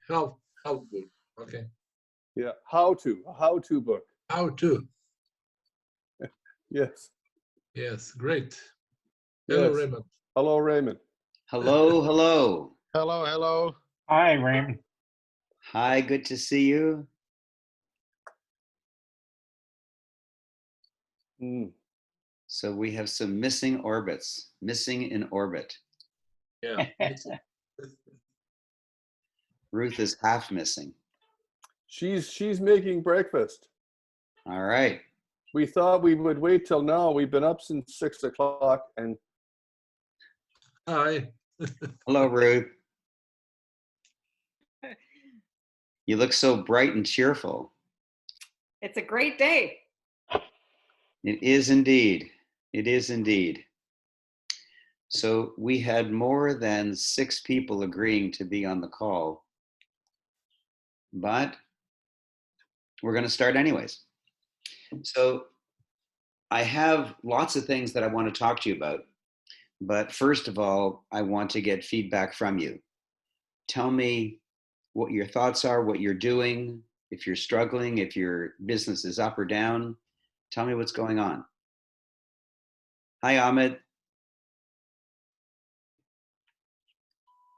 Health book. Okay. Yeah, a how-to book. How to. Yes. Yes, great. Hello, Yes. Raymond. Hello, Raymond. Hello, hello. Hello, hello. Hi, Raymond. Hi, good to see you. Mm. So we have some missing orbits, missing in orbit. Yeah. Ruth is half missing. She's making breakfast. All right. We thought we would wait till now. We've been up since 6 o'clock, and Hi. Hello, Ruth. You look so bright and cheerful. It's a great day. It is indeed. It is indeed. So we had more than 6 people agreeing to be on the call, but we're going to start anyways. So I have lots of things that I want to talk to you about, but first of all, I want to get feedback from you. Tell me what your thoughts are, what you're doing, if you're struggling, if your business is up or down. Tell me what's going on. Hi, Ahmed.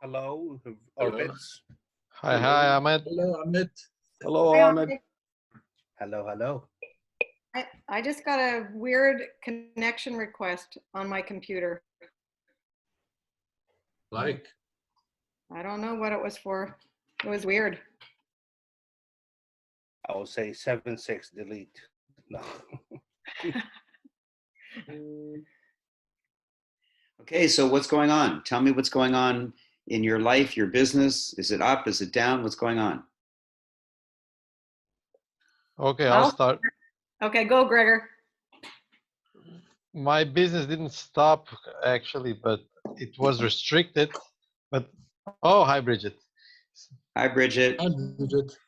Hello, Hello. Orbits. Hi, hi, Ahmed. Hello, Amit. hello, Hi, Ahmed. Ahmed. Hello, hello. I just got a weird connection request on my computer. Like. I don't know what it was for. It was weird. I will say 7-6 delete. No. Okay, so what's going on? Tell me what's going on in your life, your business. Is it up? Is it down? What's going on? Okay, I'll start. Okay, go, Gregor. My business didn't stop actually, but it was restricted. But oh, hi, Bridget. Hi, Bridget. Hi, Bridget.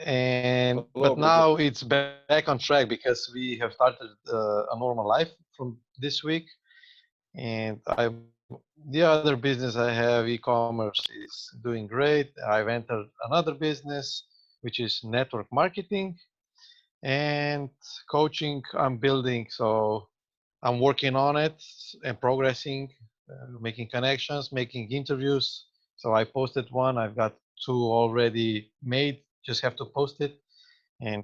And Hello, but now it's back on track because we have started a normal life from this week. And the other business I have, e-commerce, is doing great. I've entered another business, which is network marketing, and coaching I'm building. So I'm working on it and progressing, making connections, making interviews. So I posted one. I've got 2 already made. Just have to post it. And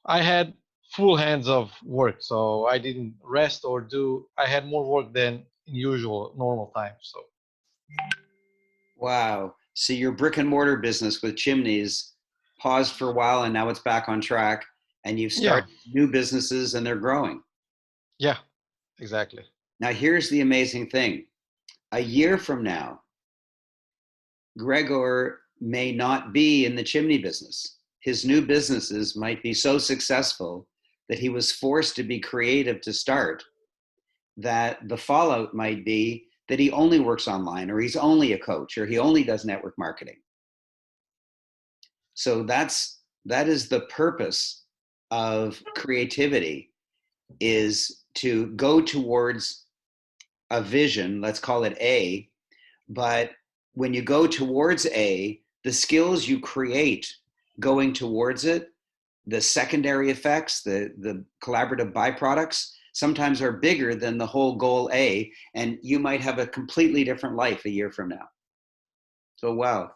I had full hands of work, so I didn't rest or do. I had more work than in usual normal time. So Wow. So your brick and mortar business with chimneys paused for a while and now it's back on track and you've yeah, started new businesses and they're growing. yeah, exactly. Now, here's the amazing thing. A year from now, Gregor may not be in the chimney business. His new businesses might be so successful that he was forced to be creative to start, that the fallout might be that he only works online, or he's only a coach, or he only does network marketing. So that is the purpose of creativity, is to go towards a vision, let's call it A, but when you go towards A, the skills you create going towards it, the secondary effects, the collaborative byproducts, sometimes are bigger than the whole goal A, and you might have a completely different life a year from now. So wow,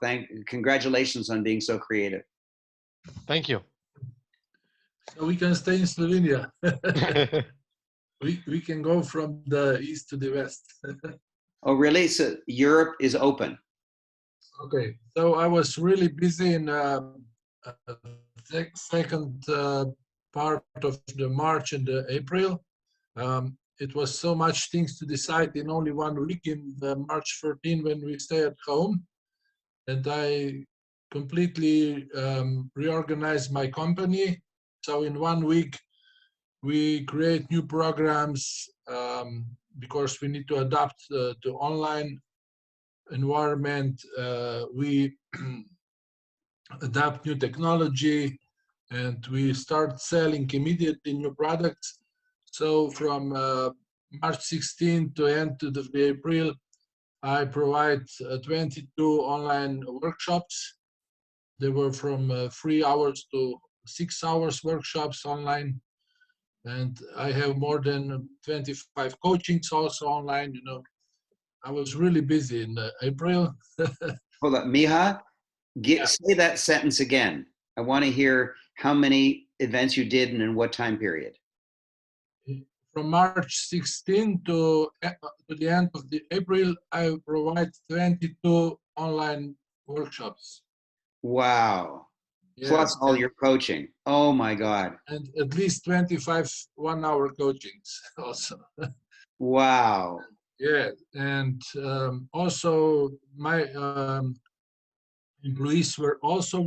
congratulations on being so creative. Thank you. So we can stay in Slovenia. we can go from the east to the west. Oh, really? So Europe is open. Okay. So I was really busy in second part of the March and the April. It was so much things to decide in only 1 week in March 14 when we stay at home. And I completely reorganized my company. So in 1 week, we create new programs because we need to adapt to online environment. We adapt new technology and we start selling immediately new products. So from March 16 to end of April, I provide 22 online workshops they were from 3 hours to 6 hours workshops online. And I have more than 25 coachings also online. I was really busy in April. Hold up, Miha, Yeah. say that sentence again. I want to hear how many events you did and in what time period. From March 16 to the end of the April, I provide 22 online workshops. Wow. Yeah, Plus all your coaching. Oh my God. and at least 25 one-hour coachings also. Wow. Yeah, and also my employees were also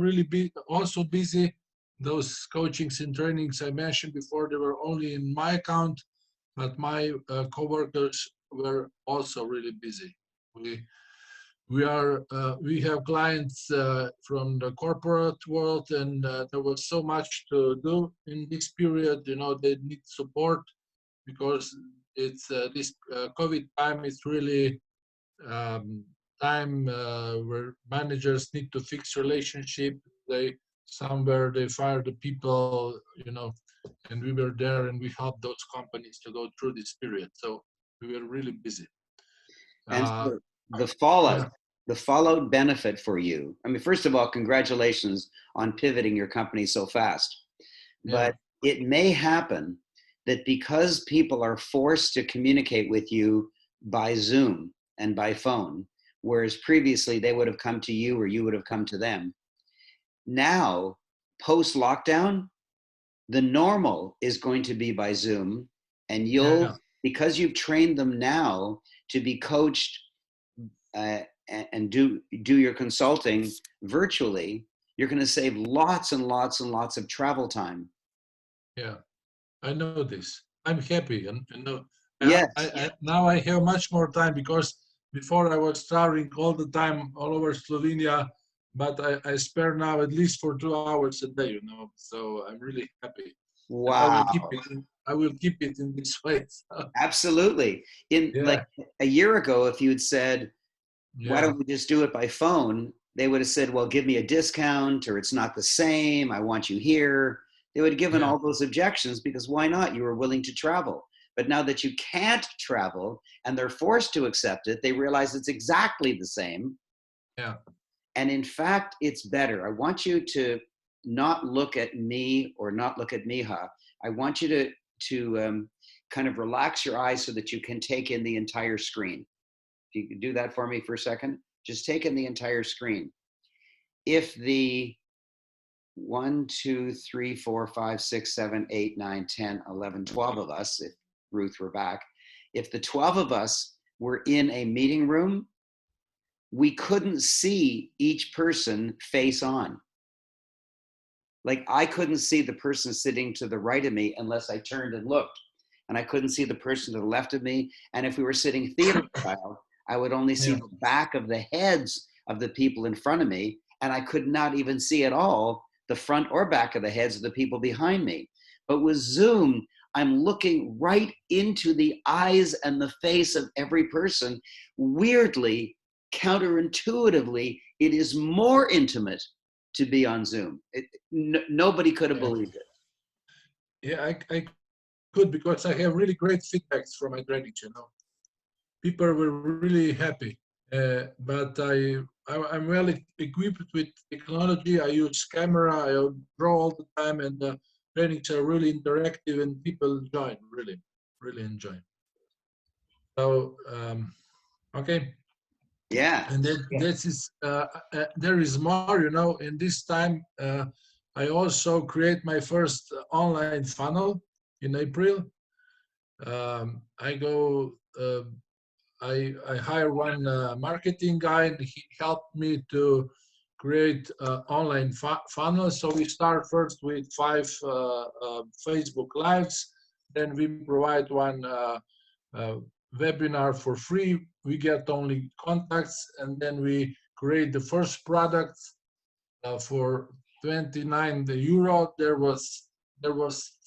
also busy. Those coachings and trainings I mentioned before, they were only in my account, but my coworkers were also really busy. We have clients from the corporate world, and there was so much to do in this period. They need support because it's this COVID time is really time where managers need to fix relationship. Somewhere they fire the people, and we were there and we helped those companies to go through this period. So we were really busy. And Uh, so the fallout, yeah, the fallout benefit for you. I mean, first of all, congratulations on pivoting your company so fast. yeah, But it may happen that because people are forced to communicate with you by Zoom and by phone, whereas previously they would have come to you or you would have come to them. Now, post lockdown, the normal is going to be by Zoom, and yeah, because you've trained them now to be coached and do your consulting virtually, you're going to save lots and lots and lots of travel time. yeah. I know this. I'm happy, and Yes. now I have much more time, because before I was traveling all the time all over Slovenia, but I spare now at least for 2 hours a day. So I'm really happy, and I will Wow. keep it. I will keep it in this way. So, Absolutely. In yeah, like a year ago, if you had said, why yeah, don't we just do it by phone? They would have said, well, give me a discount, or it's not the same. I want you here. They would have given yeah, all those objections, because why not? You were willing to travel. But now that you can't travel and they're forced to accept it, they realize it's exactly the same. yeah, And in fact, it's better. I want you to not look at me or not look at Miha. I want you to kind of relax your eyes so that you can take in the entire screen. If you could do that for me for a second, just take in the entire screen. If the 1, 2, 3, 4, 5, 6, 7, 8, 9, 10, 11, 12 of us, if Ruth were back, if the 12 of us were in a meeting room, we couldn't see each person face on. Like, I couldn't see the person sitting to the right of me unless I turned and looked. And I couldn't see the person to the left of me. And if we were sitting theater style, I would only see yeah, the back of the heads of the people in front of me. And I could not even see at all the front or back of the heads of the people behind me. But with Zoom, I'm looking right into the eyes and the face of every person. Weirdly, counterintuitively, it is more intimate to be on Zoom. Nobody could have yeah. believed it. Yeah, I could, because I have really great feedbacks from my trainings. People were really happy. But I'm well equipped with technology. I use camera. I draw all the time, and the trainings are really interactive, and people enjoy. Really, really enjoy. So okay, Yeah. and then Yeah. this is there is more. In this time, I also create my first online funnel in April. I go. I hire one marketing guy, and he helped me to create online funnel. So we start first with 5 Facebook Lives, then we provide one webinar for free. We get only contacts, and then we create the first product for 29 euro. There was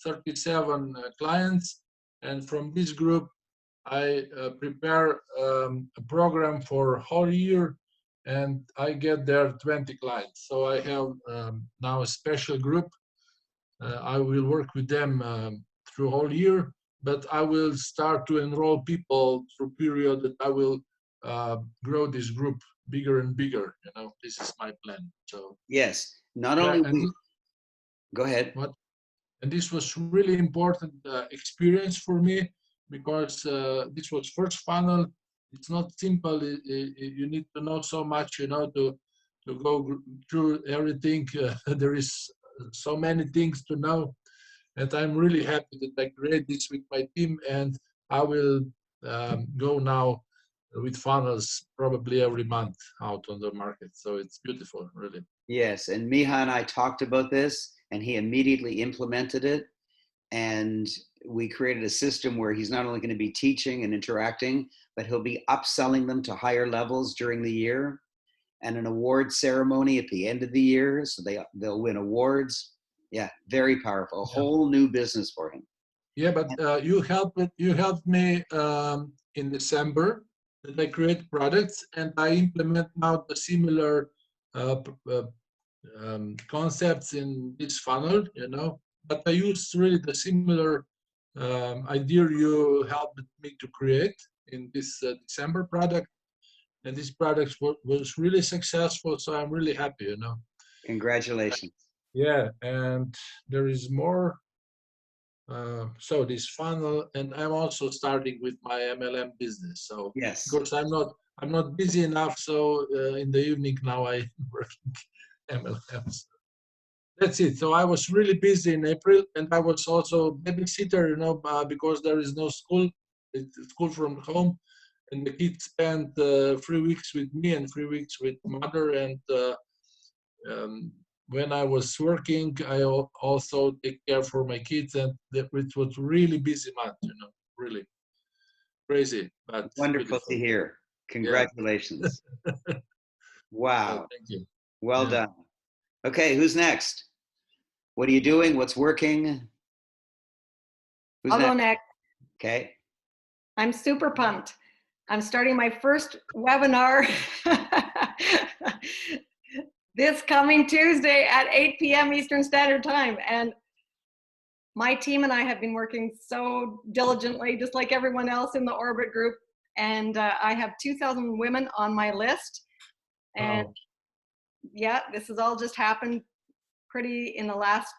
37 clients, and from this group I prepare a program for whole year, and I get there 20 clients. So I have now a special group. I will work with them through whole year, but I will start to enroll people through period that I will grow this group bigger and bigger. You know, this is my plan. So Yes. Not yeah, only and we, go ahead. what and this was really important experience for me because this was first funnel. It's not simple. You need to know so much, you know, to go through everything. There is so many things to know, and I'm really happy that I create this with my team, and I will go now with funnels probably every month out on the market. So it's beautiful, really. Yes. And Miha and I talked about this, and he immediately implemented it. And we created a system where he's not only going to be teaching and interacting, but he'll be upselling them to higher levels during the year, and an award ceremony at the end of the year. So they'll win awards. Yeah, very powerful. A whole new business for him. Yeah, but you helped me in December that I create products, and I implement now the similar concepts in this funnel, you know. But I use really the similar idea you helped me to create in this December product, and this product was really successful. So I'm really happy, you know. Congratulations. Yeah, and there is more. So this funnel, and I'm also starting with my MLM business. So Yes. because I'm not busy enough, so in the evening now I'm working MLMs. That's it. So I was really busy in April, and I was also babysitter, you know, because there is no school. It's school from home, and the kids spent 3 weeks with me and 3 weeks with mother. And when I was working, I also take care for my kids, and it was really busy month, you know, really crazy, but Wonderful beautiful. to hear. Congratulations. Wow. Thank you. Well Yeah. done. Okay, who's next? What are you doing? What's working? Who's I'll go next? next. Okay. I'm super pumped. I'm starting my first webinar this coming Tuesday at 8 p.m. Eastern Standard Time. And my team and I have been working so diligently, just like everyone else in the Orbit group. And I have 2,000 women on my list. And Wow. yeah, this has all just happened pretty in the last,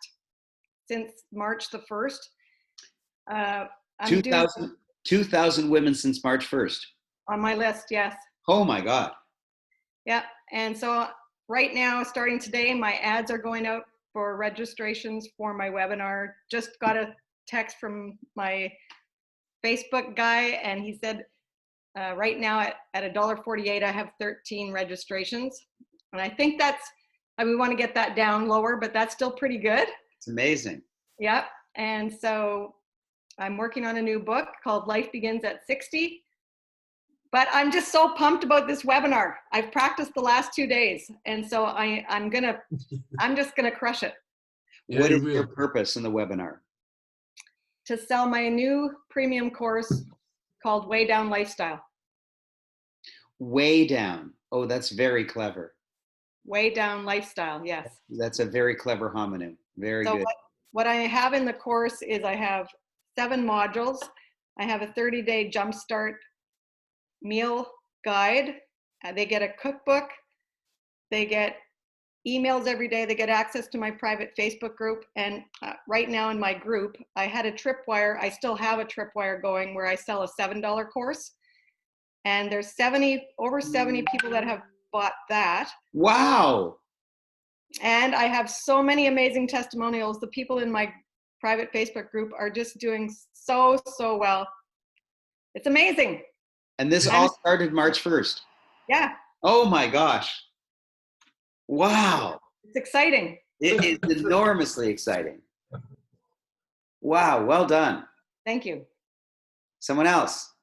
since March the 1st. I'm doing 2,000 women since March 1st. on my list, yes. Oh my God. Yeah, and so right now, starting today, my ads are going out for registrations for my webinar. Just got a text from my Facebook guy, and he said right now at $1.48, I have 13 registrations. And I think we want to get that down lower, but that's still pretty good. It's amazing. Yep, and so I'm working on a new book called Life Begins at 60. But I'm just so pumped about this webinar. I've practiced the last 2 days, and so I'm just gonna crush it. Yeah, What you is your will. purpose in the webinar? To sell my new premium course called Way Down Lifestyle. Way down. Oh, that's very clever. Way Down Lifestyle, yes. That's a very clever homonym. Very So good. what I have in the course is I have 7 modules. I have a 30-day jumpstart meal guide. They get a cookbook. They get emails every day. They get access to my private Facebook group. And right now in my group, I had a tripwire. I still have a tripwire going where I sell a $7 course. And there's over 70 people that have bought that. Wow. And I have so many amazing testimonials. The people in my private Facebook group are just doing so well. It's amazing. And this all started March 1st. Yeah. Oh my gosh. Wow. It's exciting. It is enormously exciting. Wow. Well done. Thank you. Someone else.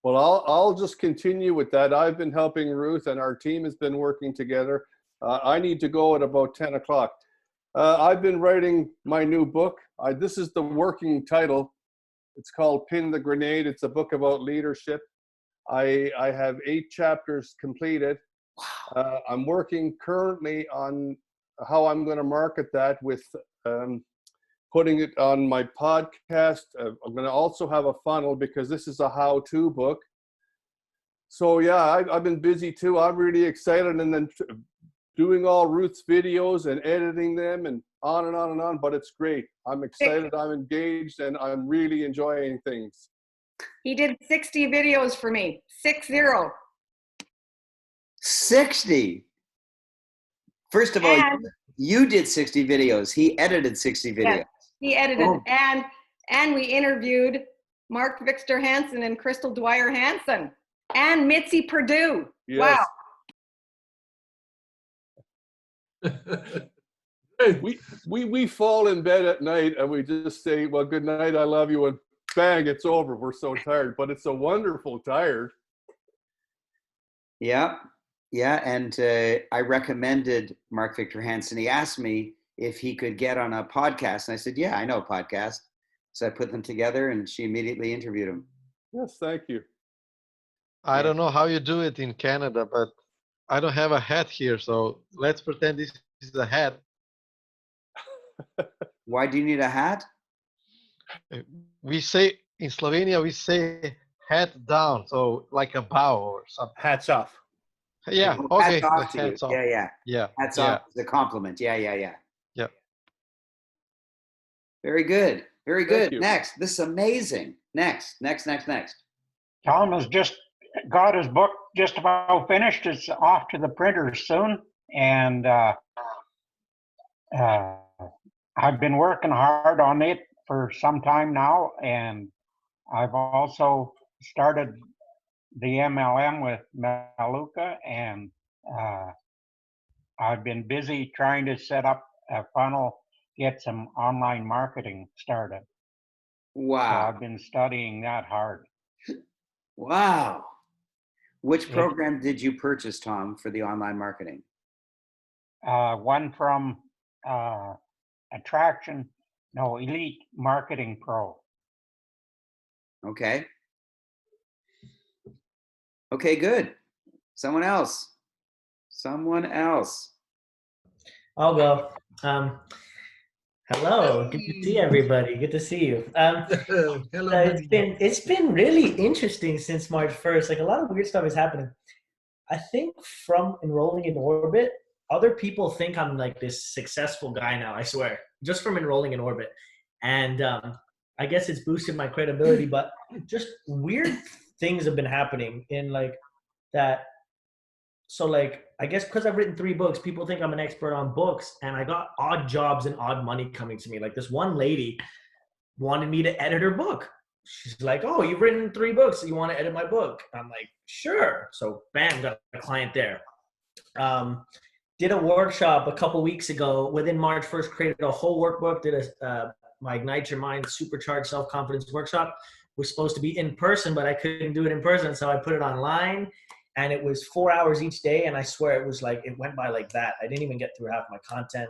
Well, I'll just continue with that. I've been helping Ruth, and our team has been working together. I need to go at about 10 o'clock. I've been writing my new book. This is the working title. It's called Pin the Grenade. It's a book about leadership. I have 8 chapters completed. I'm working currently on how I'm going to market that with putting it on my podcast. I'm going to also have a funnel because this is a how-to book. So yeah, I've been busy too. I'm really excited, and then doing all Ruth's videos and editing them and on and on and on. But it's great. I'm excited. I'm engaged, and I'm really enjoying things. He did 60 videos for me. 60. 60. First of all, And- you did 60 videos. He edited 60 videos. Yes, he edited, Oh. and we interviewed Mark Victor Hansen and Crystal Dwyer Hansen and Mitzi Perdue. Yes. Wow. Great. We fall in bed at night and we just say, well, good night, I love you, and bang, it's over. We're so tired, but it's a wonderful tired. Yeah. Yeah. And I recommended Mark Victor Hansen. He asked me if he could get on a podcast. And I said, yeah, I know a podcast. So I put them together and she immediately interviewed him. Yes, thank you. I don't know how you do it in Canada, but I don't have a hat here. So let's pretend this is a hat. Why do you need a hat? We say in Slovenia, we say hat down. So like a bow or something. Hats off. Yeah. Well, Okay. hats off to you. Hats off. Yeah, yeah. Yeah. Hats yeah. off is a compliment. Yeah. Yep. Very good. Very Thank good. you. Next. This is amazing. Next. Tom has just got his book just about finished. It's off to the printers soon. And I've been working hard on it for some time now. And I've also started the MLM with Maluka. And I've been busy trying to set up a funnel, get some online marketing started. So Wow. I've been studying that hard. Wow. Which Yeah. program did you purchase, Tom, for the online marketing? One from Elite Marketing Pro. Okay. Okay, good. Someone else. I'll go. Hello, good to see everybody. Good to see you. Hello, It's been really interesting since March 1st. Like a lot of weird stuff is happening. I think from enrolling in Orbit, other people think I'm like this successful guy now. I swear, just from enrolling in Orbit, and I guess it's boosted my credibility. But just weird things have been happening in like that. So like, I guess because I've written 3 books, people think I'm an expert on books, and I got odd jobs and odd money coming to me. Like this one lady wanted me to edit her book. She's like, oh, you've written 3 books. So you want to edit my book? I'm like, sure. So bam, got a client there. Did a workshop a couple weeks ago within March 1st, created a whole workbook, did my Ignite Your Mind Supercharged Self-Confidence workshop. Was supposed to be in person, but I couldn't do it in person. So I put it online. And it was 4 hours each day. And I swear it was like, it went by like that. I didn't even get through half my content.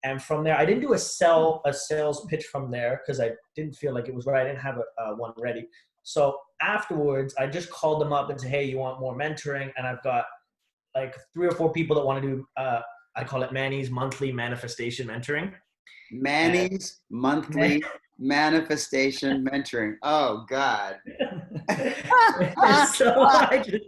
And from there, I didn't do a sales pitch from there because I didn't feel like it was right. I didn't have one ready. So afterwards, I just called them up and said, hey, you want more mentoring? And I've got like 3 or 4 people that want to do, I call it Manny's monthly manifestation mentoring. Manny's monthly manifestation mentoring. Oh God. So I just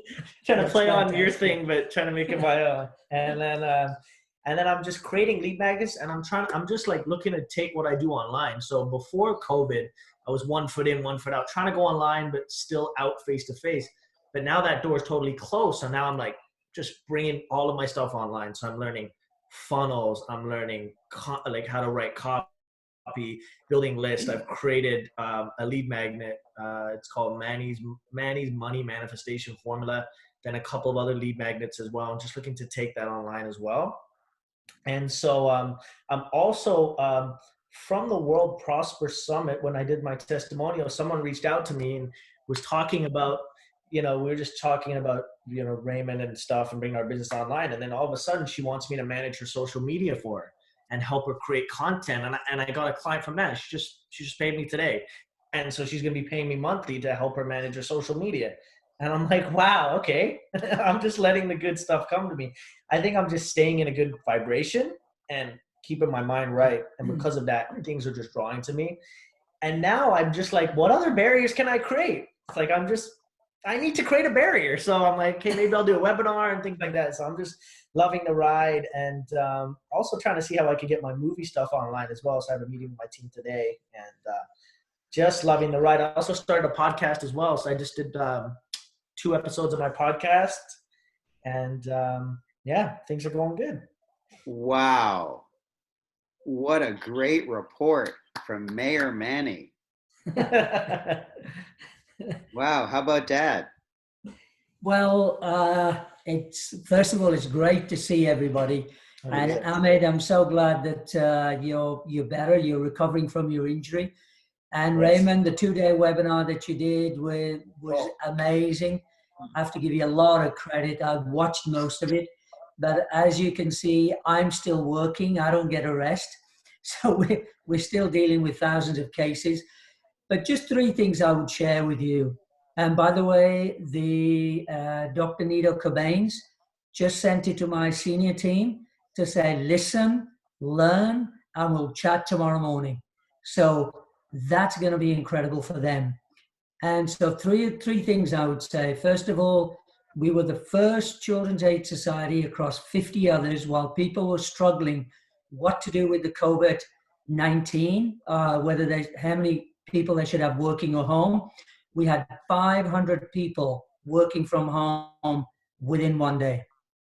trying to play on your thing, but trying to make it my own. And then I'm just creating lead magnets, and I'm just like looking to take what I do online. So before COVID, I was 1 foot in, 1 foot out, trying to go online, but still out face to face. But now that door is totally closed. So now I'm like just bringing all of my stuff online. So I'm learning funnels. I'm learning like how to write copy, building lists. I've created a lead magnet. It's called Manny's Money Manifestation Formula. Then a couple of other lead magnets as well. I'm just looking to take that online as well. And so I'm also from the World Prosper Summit, when I did my testimonial, someone reached out to me and was talking about, we were just talking about, Raymond and stuff and bringing our business online. And then all of a sudden she wants me to manage her social media for her and help her create content. And I got a client from that. She just paid me today. And so she's going to be paying me monthly to help her manage her social media. And I'm like, wow, okay. I'm just letting the good stuff come to me. I think I'm just staying in a good vibration and keeping my mind right. And because of that, things are just drawing to me. And now I'm just like, what other barriers can I create? It's like, I need to create a barrier. So I'm like, okay, maybe I'll do a webinar and things like that. So I'm just loving the ride, and also trying to see how I can get my movie stuff online as well. So I have a meeting with my team today, and just loving the ride. I also started a podcast as well. So I just did 2 episodes of my podcast, and yeah, things are going good. Wow. What a great report from Mayor Manny. Wow. How about Dad? Well, it's first of all, it's great to see everybody. And Ahmed, I'm so glad that you're better. You're recovering from your injury. And Raymond, the 2-day webinar that you did was amazing. I have to give you a lot of credit. I've watched most of it, but as you can see, I'm still working. I don't get a rest. So we're still dealing with thousands of cases. But just 3 things I would share with you. And by the way, the Dr. Nido Cobains just sent it to my senior team to say, listen, learn, and we'll chat tomorrow morning. So that's going to be incredible for them. And so three things I would say. First of all, we were the first Children's Aid Society across 50 others while people were struggling what to do with the COVID-19, how many people they should have working at home. We had 500 people working from home within 1 day.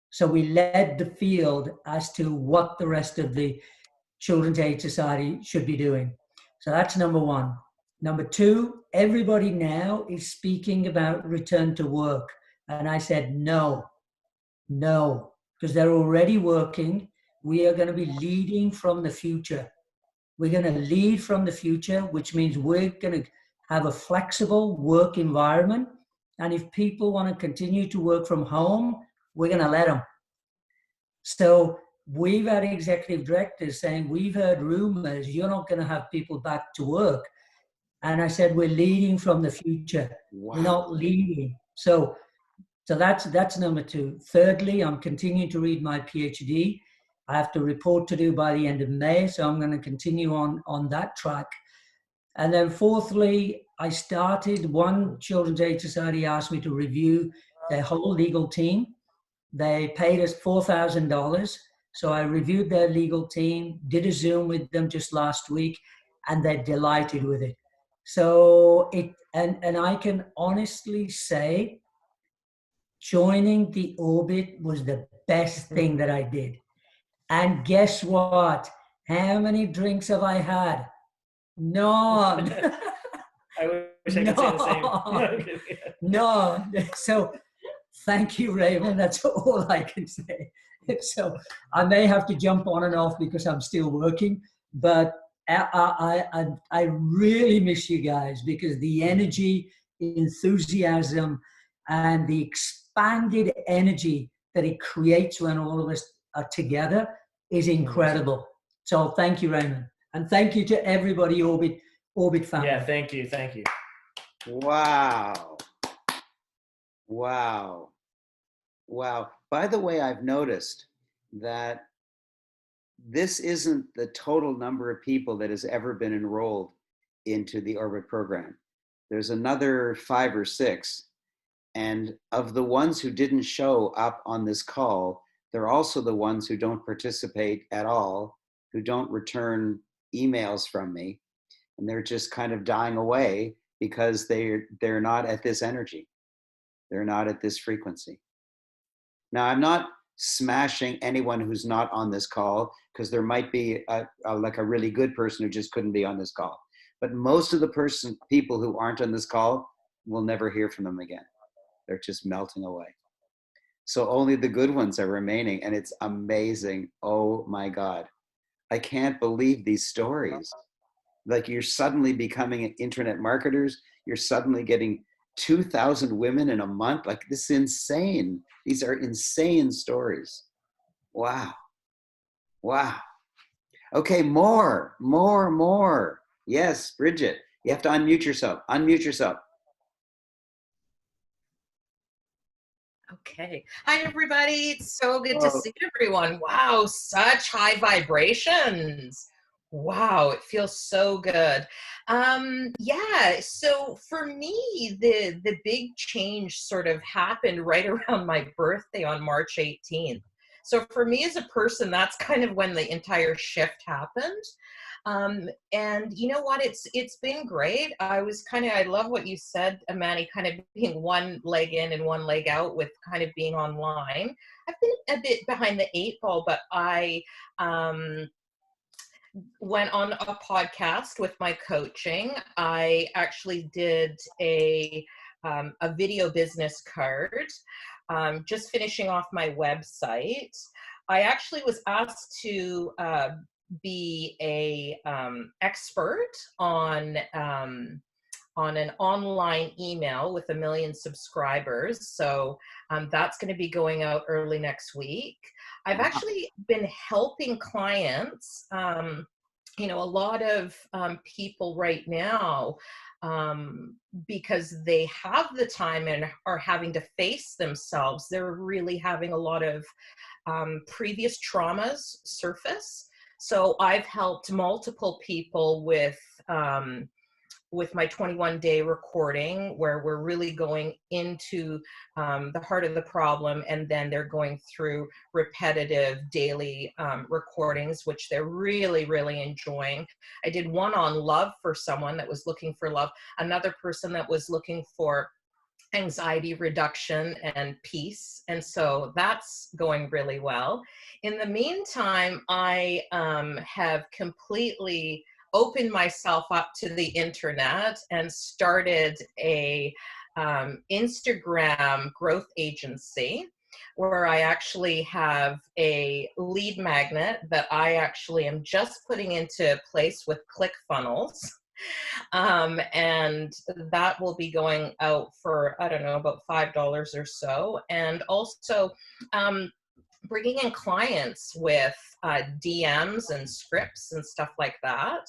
So we led the field as to what the rest of the Children's Aid Society should be doing. So that's number 1. Number 2, everybody now is speaking about return to work. And I said, no, because they're already working. We are going to be leading from the future. We're going to lead from the future, which means we're going to have a flexible work environment. And if people want to continue to work from home, we're going to let them. So we've had executive directors saying, we've heard rumors you're not going to have people back to work. And I said, we're leading from the future. Wow. We're not leading. So that's number 2. Thirdly, I'm continuing to read my PhD. I have to report to do by the end of May, so I'm going to continue on that track. And then fourthly, I started one Children's Aid Society asked me to review their whole legal team. They paid us $4,000. So I reviewed their legal team, did a Zoom with them just last week, and they're delighted with it. So and I can honestly say joining the Orbit was the best thing that I did. And guess what? How many drinks have I had? None. I wish I could say the same. None. So thank you, Raymond. That's all I can say. So I may have to jump on and off because I'm still working, but I really miss you guys because the energy, enthusiasm, and the expanded energy that it creates when all of us are together is incredible. So thank you, Raymond. And thank you to everybody, Orbit family. Yeah, thank you. Wow. By the way, I've noticed that this isn't the total number of people that has ever been enrolled into the Orbit program. There's another 5 or 6. And of the ones who didn't show up on this call, they're also the ones who don't participate at all, who don't return emails from me. And they're just kind of dying away because they're not at this energy. They're not at this frequency. Now, I'm not smashing anyone who's not on this call because there might be like a really good person who just couldn't be on this call. But most of the people who aren't on this call, we'll never hear from them again. They're just melting away. So only the good ones are remaining, and it's amazing. Oh my God. I can't believe these stories. Like you're suddenly becoming internet marketers. You're suddenly getting 2,000 women in a month. Like this is insane. These are insane stories. Wow. Okay, more. Yes, Bridget, you have to unmute yourself. Okay. Hi, everybody. It's so good to Oh, see everyone. Wow, such high vibrations. Wow, it feels so good. Yeah, so for me, the big change sort of happened right around my birthday on March 18th. So for me as a person, that's kind of when the entire shift happened. And you know what? It's been great. I love what you said, Amani, kind of being one leg in and one leg out with kind of being online. I've been a bit behind the eight ball, but I went on a podcast with my coaching. I actually did a video business card, just finishing off my website. I actually was asked to be a expert on an online email with 1 million subscribers. So that's going to be going out early next week. I've actually been helping clients, a lot of people right now, because they have the time and are having to face themselves. They're really having a lot of previous traumas surface. So I've helped multiple people with my 21-day recording, where we're really going into the heart of the problem, and then they're going through repetitive daily recordings, which they're really, really enjoying. I did one on love for someone that was looking for love, another person that was looking for anxiety reduction and peace. And so that's going really well. In the meantime, I have completely opened myself up to the internet and started a Instagram growth agency, where I actually have a lead magnet that I actually am just putting into place with ClickFunnels. And that will be going out for, I don't know, about $5 or so. And also bringing in clients with DMs and scripts and stuff like that.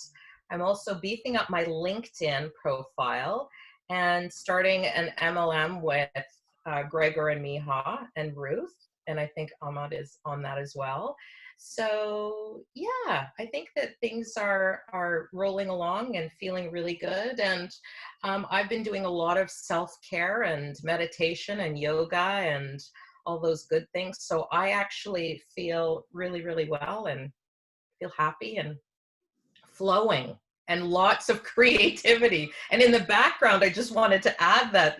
I'm also beefing up my LinkedIn profile and starting an MLM with Gregor and Miha and Ruth. And I think Ahmad is on that as well. So yeah, I think that things are rolling along and feeling really good. And I've been doing a lot of self-care and meditation and yoga and all those good things. So I actually feel really, really well and feel happy and flowing and lots of creativity. And in the background, I just wanted to add that,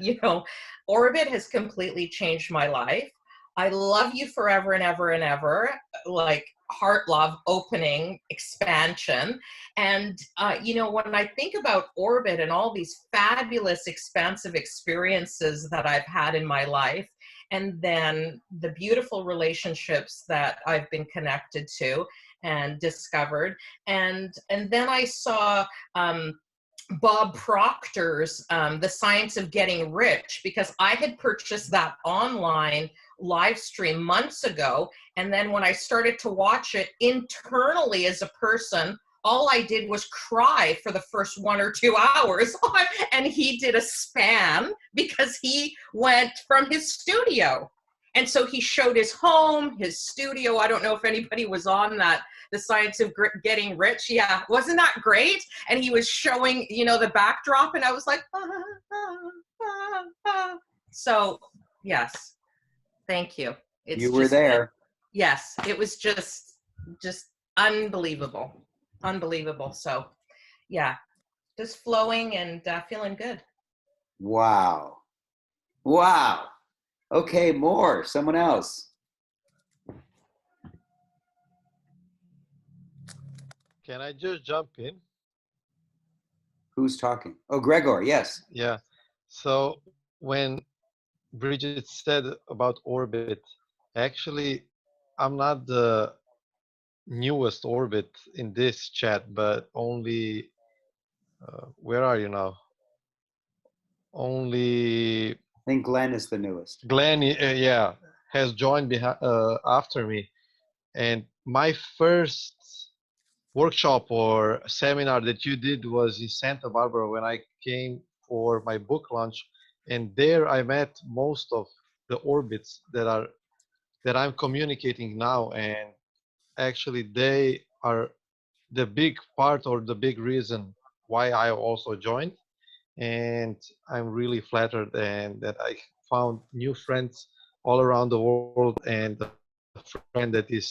Orbit has completely changed my life. I love you forever and ever and ever, like heart love, opening, expansion. And, when I think about Orbit and all these fabulous, expansive experiences that I've had in my life, and then the beautiful relationships that I've been connected to and discovered. And then I saw Bob Proctor's The Science of Getting Rich, because I had purchased that online live stream months ago. And then when I started to watch it internally as a person, all I did was cry for the first 1 or 2 hours. And he did a span because he went from his studio. And so he showed his home, his studio. I don't know if anybody was on that, The Science of Getting Rich. Yeah, wasn't that great? And he was showing, the backdrop, and I was like, So, yes, thank you. You were there. Yes, it was just unbelievable. Unbelievable. So, yeah, just flowing and feeling good. Wow. Wow. Okay, more. Someone else. Can I just jump in? Who's talking? Oh, Gregor, yes. Yeah. So when Bridget said about Orbit, actually, I'm not the newest Orbit in this chat, but only, where are you now? Only I think Glenn is the newest. Glenn, yeah, has joined after me. And my first workshop or seminar that you did was in Santa Barbara when I came for my book launch. And there I met most of the orbits that I'm communicating now, and actually they are the big part or the big reason why I also joined. And I'm really flattered and that I found new friends all around the world, and a friend that is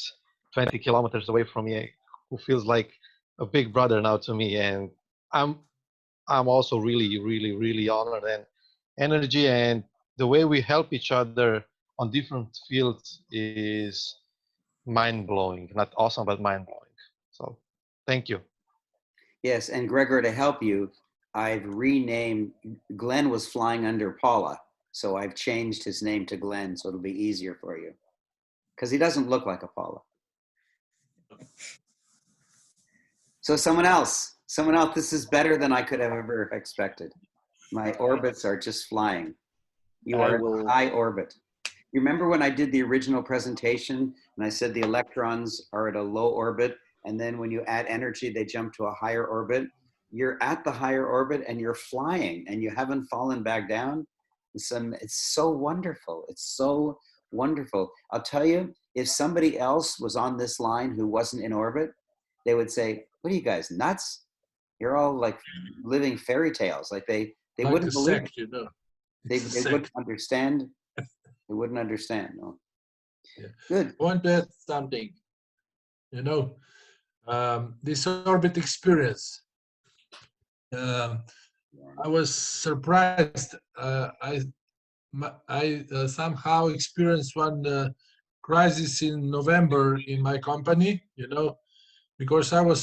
20 kilometers away from me who feels like a big brother now to me. And I'm I'm also really honored and energy, and the way we help each other on different fields is mind blowing. Not awesome, but mind blowing. So thank you. Yes, and Gregor, to help you, I've renamed, Glenn was flying under Paula, so I've changed his name to Glenn so it'll be easier for you. Because he doesn't look like a Paula. So someone else, this is better than I could have ever expected. My orbits are just flying. You are in high orbit. You remember when I did the original presentation and I said the electrons are at a low orbit, and then when you add energy, they jump to a higher orbit? You're at the higher orbit and you're flying and you haven't fallen back down. It's so wonderful. It's so wonderful. I'll tell you, if somebody else was on this line who wasn't in orbit, they would say, what are you guys, nuts? You're all like living fairy tales. Like they like wouldn't a believe sect, it. you know. They It's a wouldn't sect. understand. They wouldn't understand. No. Yeah. Good. I want to add something. You know, this orbit experience. I was surprised. I somehow experienced one crisis in November in my company. You know, because I was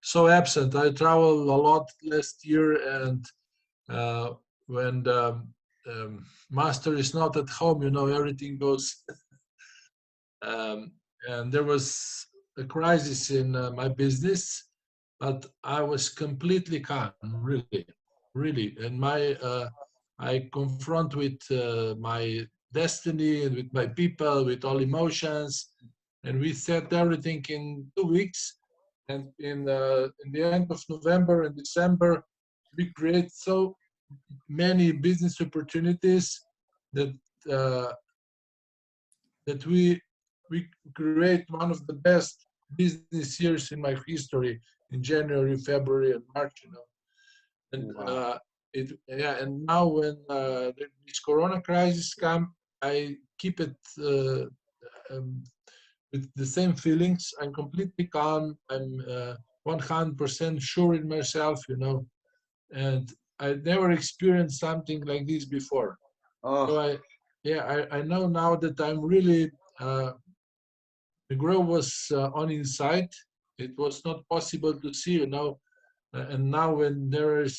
so absent. I traveled a lot last year, and when the master is not at home, you know, everything goes. And there was a crisis in my business, but I was completely calm, really. And I confront with my destiny and with my people, with all emotions, and we set everything in 2 weeks. And in the end of November and December, we create so many business opportunities that uh, that we create one of the best business years in my history in January, February, and March. You know, and Wow. and now when this Corona crisis come, I keep it um, with the same feelings. I'm completely calm. I'm 100% sure in myself. You know, and I never experienced something like this before. So Oh, I know now that I'm really the growth was on inside. It was not possible to see, you know. And now when there is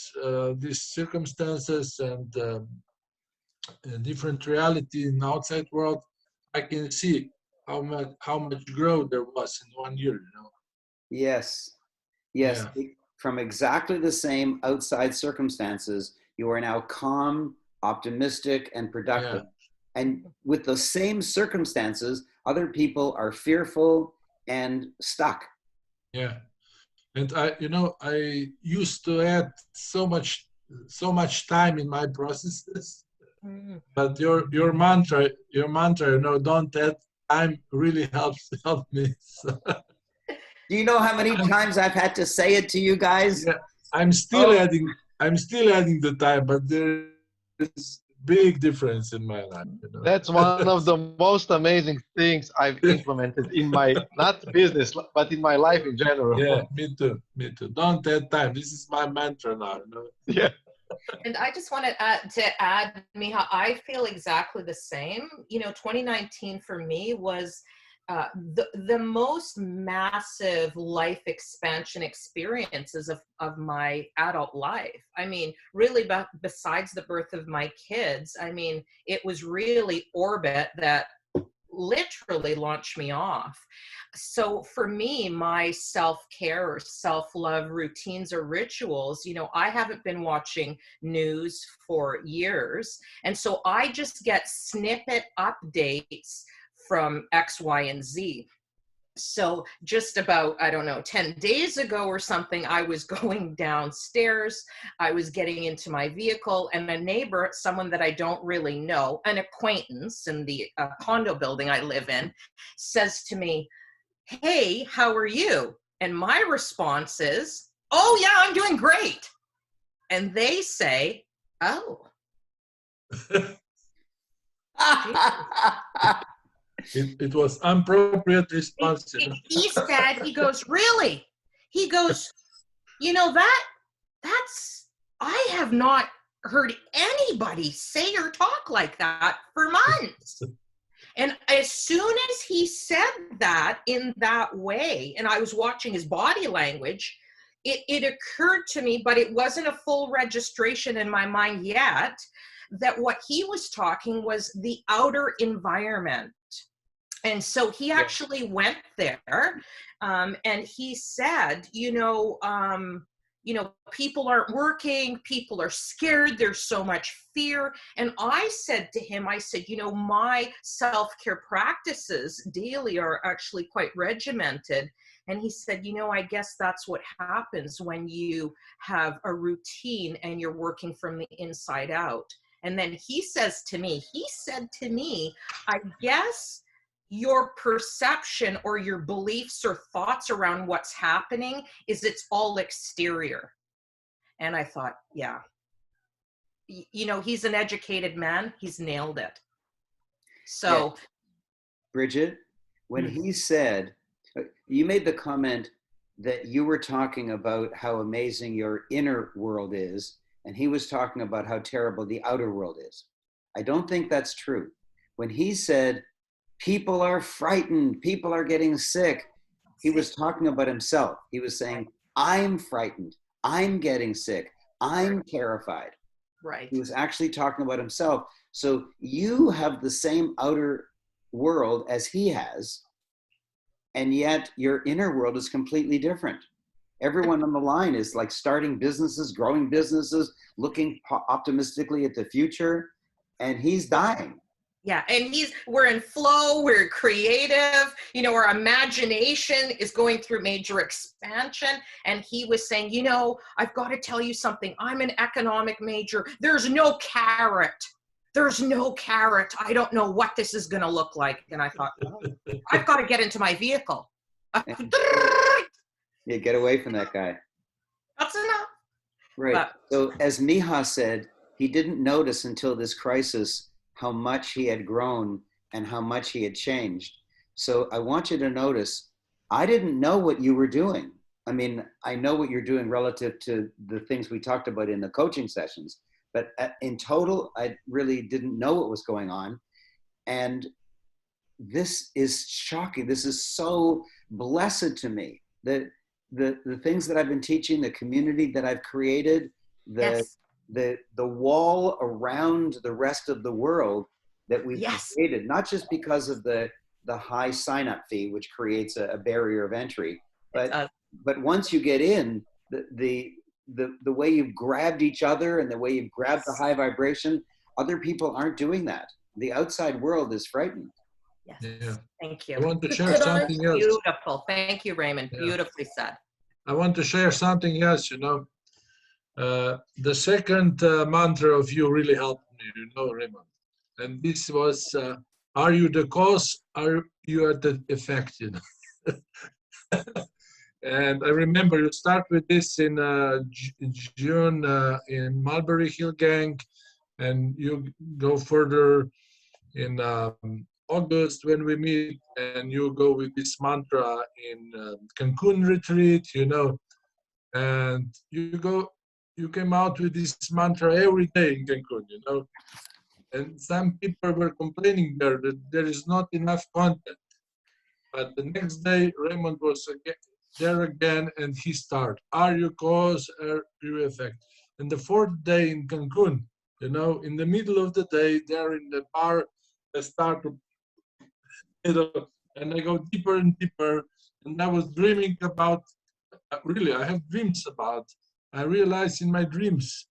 these circumstances and different reality in the outside world, I can see how much growth there was in 1 year, you know. yes. Yes. Yeah, From exactly the same outside circumstances, you are now calm, optimistic, and yeah, productive. And with the same circumstances, other people are fearful and stuck. yeah. And I used to add so much time in my processes. But your mantra, you know, don't add time really helped me. So, Do you know how many times I've had to say it to you guys? yeah, I'm still Oh, adding I'm still adding the time, but there is big difference in my life, you That's know. one of the most amazing things I've implemented in my not business but in my life in Yeah, general. me too. Me too. Don't add time. This is my mantra now, you know. Yeah. And I just wanted to add, Miha, I feel exactly the same. 2019 for me was the most massive life expansion experiences of my adult life. I mean, really, besides the birth of my kids, I mean, it was really orbit that literally launched me off. So for me, my self-care or self-love routines or rituals, I haven't been watching news for years. And so I just get snippet updates from X, Y, and Z. So just about, I don't know, 10 days ago or something, I was going downstairs, I was getting into my vehicle, and a neighbor, someone that I don't really know, an acquaintance in the condo building I live in, says to me, "Hey, how are you?" And my response is, "Oh yeah, I'm doing great." And they say, "Oh." It was appropriate response. He said, he goes, "Really?" He goes, "You know, that's, I have not heard anybody say or talk like that for months." And as soon as he said that in that way, and I was watching his body language, it occurred to me, but it wasn't a full registration in my mind yet, that what he was talking was the outer environment. And so he actually went there, and he said, people aren't working, people are scared, there's so much fear. And I said to him, I said, my self-care practices daily are actually quite regimented. And he said, I guess that's what happens when you have a routine and you're working from the inside out. And then he said to me, I guess your perception or your beliefs or thoughts around what's happening is it's all exterior. And I thought, yeah, he's an educated man. He's nailed it. So, yeah. Bridget, when he said, you made the comment that you were talking about how amazing your inner world is, and he was talking about how terrible the outer world is. I don't think that's true. When he said, people are frightened, people are getting sick, he was talking about himself. He was saying, I'm frightened, I'm getting sick, I'm terrified. Right. He was actually talking about himself. So you have the same outer world as he has, and yet your inner world is completely different. Everyone on the line is like starting businesses, growing businesses, looking optimistically at the future, and he's dying. Yeah, and we're in flow, we're creative, our imagination is going through major expansion. And he was saying, I've got to tell you something. I'm an economic major. There's no carrot. I don't know what this is going to look like. And I thought, I've got to get into my vehicle. Yeah, get away from that guy. That's enough. Right. But, so as Miha said, he didn't notice until this crisis how much he had grown and how much he had changed. So I want you to notice, I didn't know what you were doing. I mean, I know what you're doing relative to the things we talked about in the coaching sessions, but in total, I really didn't know what was going on. And this is shocking. This is so blessed to me, that the things that I've been teaching, the community that I've created, the wall around the rest of the world that we've created, not just because of the high sign-up fee, which creates a barrier of entry, but once you get in, the way you've grabbed each other and the way you've grabbed the high vibration, other people aren't doing that. The outside world is frightened. Yes. Yeah. Thank you. I want to share something else. Beautiful. Thank you, Raymond. Yeah. Beautifully said. I want to share something else, the second mantra of you really helped me, Raymond. And this was, are you the cause? Are you at the effect? And I remember you start with this in June in Mulberry Hill Gang, and you go further in August when we meet, and you go with this mantra in Cancun retreat, and you came out with this mantra every day in Cancun, and some people were complaining there that there is not enough content. But the next day, Raymond was there again, and he started, are you cause, are you effect? And the fourth day in Cancun, in the middle of the day, there in the bar, I start to, and I go deeper and deeper, and I was dreaming about, really, I have dreams about, I realized in my dreams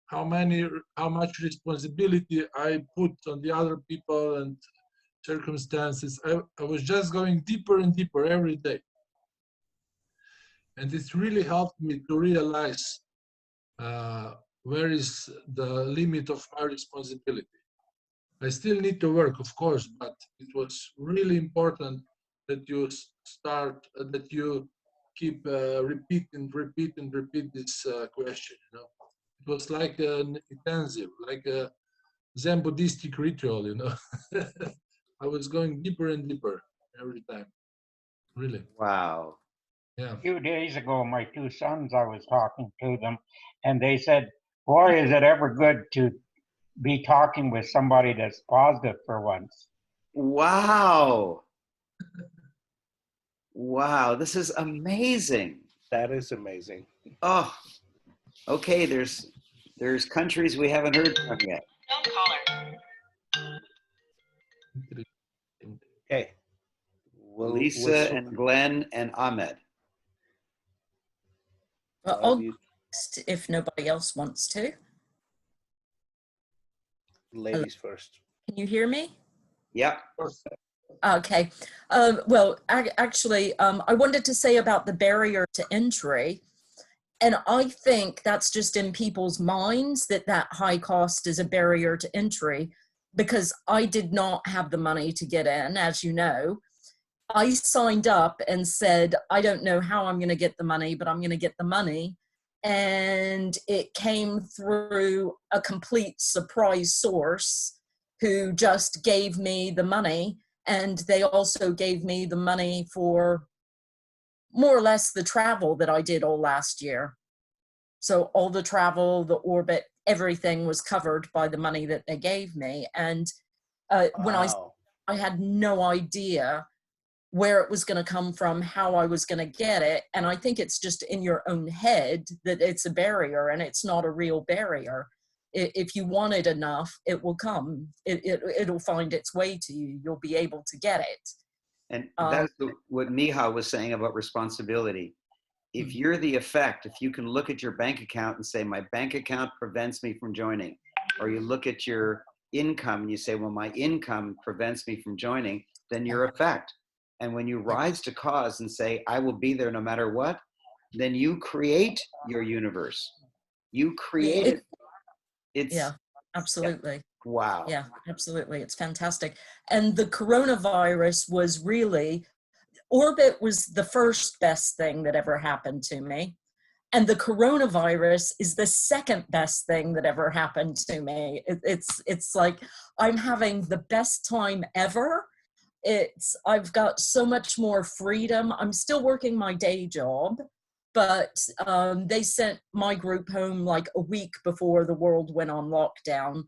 how much responsibility I put on the other people, and circumstances, I was just going deeper and deeper every day. And it really helped me to realize where is the limit of my responsibility. I still need to work, of course, but it was really important that you start, that you keep repeat this question. You know, it was like an intensive, like a Zen Buddhistic ritual. You know, I was going deeper and deeper every time. Really. Wow. Yeah. A few days ago, my two sons, I was talking to them, and they said, boy, is it ever good to be talking with somebody that's positive for once. Wow. Wow, this is amazing. That is amazing. Oh, okay, there's countries we haven't heard from yet. Okay. Lisa and Glenn and Ahmed. Well, I'll go next if nobody else wants to. Ladies first. Can you hear me? Yep. Okay. Well, actually, I wanted to say about the barrier to entry. And I think that's just in people's minds that high cost is a barrier to entry, because I did not have the money to get in, as you know. I signed up and said, I don't know how I'm going to get the money, but I'm going to get the money. And it came through a complete surprise source who just gave me the money. And they also gave me the money for more or less the travel that I did all last year. So all the travel, the orbit, everything was covered by the money that they gave me. And when I had no idea where it was going to come from, how I was going to get it. And I think it's just in your own head that it's a barrier, and it's not a real barrier. If you want it enough, it will come. It'll find its way to you. You'll be able to get it. And that's what Miha was saying about responsibility. If you're the effect, if you can look at your bank account and say, my bank account prevents me from joining, or you look at your income and you say, well, my income prevents me from joining, then you're effect. And when you rise to cause and say, I will be there no matter what, then you create your universe. You create it. It's, yeah, absolutely. Yeah. Wow. Yeah, absolutely. It's fantastic. And the coronavirus was really, orbit was the first best thing that ever happened to me. And the coronavirus is the second best thing that ever happened to me. It's like I'm having the best time ever. I've got so much more freedom. I'm still working my day job, but they sent my group home like a week before the world went on lockdown,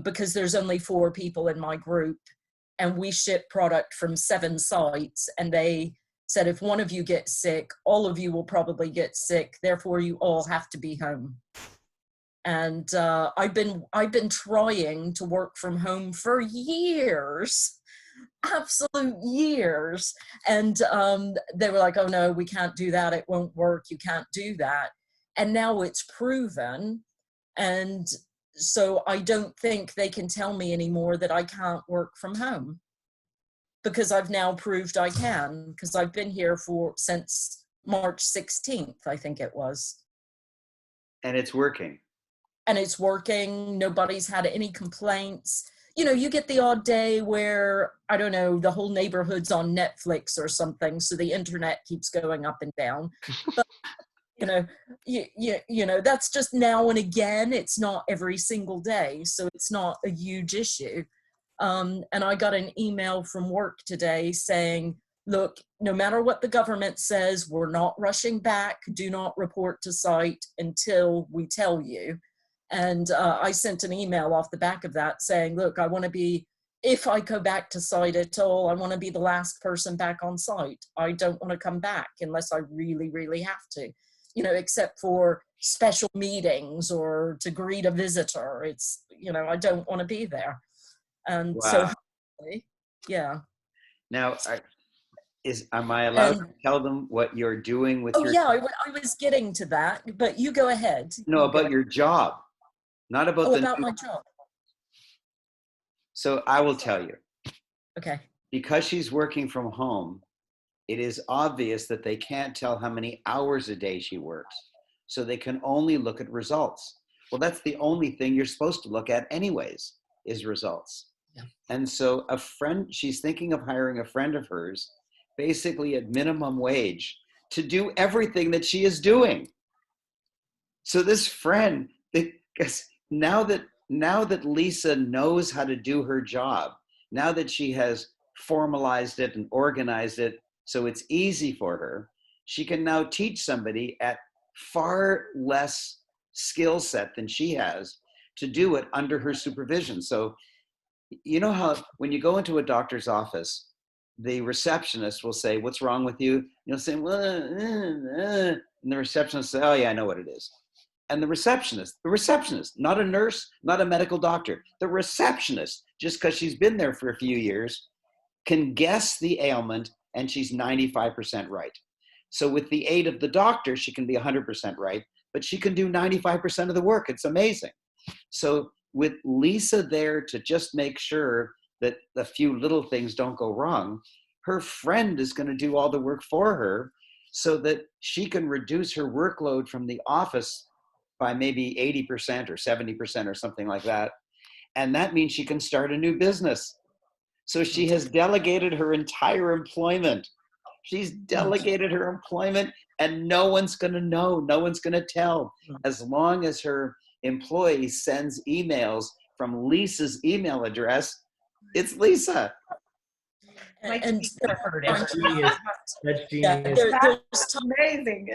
because there's only 4 people in my group, and we ship product from 7 sites. And they said, if one of you gets sick, all of you will probably get sick. Therefore, you all have to be home. And I've been trying to work from home for years. Absolute years. And they were like, oh no, we can't do that, it won't work, you can't do that. And now it's proven, and so I don't think they can tell me anymore that I can't work from home, because I've now proved I can, because I've been here since March 16th, I think it was. And it's working. And it's working. Nobody's had any complaints. You know, you get the odd day where, I don't know, the whole neighborhood's on Netflix or something, so the internet keeps going up and down. But, you know, that's just now and again. It's not every single day, so it's not a huge issue. And I got an email from work today saying, look, no matter what the government says, we're not rushing back. Do not report to site until we tell you. And I sent an email off the back of that saying, look, I want to be, if I go back to site at all, I want to be the last person back on site. I don't want to come back unless I really, really have to, you know, except for special meetings or to greet a visitor. It's, you know, I don't want to be there. And wow. So, yeah. Now, am I allowed to tell them what you're doing with your... Oh, yeah, I was getting to that, but you go ahead. No, about your job. Not about about my job. So I will tell you. Okay. Because she's working from home, it is obvious that they can't tell how many hours a day she works. So they can only look at results. Well, that's the only thing you're supposed to look at anyways, is results. Yeah. And so a friend, she's thinking of hiring a friend of hers, basically at minimum wage, to do everything that she is doing. So this friend, because now that Lisa knows how to do her job, now that she has formalized it and organized it so it's easy for her, she can now teach somebody at far less skill set than she has to do it under her supervision. So you know how when you go into a doctor's office, the receptionist will say, "What's wrong with you?" You'll say, "Well," and the receptionist will say, "Oh yeah, I know what it is." And the receptionist, not a nurse, not a medical doctor, the receptionist, just because she's been there for a few years, can guess the ailment, and she's 95% right. So with the aid of the doctor, she can be 100% right, but she can do 95% of the work. It's amazing. So with Lisa there to just make sure that a few little things don't go wrong, her friend is going to do all the work for her so that she can reduce her workload from the office by maybe 80% or 70% or something like that. And that means she can start a new business. So she has delegated her entire employment. She's delegated her employment, and no one's going to know. No one's going to tell. As long as her employee sends emails from Lisa's email address, it's Lisa. And That's genius. That's yeah, genius. That's amazing.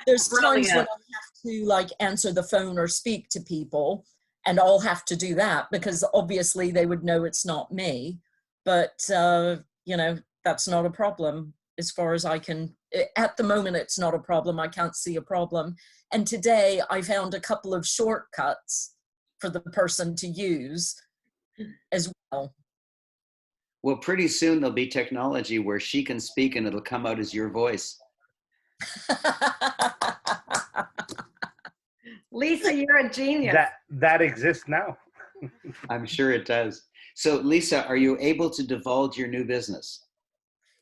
there's times when Brilliant. I have to like answer the phone or speak to people, and I'll have to do that because obviously they would know it's not me. But you know, that's not a problem as far as I can. At the moment, it's not a problem. I can't see a problem. And today I found a couple of shortcuts for the person to use as well. Well, pretty soon there'll be technology where she can speak and it'll come out as your voice. Lisa, you're a genius. That exists now. I'm sure it does. So Lisa, are you able to divulge your new business?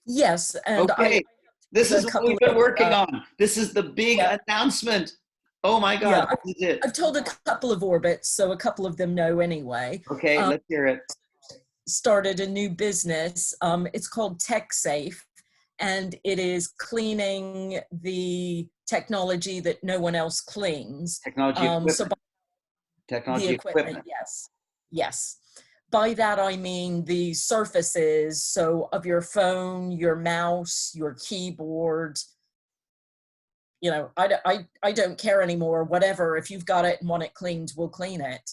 Yes, and okay. This is what we've been working on. This is the big announcement. Oh my God, yeah, this is it. I've told a couple of orbits, so a couple of them know anyway. Okay, let's hear it. Started a new business. It's called TechSafe, and it is cleaning the technology that no one else cleans. Technology equipment. So Technology the equipment, yes. By that I mean the surfaces, so of your phone, your mouse, your keyboard. You know, I don't care anymore. Whatever, if you've got it and want it cleaned, we'll clean it.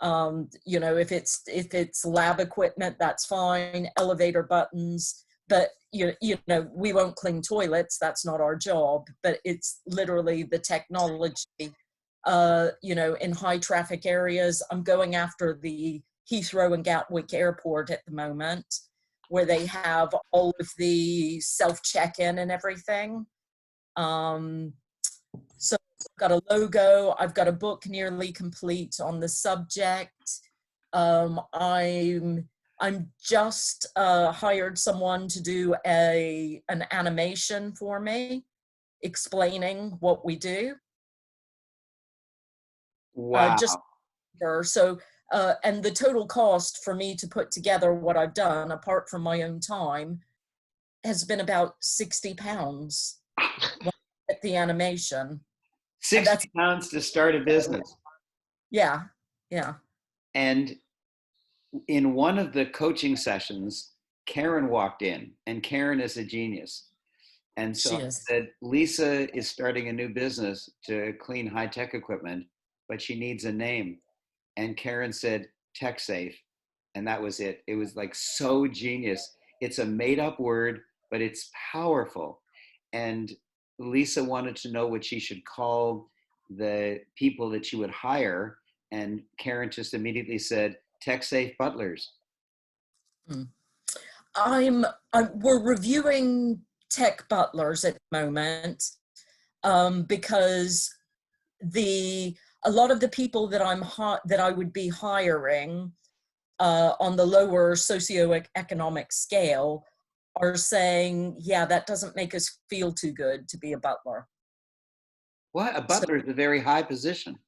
You know, if it's lab equipment, that's fine. Elevator buttons, but you know, we won't clean toilets. That's not our job. But it's literally the technology. You know, in high traffic areas, I'm going after the Heathrow and Gatwick Airport at the moment, where they have all of the self check-in and everything. So I've got a logo, I've got a book nearly complete on the subject. I'm just hired someone to do an animation for me, explaining what we do. Wow. And the total cost for me to put together what I've done, apart from my own time, has been about £60 at the animation. £60 to start a business. Yeah. And in one of the coaching sessions, Karen walked in, and Karen is a genius. And so I said, Lisa is starting a new business to clean high-tech equipment, but she needs a name. And Karen said, TechSafe. And that was it. It was like so genius. It's a made-up word, but it's powerful. And Lisa wanted to know what she should call the people that she would hire. And Karen just immediately said, TechSafe Butlers. We're reviewing tech butlers at the moment because a lot of the people that I would be hiring on the lower socioeconomic scale are saying, yeah, that doesn't make us feel too good to be a butler. What? A butler is a very high position.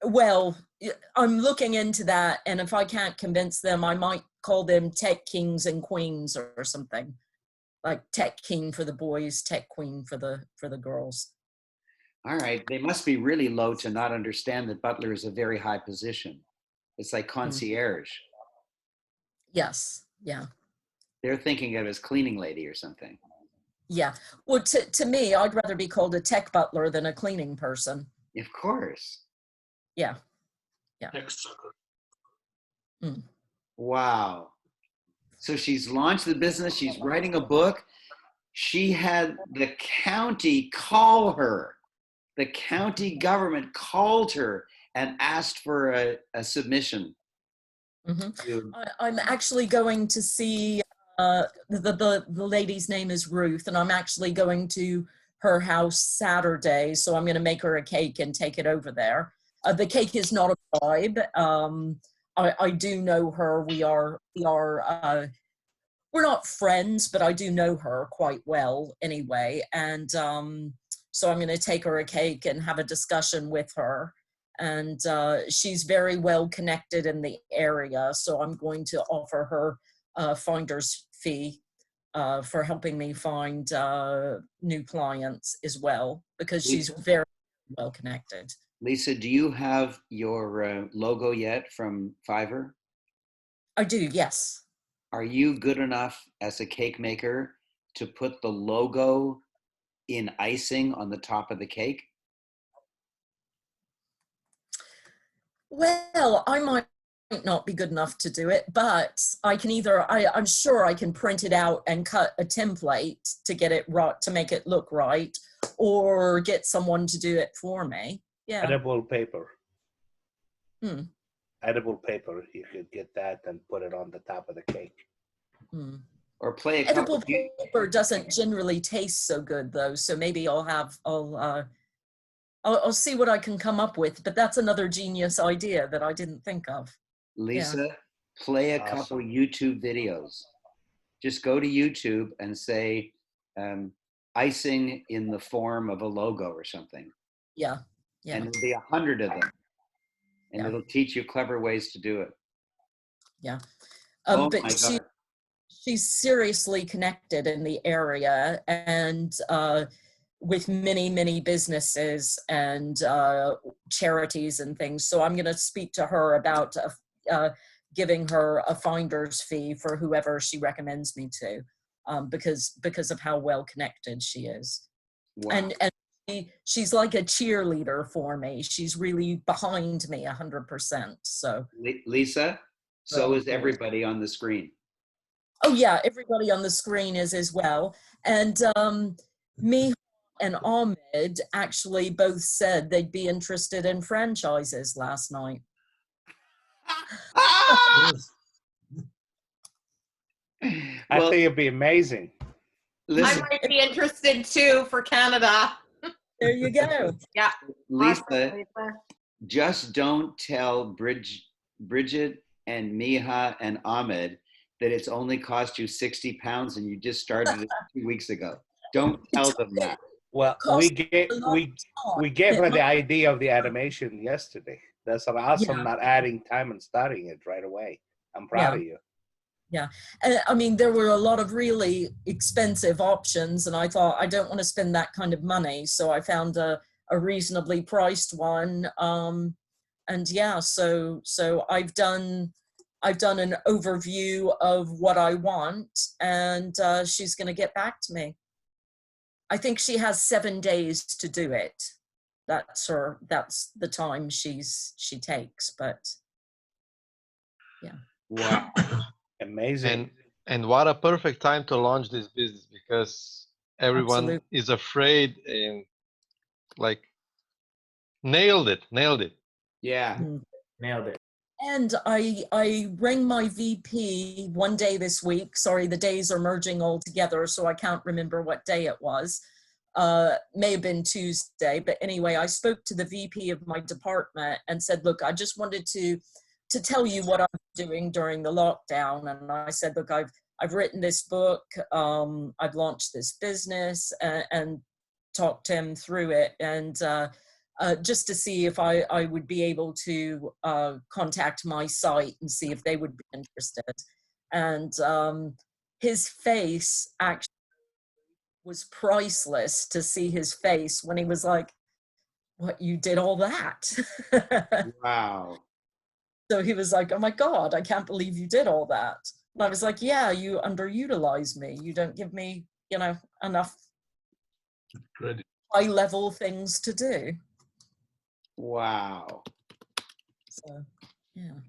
Well, I'm looking into that, and if I can't convince them, I might call them tech kings and queens or something, like tech king for the boys, tech queen for the girls. All right. They must be really low to not understand that butler is a very high position. It's like concierge. Yes. Yeah. They're thinking of it as cleaning lady or something. Yeah. Well, to me, I'd rather be called a tech butler than a cleaning person. Of course. Yeah. Yeah. Wow. So she's launched the business. She's writing a book. She had the county call her. The county government called her and asked for a submission. I'm actually going to see, the lady's name is Ruth, and I'm actually going to her house Saturday. So I'm going to make her a cake and take it over there. The cake is not a bribe. I do know her. We're not friends, but I do know her quite well anyway. And so I'm going to take her a cake and have a discussion with her. And she's very well connected in the area. So I'm going to offer her a finder's fee for helping me find new clients as well, because she's very well connected. Lisa, do you have your logo yet from Fiverr? I do, yes. Are you good enough as a cake maker to put the logo in icing on the top of the cake? Well, I might not be good enough to do it, but I can either, I'm sure I can print it out and cut a template to get it right, to make it look right, or get someone to do it for me. Yeah. Edible paper. Hmm. Edible paper. You could get that and put it on the top of the cake. Hmm. Or play a Edible paper doesn't generally taste so good though, so maybe I'll see what I can come up with, but that's another genius idea that I didn't think of. Lisa, play a couple YouTube videos. Just go to YouTube and say icing in the form of a logo or something. Yeah. Yeah. And there'll be 100 of them. And it'll teach you clever ways to do it. Yeah. Oh but my God. She's seriously connected in the area, and with many businesses and charities and things. So I'm going to speak to her about giving her a finder's fee for whoever she recommends me to, because of how well connected she is. Wow. And she's like a cheerleader for me. She's really behind me 100%. So Lisa, so is everybody on the screen. Oh yeah, everybody on the screen is as well. And me and Ahmed actually both said they'd be interested in franchises last night. I think it'd be amazing. Listen, I might be interested too for Canada. There you go. Yeah. Lisa, just don't tell Bridget and Miha and Ahmed that it's only cost you 60 pounds and you just started it 2 weeks ago. Don't tell them that. Well, we gave her the idea of the animation yesterday. That's awesome, not adding time and starting it right away. I'm proud of you. Yeah. I mean, there were a lot of really expensive options, and I thought, I don't want to spend that kind of money. So I found a reasonably priced one. And yeah, so I've done an overview of what I want, and she's going to get back to me. I think she has 7 days to do it. That's the time she takes, but yeah. Wow. Amazing. And what a perfect time to launch this business, because everyone Absolutely. is afraid, and like nailed it. Yeah. Nailed it. And I rang my VP one day this week. Sorry, the days are merging all together, so I can't remember what day it was. May have been Tuesday, but anyway, I spoke to the VP of my department and said, look, I just wanted to to tell you what I'm doing during the lockdown. And I said, look, I've written this book, I've launched this business, and talked him through it, and just to see if I would be able to contact my site and see if they would be interested. And his face actually was priceless, to see his face when he was like, what, you did all that? Wow. So he was like, oh my God, I can't believe you did all that. And I was like, yeah, you underutilize me. You don't give me, enough Credit. high level things to do. Wow. So, yeah.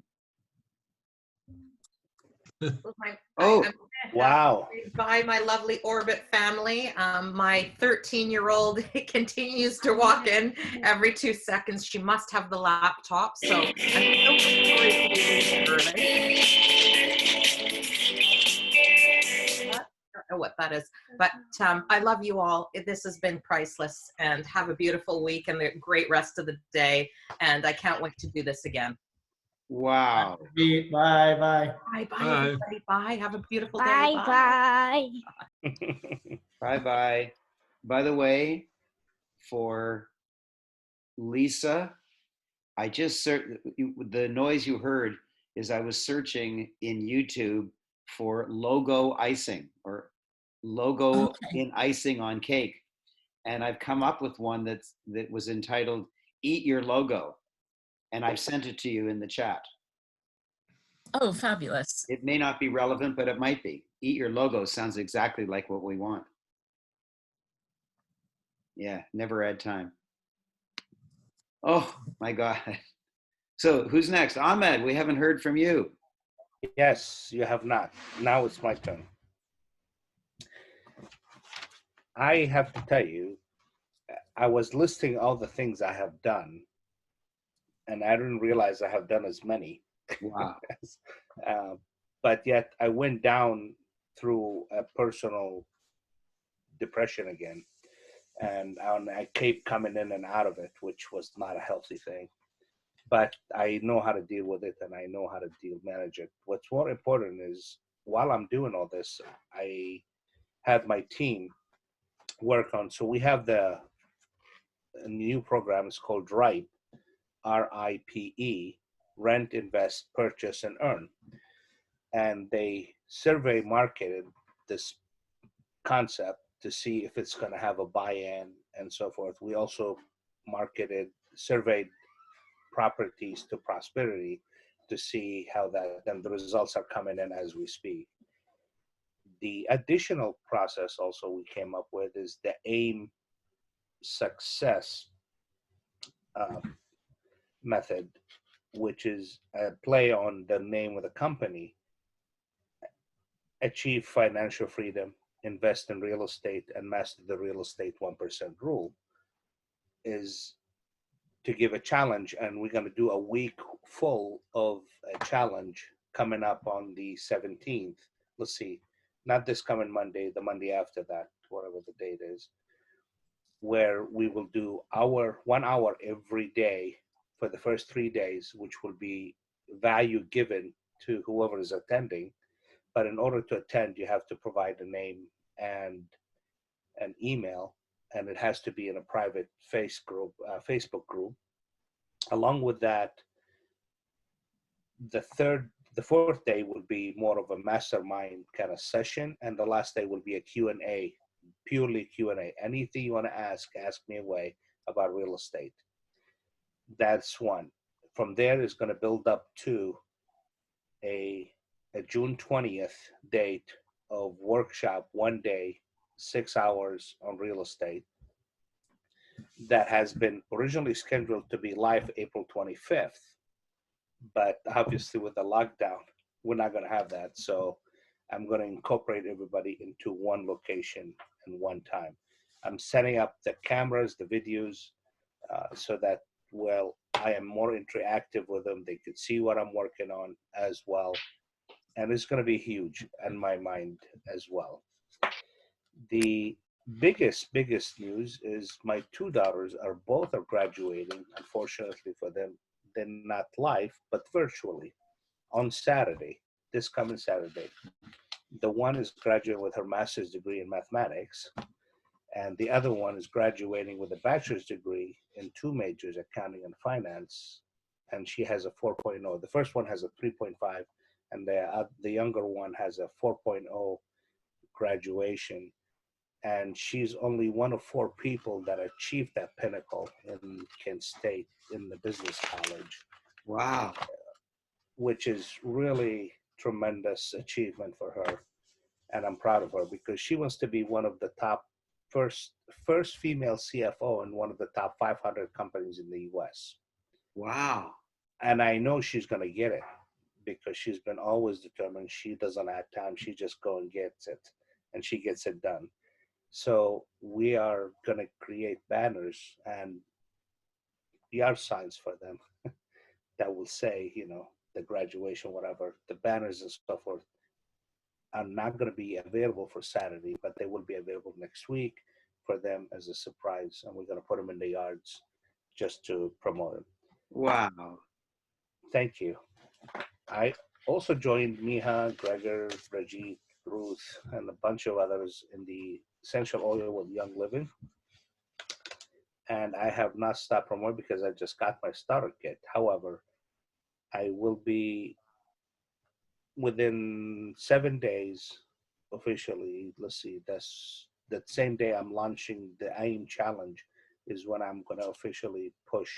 Oh, wow. By my lovely Orbit family. My 13-year-old continues to walk in every 2 seconds. She must have the laptop. So I'm so sorry to be leaving early. I don't know what that is, but I love you all. This has been priceless, and have a beautiful week and a great rest of the day. And I can't wait to do this again. wow. Bye, bye. Bye, Bye. everybody. Bye. Have a beautiful day. Bye bye. Bye-bye. By the way, for Lisa, I just the noise you heard is I was searching in YouTube for logo icing, or logo in icing on cake. And I've come up with one that was entitled Eat Your Logo. And I've sent it to you in the chat. Oh, fabulous. It may not be relevant, but it might be. Eat Your Logo sounds exactly like what we want. Yeah, never had time. Oh my God. So who's next? Ahmed, we haven't heard from you. Yes, you have not. Now it's my turn. I have to tell you, I was listing all the things I have done, and I didn't realize I have done as many. Wow. But yet I went down through a personal depression again, and I kept coming in and out of it, which was not a healthy thing. But I know how to deal with it, and I know how to manage it. What's more important is, while I'm doing all this, I had my team work on. So we have a new program. It's called RIPE, RIPE, Rent, Invest, Purchase, and Earn. And they survey marketed this concept to see if it's going to have a buy-in and so forth. We also surveyed properties to Prosperity to see how that, and the results are coming in as we speak. The additional process also we came up with is the AIM success method, which is a play on the name of the company. Achieve financial freedom, invest in real estate, and master the real estate 1% rule, is to give a challenge. And we're going to do a week full of a challenge coming up on the 17th. Let's see, not this coming Monday, the Monday after that, whatever the date is, where we will do 1 hour every day for the first 3 days, which will be value given to whoever is attending. But in order to attend, you have to provide a name and an email, and it has to be in a private Facebook group. Along with that, the fourth day will be more of a mastermind kind of session, and the last day will be a Q&A, purely Q&A. Anything you want to ask me away about real estate. That's one. From there is going to build up to a June 20th date of workshop, 1 day, 6 hours on real estate, that has been originally scheduled to be live April 25th. But obviously with the lockdown, we're not going to have that. So I'm going to incorporate everybody into one location and one time. I'm setting up the cameras, the videos, so that, well, I am more interactive with them. They could see what I'm working on as well. And it's going to be huge in my mind as well. The biggest news is my 2 daughters both are graduating. Unfortunately for them, then not live, but virtually on Saturday, this coming Saturday. The one is graduating with her master's degree in mathematics, and the other one is graduating with a bachelor's degree in two majors, accounting and finance, and she has a 4.0. The first one has a 3.5, and the younger one has a 4.0 graduation. And she's only one of four people that achieved that pinnacle in Kent State in the business college. Wow. Which is really tremendous achievement for her. And I'm proud of her because she wants to be one of the top first female CFO in one of the top 500 companies in the US. Wow. And I know she's going to get it because she's been always determined. She doesn't have time. She just go and gets it, and she gets it done. So we are going to create banners and yard signs for them that will say, the graduation, whatever, the banners and so forth are not going to be available for Saturday, but they will be available next week for them as a surprise. And we're going to put them in the yards just to promote them. Wow. Thank you. I also joined Miha, Gregor, Rajit, Ruth, and a bunch of others in the Essential Oil with Young Living. And I have not stopped promoting because I just got my starter kit. However, I will be within 7 days officially. Let's see, that's that same day I'm launching the AIM challenge is when I'm going to officially push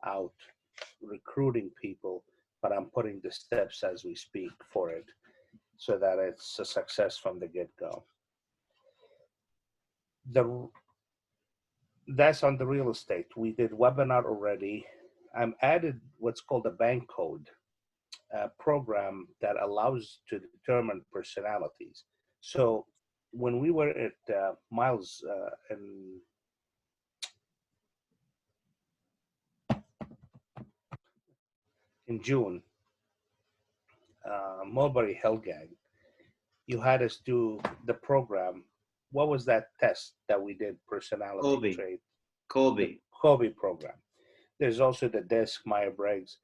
out recruiting people, but I'm putting the steps as we speak for it so that it's a success from the get-go. That's on the real estate. We did webinar already. I'm added what's called a bank code program that allows to determine personalities. So when we were at Miles in June, Mulberry Hill Gang, you had us do the program. What was that test that we did? Personality trait. Colby program. There's also the DISC, Myers-Briggs,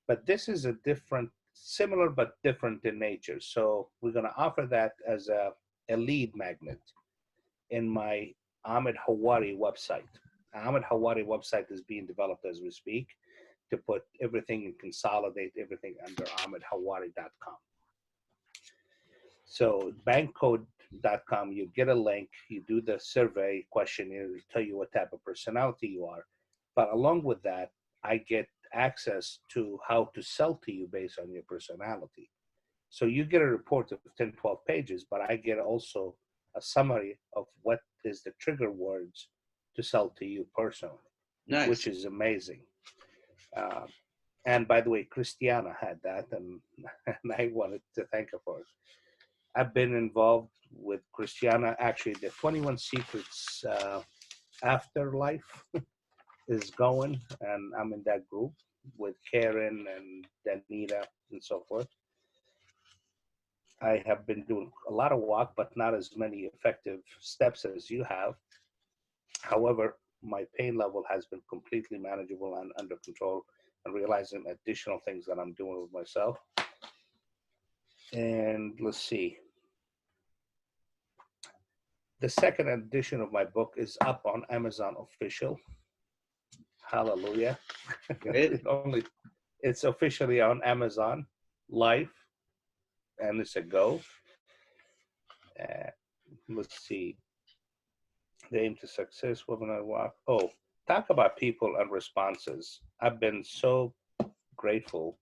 but this is a different, similar but different in nature. So we're going to offer that as a lead magnet in my Ahmed Hawari website. Ahmed Hawari website is being developed as we speak to put everything and consolidate everything under ahmedhawari.com. So bankcode.com, you get a link, you do the survey questionnaire to tell you what type of personality you are. But along with that, I get access to how to sell to you based on your personality. So you get a report of 10, 12 pages, but I get also a summary of what is the trigger words to sell to you personally, nice. Which is amazing. And by the way, Christiana had that, and I wanted to thank her for it. I've been involved with Christiana, actually the 21 Secrets Afterlife is going, and I'm in that group with Karen and Danita and so forth. I have been doing a lot of walk, but not as many effective steps as you have. However, my pain level has been completely manageable and under control, and realizing additional things that I'm doing with myself. And let's see. The second edition of my book is up on Amazon official. Hallelujah. It's officially on Amazon live, and it's a go. Let's see. The aim to success, webinar walk. Oh, talk about people and responses. I've been so grateful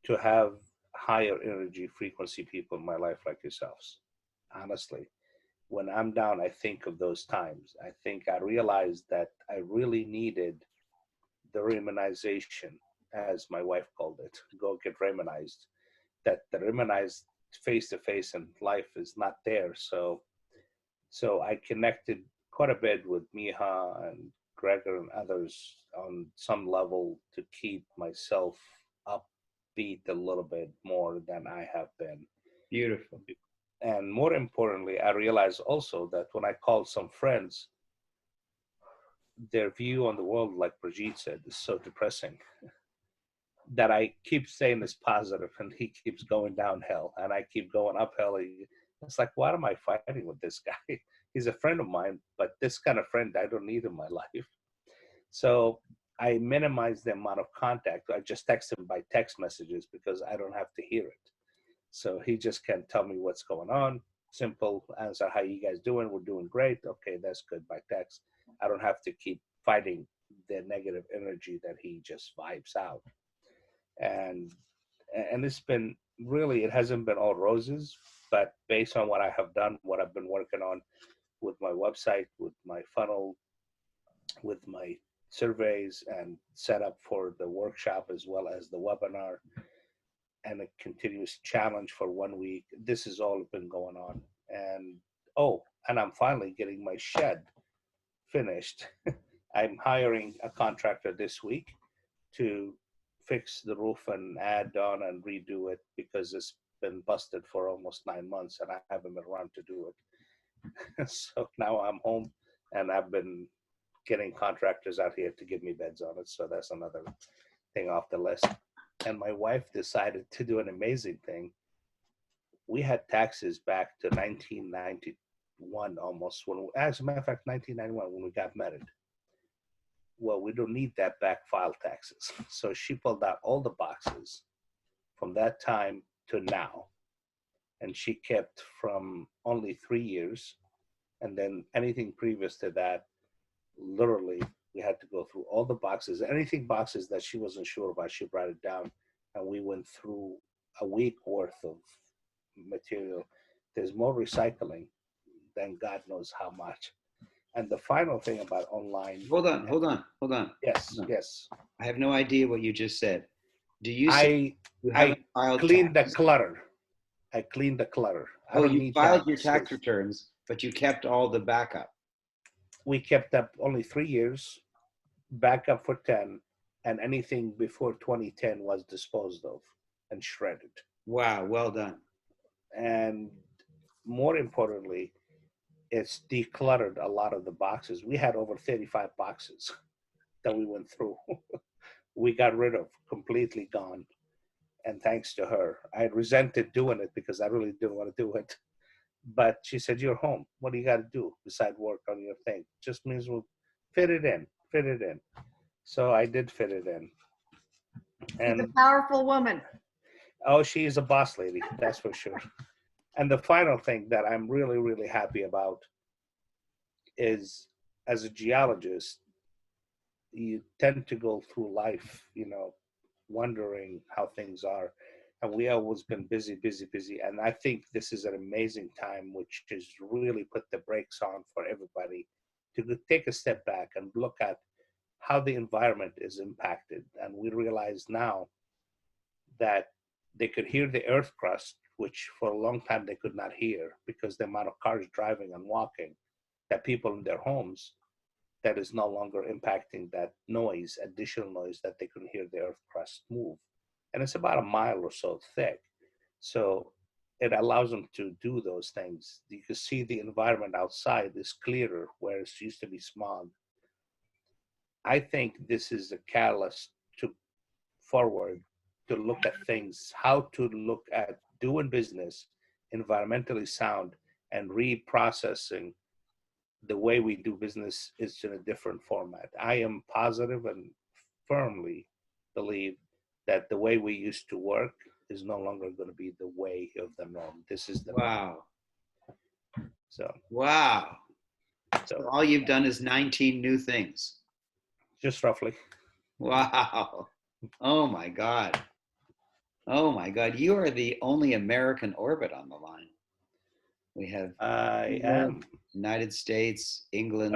to have higher energy frequency people in my life like yourselves. Honestly, when I'm down, I think of those times. I realized that I really needed the Raymonization, as my wife called it. Go get Raymonized. That the Raymonized face-to-face in life is not there. So I connected quite a bit with Miha and Gregor and others on some level to keep myself upbeat a little bit more than I have been. Beautiful. And more importantly, I realized also that when I called some friends, their view on the world, like Brigitte said, is so depressing. that I keep saying is positive, and he keeps going downhill, and I keep going uphill. It's like, what am I fighting with this guy? He's a friend of mine, but this kind of friend I don't need in my life. So I minimize the amount of contact. I just text him by text messages because I don't have to hear it. So he just can tell me what's going on. Simple answer, how you guys doing? We're doing great. Okay, that's good, by text. I don't have to keep fighting the negative energy that he just vibes out. And it's been really, it hasn't been all roses, but based on what I have done, what I've been working on with my website, with my funnel, with my surveys and set up for the workshop as well as the webinar, and a continuous challenge for 1 week. This has all been going on. And I'm finally getting my shed finished. I'm hiring a contractor this week to fix the roof and add on and redo it because it's been busted for almost 9 months and I haven't been around to do it. So now I'm home and I've been getting contractors out here to give me beds on it. So that's another thing off the list. And my wife decided to do an amazing thing. We had taxes back to 1991 almost, as a matter of fact, 1991 when we got married. Well, we don't need that back file taxes. So she pulled out all the boxes from that time to now. And she kept from only 3 years. And then anything previous to that, literally, we had to go through all the boxes. Anything boxes that she wasn't sure about, she brought it down. And we went through a week worth of material. There's more recycling than God knows how much. And the final thing about online. Hold on. Yes, yes. I have no idea what you just said. Do you I cleaned the clutter. I cleaned the clutter. Oh, you filed your tax returns, but you kept all the backup. We kept up only 3 years, backup for 10, and anything before 2010 was disposed of and shredded. Wow, well done. And more importantly, it's decluttered a lot of the boxes. We had over 35 boxes that we went through. We got rid of, completely gone. And thanks to her, I resented doing it because I really didn't want to do it. But she said, you're home. What do you got to do besides work on your thing? Just means we'll fit it in. So I did fit it in. And she's a powerful woman. Oh, she is a boss lady, that's for sure. And the final thing that I'm really, really happy about is, as a geologist, you tend to go through life, wondering how things are. And we always been busy. And I think this is an amazing time, which has really put the brakes on for everybody to take a step back and look at how the environment is impacted. And we realize now that they could hear the earth crust, which for a long time they could not hear because the amount of cars driving and walking, that people in their homes, that is no longer impacting that noise, additional noise, that they couldn't hear the earth crust move. And it's about a mile or so thick. So it allows them to do those things. You can see the environment outside is clearer, where it used to be smog. I think this is a catalyst to forward, to look at things, how to look at doing business environmentally sound and reprocessing the way we do business is in a different format. I am positive and firmly believe that the way we used to work is no longer going to be the way of the norm. This is the norm. Wow. So all you've done is 19 new things. Just roughly. Wow. Oh my God. Oh my God. You are the only American orbit on the line. We have United States, England.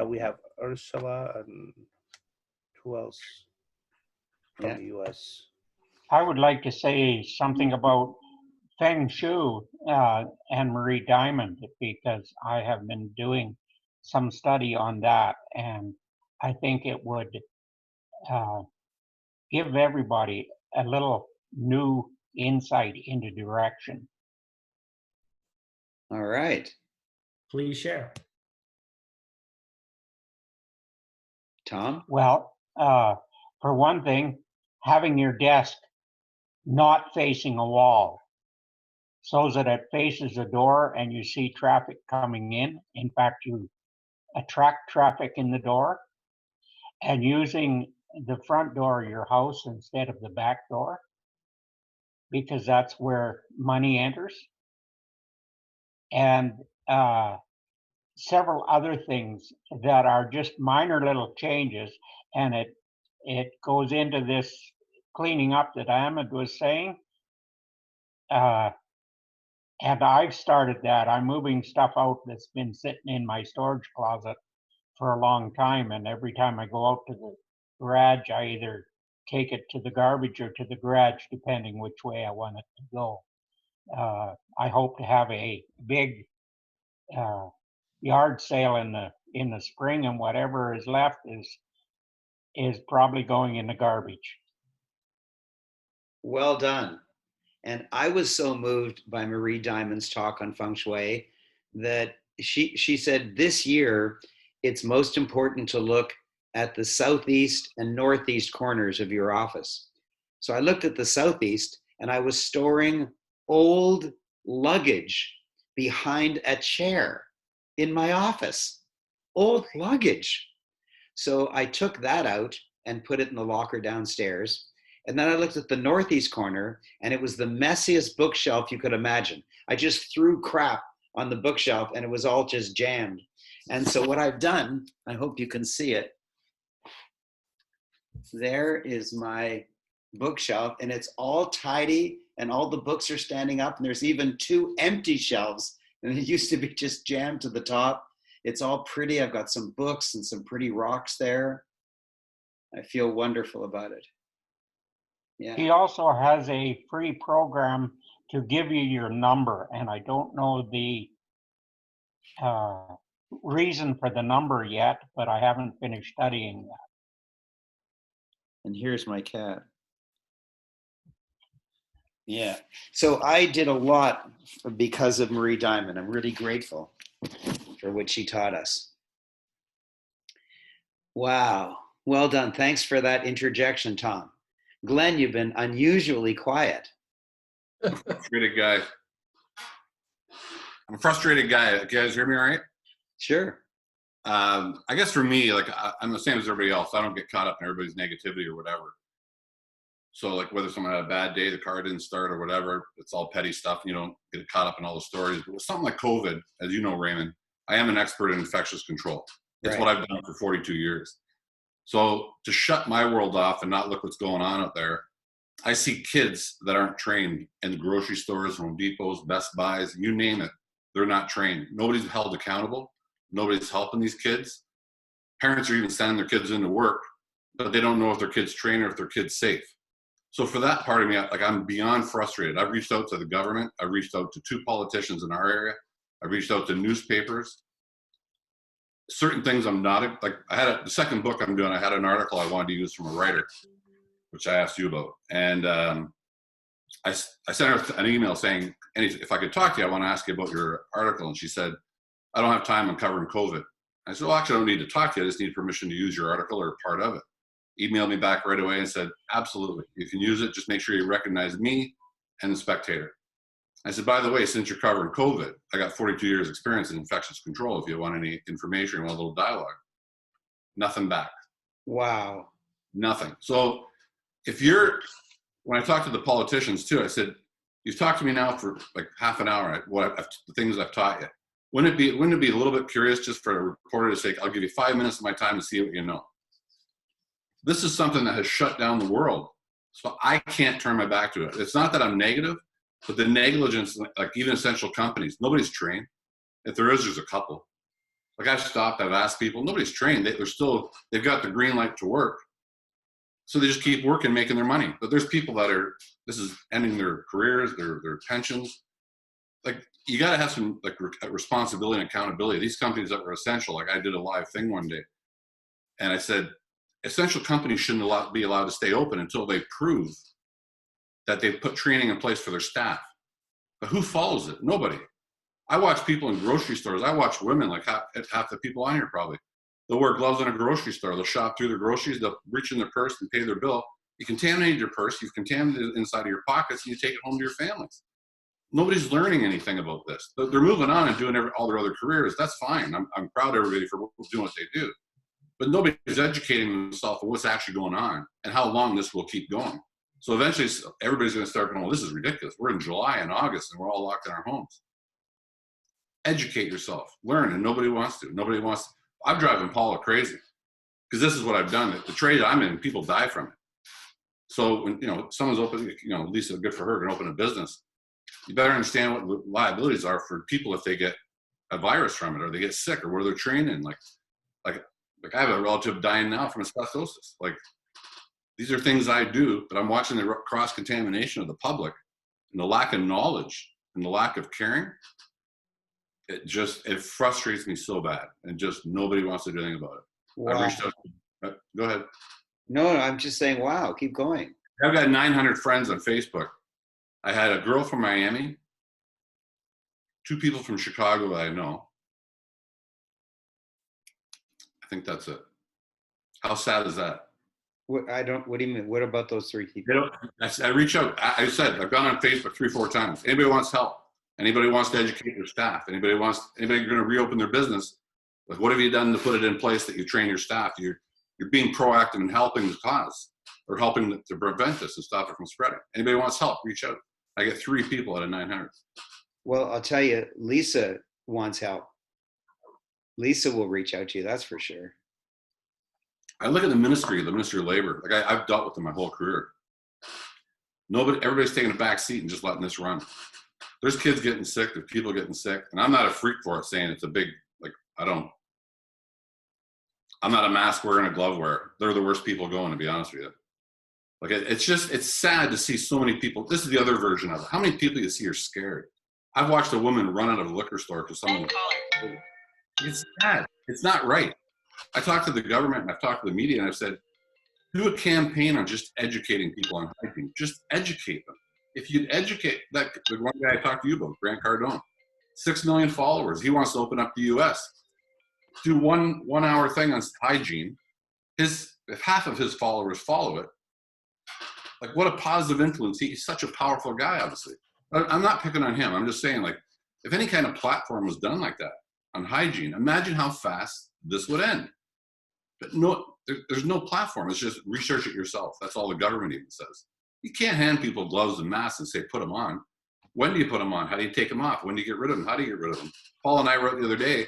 We have Ursula and who else from the US? I would like to say something about Feng Shui, Anne-Marie Diamond, because I have been doing some study on that, and I think it would give everybody a little new insight into direction. All right. Please share. Tom? Well, for one thing, having your desk not facing a wall so that it faces a door and you see traffic coming in. In fact, you attract traffic in the door, and using the front door of your house instead of the back door, because that's where money enters. And several other things that are just minor little changes, and it goes into this cleaning up that Ahmed was saying. And I've started that. I'm moving stuff out that's been sitting in my storage closet for a long time, and every time I go out to the garage, I either take it to the garbage or to the garage, depending which way I want it to go. I hope to have a big yard sale in the spring, and whatever is left is probably going in the garbage. Well done. And I was so moved by Marie Diamond's talk on feng shui that she said this year it's most important to look at the southeast and northeast corners of your office. So I looked at the southeast, and I was storing old luggage behind a chair in my office. Old luggage. So I took that out and put it in the locker downstairs. And then I looked at the northeast corner, and it was the messiest bookshelf you could imagine. I just threw crap on the bookshelf, and it was all just jammed. And so what I've done, I hope you can see it. There is my bookshelf, and it's all tidy, and all the books are standing up, and there's even 2 empty shelves, and it used to be just jammed to the top. It's all pretty. I've got some books and some pretty rocks there. I feel wonderful about it. Yeah. He also has a free program to give you your number, and I don't know the reason for the number yet, but I haven't finished studying that. And here's my cat. Yeah. So I did a lot because of Marie Diamond. I'm really grateful for what she taught us. Wow. Well done. Thanks for that interjection, Tom. Glenn, you've been unusually quiet. Frustrated guy. I'm a frustrated guy. You guys hear me all right? Sure. I guess for me, like I'm the same as everybody else. I don't get caught up in everybody's negativity or whatever. So like whether someone had a bad day, the car didn't start or whatever, it's all petty stuff. You don't get caught up in all the stories. But with something like COVID, as you know, Raymond, I am an expert in infectious control. It's what I've done for 42 years. So to shut my world off and not look what's going on out there, I see kids that aren't trained in the grocery stores, Home Depots, Best Buys, you name it. They're not trained. Nobody's held accountable. Nobody's helping these kids. Parents are even sending their kids into work, but they don't know if their kid's trained or if their kid's safe. So for that part of me, like I'm beyond frustrated. I've reached out to the government. I've reached out to 2 politicians in our area. I've reached out to newspapers. Certain things I'm not, like I had the second book I'm doing, I had an article I wanted to use from a writer, which I asked you about. And I sent her an email saying, if I could talk to you, I want to ask you about your article. And she said, I don't have time, I'm covering COVID. I said, well, actually, I don't need to talk to you. I just need permission to use your article or part of it. Emailed me back right away and said, absolutely. You can use it. Just make sure you recognize me and the Spectator. I said, by the way, since you're covering COVID, I got 42 years experience in infectious control. If you want any information or want a little dialogue. Nothing back. Wow. Nothing. So when I talked to the politicians too, I said, you've talked to me now for like half an hour, the things I've taught you. Wouldn't it be a little bit curious just for a reporter to say, I'll give you 5 minutes of my time to see what you know. This is something that has shut down the world. So I can't turn my back to it. It's not that I'm negative, but the negligence, like even essential companies, nobody's trained. If there is, there's a couple. Like I've stopped, I've asked people, nobody's trained. They've got the green light to work. So they just keep working, making their money. But there's people this is ending their careers, their pensions. Like you got to have some like responsibility and accountability. These companies that were essential, like I did a live thing one day, and I said, essential companies shouldn't be allowed to stay open until they prove that they've put training in place for their staff. But who follows it? Nobody. I watch people in grocery stores. I watch women, like half the people on here probably. They'll wear gloves in a grocery store. They'll shop through their groceries. They'll reach in their purse and pay their bill. You contaminated your purse, you've contaminated it inside of your pockets, and you take it home to your families. Nobody's learning anything about this. They're moving on and doing all their other careers. That's fine. I'm proud of everybody for doing what they do. But nobody's educating themselves on what's actually going on and how long this will keep going. So eventually, everybody's going to start going, well, this is ridiculous. We're in July and August, and we're all locked in our homes. Educate yourself. Learn, and nobody wants to. Nobody wants to. I'm driving Paula crazy because this is what I've done. The trade I'm in, people die from it. So when, someone's open, Lisa, good for her, can open a business. You better understand what the liabilities are for people if they get a virus from it or they get sick or where they're training. Like I have a relative dying now from asbestosis. Like, these are things I do, but I'm watching the cross-contamination of the public and the lack of knowledge and the lack of caring. It frustrates me so bad, and just nobody wants to do anything about it. Wow. I reached out. Go ahead. No, I'm just saying, wow, keep going. I've got 900 friends on Facebook. I had a girl from Miami, 2 people from Chicago that I know. I think that's it. How sad is that? What do you mean? What about those 3 people? I reach out. I said, I've gone on Facebook 3, 4 times. Anybody wants help? Anybody wants to educate their staff? Anybody going to reopen their business? Like, what have you done to put it in place that you train your staff? You're being proactive in helping the cause or helping to prevent this and stop it from spreading. Anybody wants help, reach out. I get 3 people out of 900. Well, I'll tell you, Lisa wants help. Lisa will reach out to you, that's for sure. I look at the Ministry of Labor. Like I've dealt with them my whole career. Everybody's taking a back seat and just letting this run. There's kids getting sick, there's people getting sick, and I'm not a freak for it saying it's a big, I'm not a mask wearer and a glove wearer. They're the worst people going, to be honest with you. Like, it's sad to see so many people. This is the other version of it. How many people you see are scared? I've watched a woman run out of a liquor store because someone. It's sad. It's not right. I talked to the government and I've talked to the media and I've said, do a campaign on just educating people on hygiene. Just educate them. If you'd educate the one guy I talked to you about, Grant Cardone, 6 million followers. He wants to open up the U.S. Do one hour thing on hygiene. If half of his followers follow it, like, what a positive influence. He's such a powerful guy, obviously. I'm not picking on him. I'm just saying, like, if any kind of platform was done like that on hygiene, imagine how fast this would end. But no, there's no platform. It's just research it yourself. That's all the government even says. You can't hand people gloves and masks and say, put them on. When do you put them on? How do you take them off? When do you get rid of them? How do you get rid of them? Paul and I wrote the other day,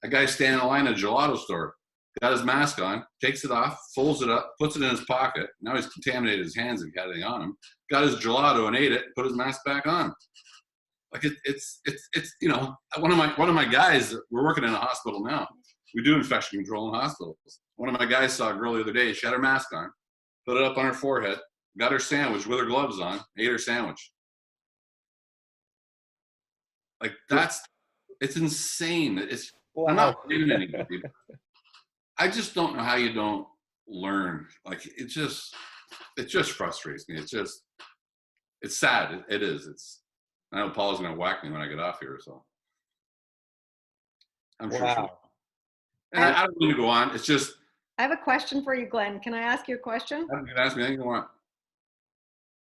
a guy standing in line at a gelato store, got his mask on, takes it off, folds it up, puts it in his pocket. Now he's contaminated his hands and got anything on him. Got his gelato and ate it, put his mask back on. Like, it's one of my guys, we're working in a hospital now. We do infection control in hospitals. One of my guys saw a girl the other day, she had her mask on, put it up on her forehead, got her sandwich with her gloves on, ate her sandwich. Like, it's insane. I'm not blaming anybody. I just don't know how you don't learn. Like, it just frustrates me. It's sad. It is. I know Paul's gonna whack me when I get off here, so I'm sure. Wow. And I don't need to go on. It's just. I have a question for you, Glenn. Can I ask you a question? You can ask me anything you want.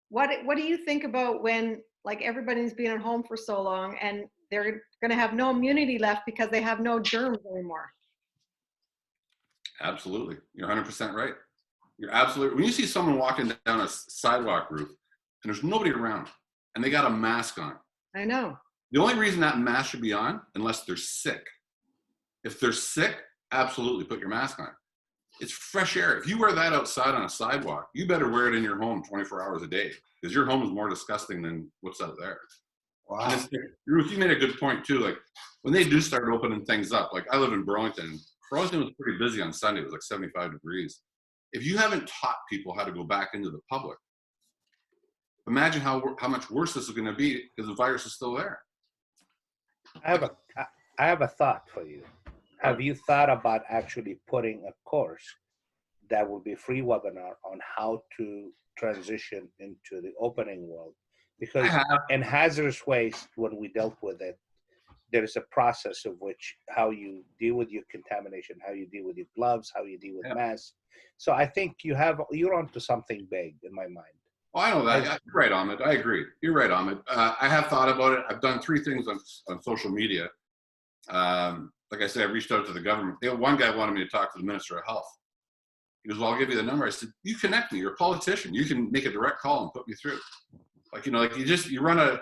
What do you think about when, like, everybody's been at home for so long and they're going to have no immunity left because they have no germs anymore? Absolutely. You're 100% right. You're absolutely. When you see someone walking down a sidewalk roof and there's nobody around and they got a mask on. I know. The only reason that mask should be on, unless they're sick. If they're sick, absolutely put your mask on. It's fresh air. If you wear that outside on a sidewalk, you better wear it in your home 24 hours a day, because your home is more disgusting than what's out there. Wow. Ruth, you made a good point too. Like, when they do start opening things up, like, I live in Burlington. Burlington was pretty busy on Sunday. It was like 75 degrees. If you haven't taught people how to go back into the public, imagine how much worse this is going to be, because the virus is still there. I have a thought for you. Have you thought about actually putting a course that will be free webinar on how to transition into the opening world? Because in hazardous waste, when we dealt with it, there is a process of which how you deal with your contamination, how you deal with your gloves, how you deal with masks. So I think you're onto something big in my mind. Well, I know that. You're right, Ahmed. I agree. You're right, Ahmed. I have thought about it. I've done 3 things on social media. Like I said, I reached out to the government. One guy wanted me to talk to the Minister of Health. He goes, well, I'll give you the number. I said, you connect me. You're a politician. You can make a direct call and put me through. Like, you know, like you run a,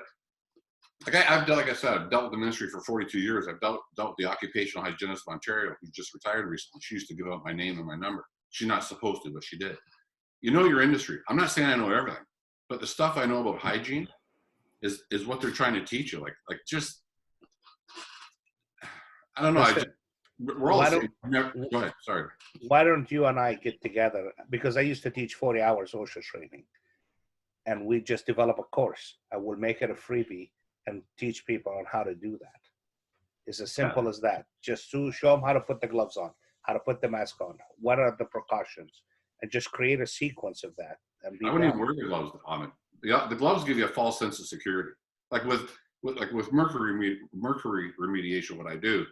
like I said, I've dealt with the ministry for 42 years. I've dealt with the occupational hygienist of Ontario, who just retired recently. She used to give out my name and my number. She's not supposed to, but she did. You know your industry. I'm not saying I know everything, but the stuff I know about hygiene is what they're trying to teach you. Like just, I don't know. We're all saying, go ahead. Sorry. Why don't you and I get together? Because I used to teach 40 hours OSHA training, and we just develop a course. I will make it a freebie and teach people on how to do that. It's as simple as that. Just to show them how to put the gloves on, how to put the mask on, what are the precautions, and just create a sequence of that. And I wouldn't even wear the gloves on it. The gloves give you a false sense of security. Like with mercury remediation, what I do,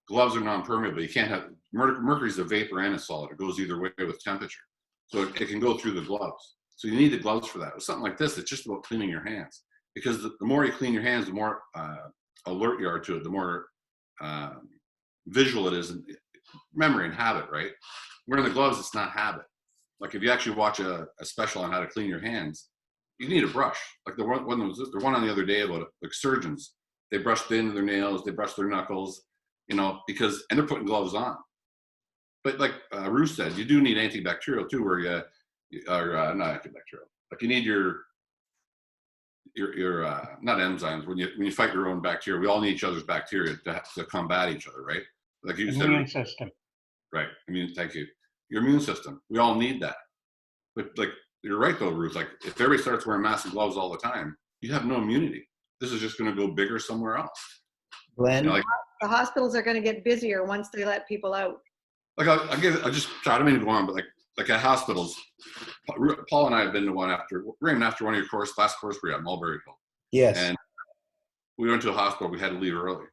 gloves are non-permeable. You can't have mercury is a vapor and a solid. It goes either way with temperature, so it can go through the gloves. So you need the gloves for that. With something like this, it's just about cleaning your hands, because the more you clean your hands, the more alert you are to it, the more visual it is, memory and habit, right? Wearing the gloves, it's not habit. Like if you actually watch a special on how to clean your hands, you need a brush. Like the one on the other day about like surgeons, they brush the end of their nails, they brush their knuckles, you know, and they're putting gloves on. But like Ruth said, you do need antibacterial too, where you are not antibacterial. Like you need your not enzymes, when you fight your own bacteria. We all need each other's bacteria to combat each other, right? Like you said, immune system. Right. Thank you. Your immune system. We all need that. But like you're right though, Ruth. Like if everybody starts wearing masks and gloves all the time, you have no immunity. This is just going to go bigger somewhere else. Glenn, you know, like, the hospitals are going to get busier once they let people out. Like I just try to mean to go on, but like at hospitals, Paul and I have been to one Raymond, after one of your last course we were at Mulberry Hill. Yes. And we went to a hospital. We had to leave early.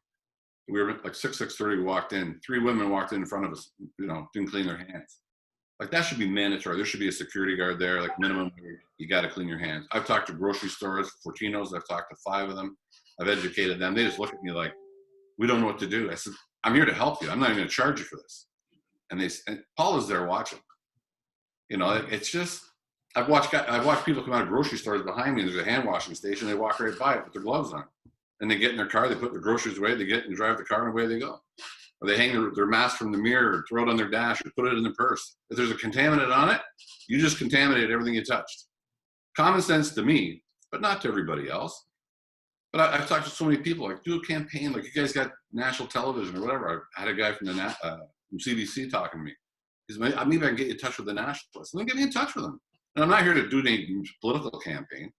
We were like 6:30. We walked in. 3 women walked in front of us. You know, didn't clean their hands. Like that should be mandatory. There should be a security guard there. Like minimum, you got to clean your hands. I've talked to grocery stores, Fortinos. I've talked to 5 of them. I've educated them. They just look at me like, we don't know what to do. I said, I'm here to help you. I'm not even going to charge you for this. And Paul is there watching. You know, it's just, I've watched people come out of grocery stores behind me, and there's a hand washing station. They walk right by it with their gloves on. And they get in their car, they put their groceries away, they get and drive the car, and away they go. Or they hang their mask from the mirror, or throw it on their dash, or put it in their purse. If there's a contaminant on it, you just contaminated everything you touched. Common sense to me, but not to everybody else. But I've talked to so many people, like, do a campaign, like you guys got national television or whatever. I had a guy from from CBC talking to me. He said, maybe I can get you in touch with the nationalists. And then get me in touch with them. And I'm not here to do any political campaign.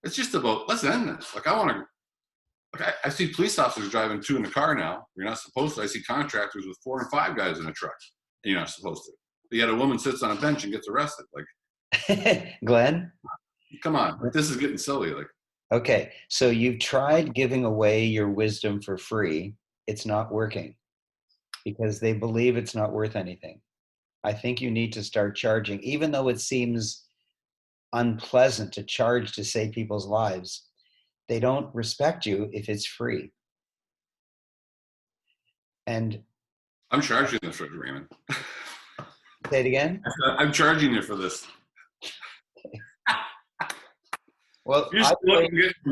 It's just about, let's end this. Like I see police officers driving 2 in a car now. You're not supposed to. I see contractors with 4 and 5 guys in a truck. And you're not supposed to. But yet a woman sits on a bench and gets arrested. Like, Glenn? Come on. This is getting silly. Like, okay, so you've tried giving away your wisdom for free. It's not working because they believe it's not worth anything. I think you need to start charging, even though it seems unpleasant to charge to save people's lives. They don't respect you if it's free. And I'm charging you for it, Raymond. Say it again? I'm charging you for this. Well,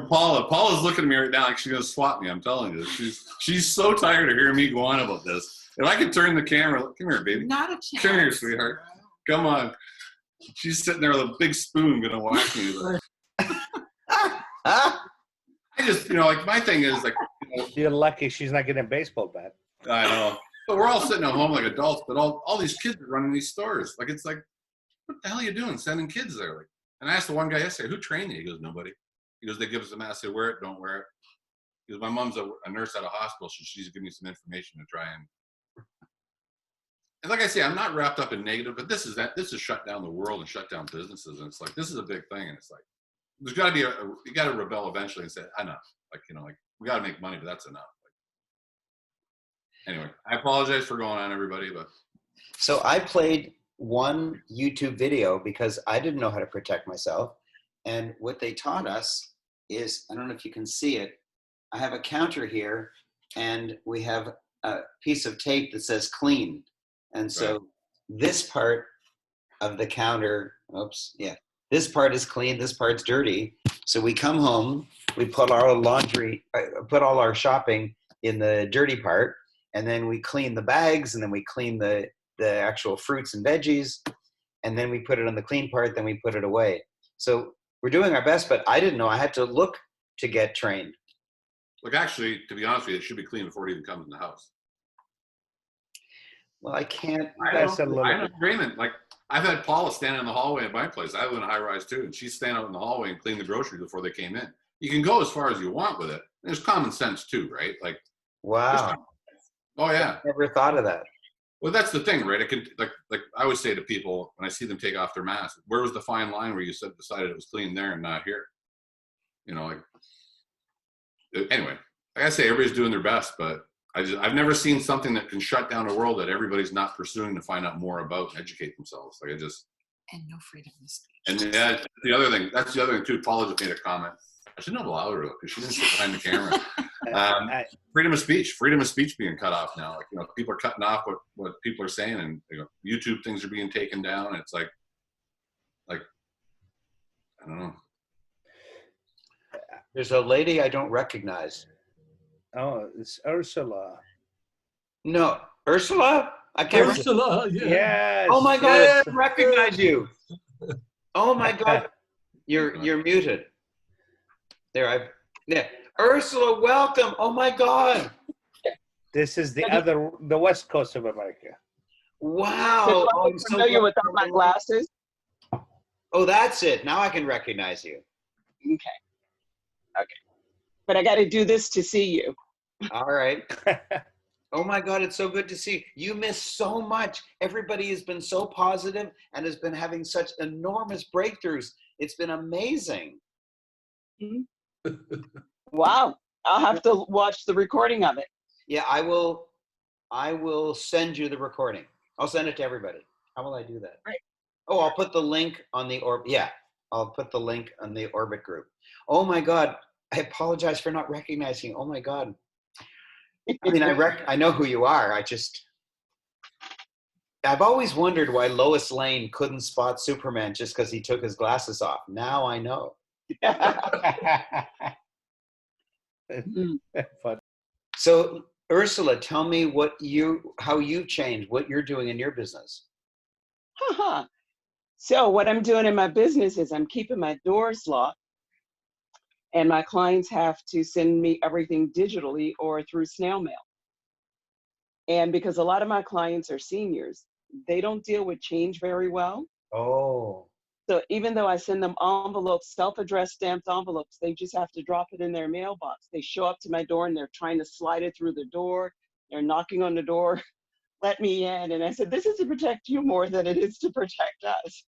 Paula's looking at me right now like she's gonna swat me. I'm telling you, she's so tired of hearing me go on about this. If I could turn the camera, come here, baby. Not a chance. Come here, sweetheart. Come on. She's sitting there with a big spoon, gonna whack me. I just, like my thing is like, you're lucky she's not getting a baseball bat. I know, but we're all sitting at home like adults, but all these kids are running these stores. Like it's like, what the hell are you doing, sending kids there? Like. And I asked the one guy yesterday, who trained you? He goes, nobody. He goes, they give us a mask, say, wear it, don't wear it. He goes, my mom's a nurse at a hospital, so she's giving me some information to try and like I say, I'm not wrapped up in negative, but this is shut down the world and shut down businesses. And it's like, this is a big thing. And it's like, there's got to be you got to rebel eventually and say, enough. Like, we got to make money, but that's enough. Anyway, I apologize for going on, everybody, but So I played one YouTube video because I didn't know how to protect myself. And what they taught us is, I don't know if you can see it, I have a counter here and we have a piece of tape that says clean. And so this part of the counter, this part is clean, this part's dirty. So we come home, we put our laundry, put all our shopping in the dirty part, and then we clean the bags, and then we clean the actual fruits and veggies, and then we put it on the clean part, then we put it away. So we're doing our best, but I didn't know I had to look to get trained. Look, actually, to be honest with you, it should be clean before it even comes in the house. Well, I can't. I know Raymond. Like, I've had Paula standing in the hallway at my place. I live in a high rise too, and she's standing out in the hallway and cleaning the groceries before they came in. You can go as far as you want with it. There's common sense too, right? Like, wow. Oh yeah. Never thought of that. Well, that's the thing, right? It can, like I always say to people when I see them take off their mask, where was the fine line where you decided it was clean there and not here? You know, like, anyway, like I say, everybody's doing their best, but I've never seen something that can shut down a world that everybody's not pursuing to find out more about and educate themselves. Like, and no freedom of speech. And that's the other thing too. Paula just made a comment. I should know louder because she didn't sit behind the camera. Freedom of speech being cut off now. Like, you know, people are cutting off what people are saying, and you know, YouTube things are being taken down. It's like I don't know. There's a lady I don't recognize. Oh, it's Ursula. No, Ursula? I can't. Ursula, yeah. Yes. Oh my God, yes. I recognize you. Oh my God, you're muted. There, Ursula, welcome. Oh my God. This is the West Coast of America. Wow. I'm familiar without my glasses. Oh, that's it. Now I can recognize you. Okay. But I got to do this to see you. All right. Oh my God, it's so good to see you. You missed so much. Everybody has been so positive and has been having such enormous breakthroughs. It's been amazing. Mm-hmm. Wow. I'll have to watch the recording of it. Yeah, I will send you the recording. I'll send it to everybody. How will I do that? Right. Oh, I'll put the link on the I'll put the link on the Orbit group. Oh my God. I apologize for not recognizing you. Oh my God. I mean, I know who you are. I've always wondered why Lois Lane couldn't spot Superman just because he took his glasses off. Now I know. So Ursula, tell me how you've changed, what you're doing in your business. So what I'm doing in my business is I'm keeping my doors locked, and my clients have to send me everything digitally or through snail mail. And because a lot of my clients are seniors, they don't deal with change very well. Oh. So even though I send them envelopes, self-addressed stamped envelopes, they just have to drop it in their mailbox. They show up to my door and they're trying to slide it through the door. They're knocking on the door, let me in. And I said, this is to protect you more than it is to protect us.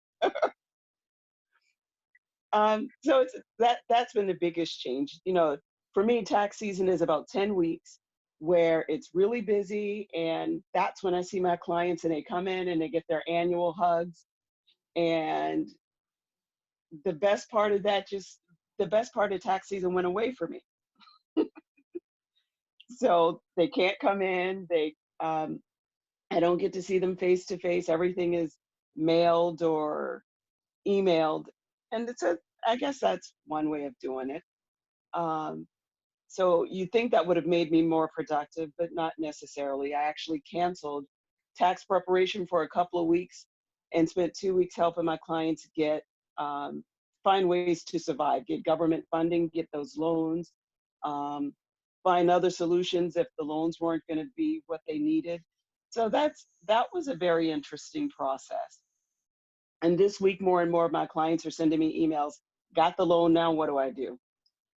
So that's been the biggest change. You know, for me, tax season is about 10 weeks where it's really busy. And that's when I see my clients and they come in and they get their annual hugs. And the best part of tax season went away for me. So they can't come in. I don't get to see them face to face. Everything is mailed or emailed. And I guess that's one way of doing it. So you think that would have made me more productive, but not necessarily. I actually canceled tax preparation for a couple of weeks and spent 2 weeks helping my clients find ways to survive, get government funding, get those loans, find other solutions if the loans weren't going to be what they needed. So that was a very interesting process. And this week, more and more of my clients are sending me emails, got the loan now, what do I do?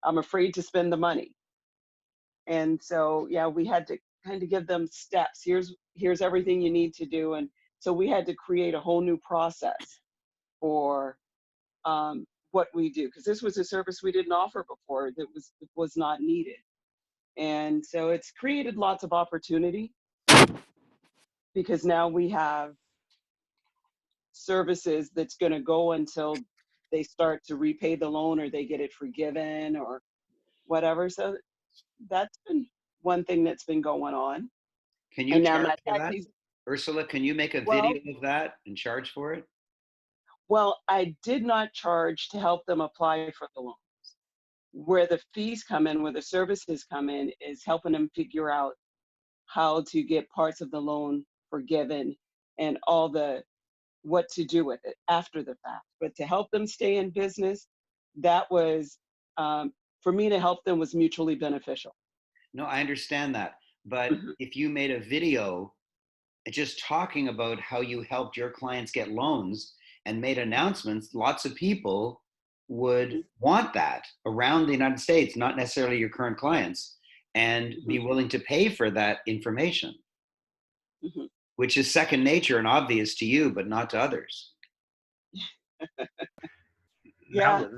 I'm afraid to spend the money. And so, yeah, we had to kind of give them steps. Here's everything you need to do. And so we had to create a whole new process for what we do, because this was a service we didn't offer before that was not needed. And so it's created lots of opportunity. because now we have services that's going to go until they start to repay the loan or they get it forgiven or whatever. So that's been one thing that's been going on. Can you And now charge my for that? taxes, Ursula, can you make a well, video of that and charge for it? well, I did not charge to help them apply for the loan. Where the fees come in, where the services come in, is helping them figure out how to get parts of the loan forgiven and all the what to do with it after the fact. But to help them stay in business, that was for me to help them was mutually beneficial. No, I understand that. But Mhm. if you made a video just talking about how you helped your clients get loans and made announcements, lots of people would want that around the United States, not necessarily your current clients, and be willing to pay for that information, which is second nature and obvious to you, but not to others. Now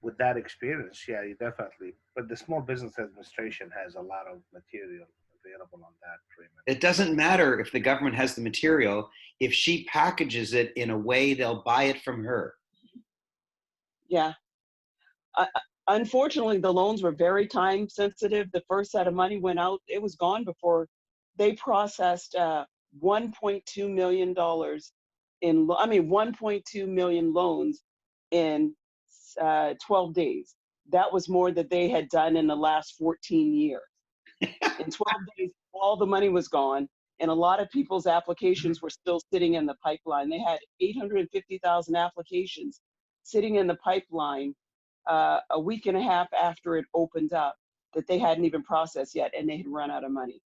with that experience, yeah, you definitely. But the Small Business Administration has a lot of material available on that, Raymond. It doesn't matter if the government has the material. If she packages it in a way, they'll buy it from her. Yeah. Unfortunately, the loans were very time sensitive. The first set of money went out. It was gone before they processed $1.2 million in, 1.2 million loans in 12 days. That was more than they had done in the last 14 years. In 12 days, all the money was gone, and a lot of people's applications were still sitting in the pipeline. They had 850,000 applications sitting in the pipeline a week and a half after it opened up that they hadn't even processed yet, and they had run out of money.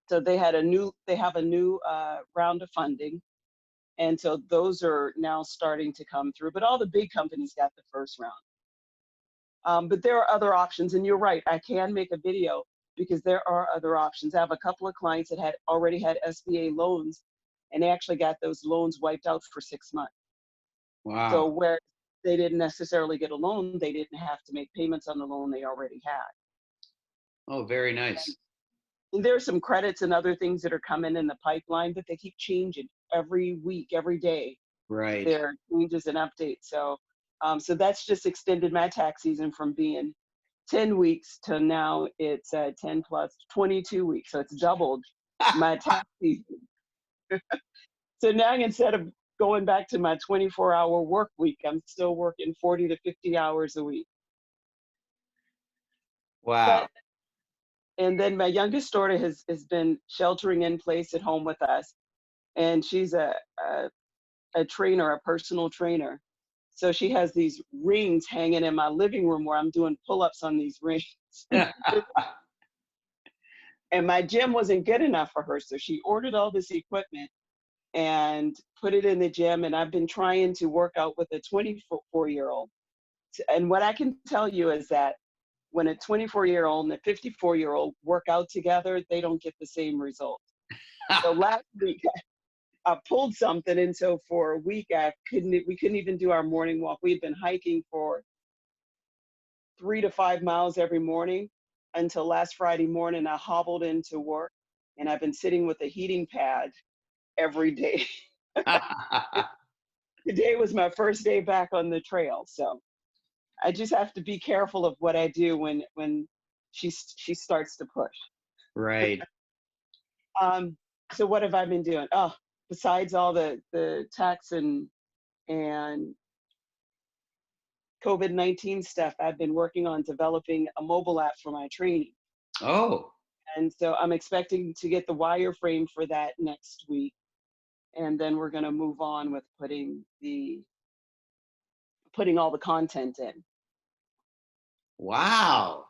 So they have a new round of funding, and so those are now starting to come through. But all the big companies got the first round. But there are other options, and you're right. I can make a video because there are other options. I have a couple of clients that had already had SBA loans, and they actually got those loans wiped out for 6 months. Wow. So where they didn't necessarily get a loan, they didn't have to make payments on the loan they already had. Oh, very nice. And there's some credits and other things that are coming in the pipeline, but they keep changing every week, every day. Right. There are changes and updates. So, so that's just extended my tax season from being 10 weeks to now it's 10 plus 22 weeks. So it's doubled my tax season. So now instead of going back to my 24-hour work week, I'm still working 40 to 50 hours a week. Wow. And then my youngest daughter has been sheltering in place at home with us. And she's a trainer, a personal trainer. So she has these rings hanging in my living room where I'm doing pull-ups on these rings. And my gym wasn't good enough for her. So she ordered all this equipment and put it in the gym. And I've been trying to work out with a 24-year-old. And what I can tell you is that when a 24-year-old and a 54-year-old work out together, they don't get the same results. So last week, I pulled something, and so for a week, we couldn't even do our morning walk. We'd been hiking for 3 to 5 miles every morning until last Friday morning. I hobbled into work, and I've been sitting with a heating pad every day. Today was my first day back on the trail, so I just have to be careful of what I do when she starts to push. Right. So what have I been doing? Oh, besides all the tax and COVID-19 stuff, I've been working on developing a mobile app for my training. Oh. And so I'm expecting to get the wireframe for that next week. And then we're going to move on with putting all the content in. Wow.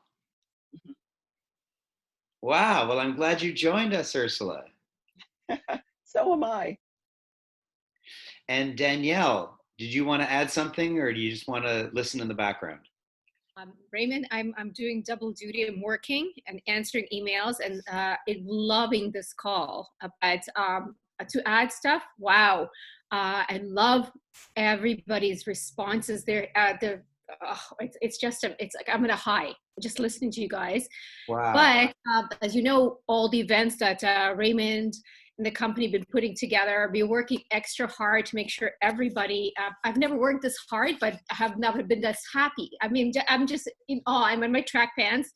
Wow. Well, I'm glad you joined us, Ursula. So am I. And Danielle, did you want to add something, or do you just want to listen in the background? Raymond, I'm doing double duty. I'm working and answering emails and loving this call. But to add stuff, wow! I love everybody's responses. It's like I'm at a high just listening to you guys. Wow! But as you know, all the events that Raymond and the company been putting together. I've been working extra hard to make sure everybody, I've never worked this hard, but I have never been this happy. I mean, I'm just in awe. I'm in my track pants.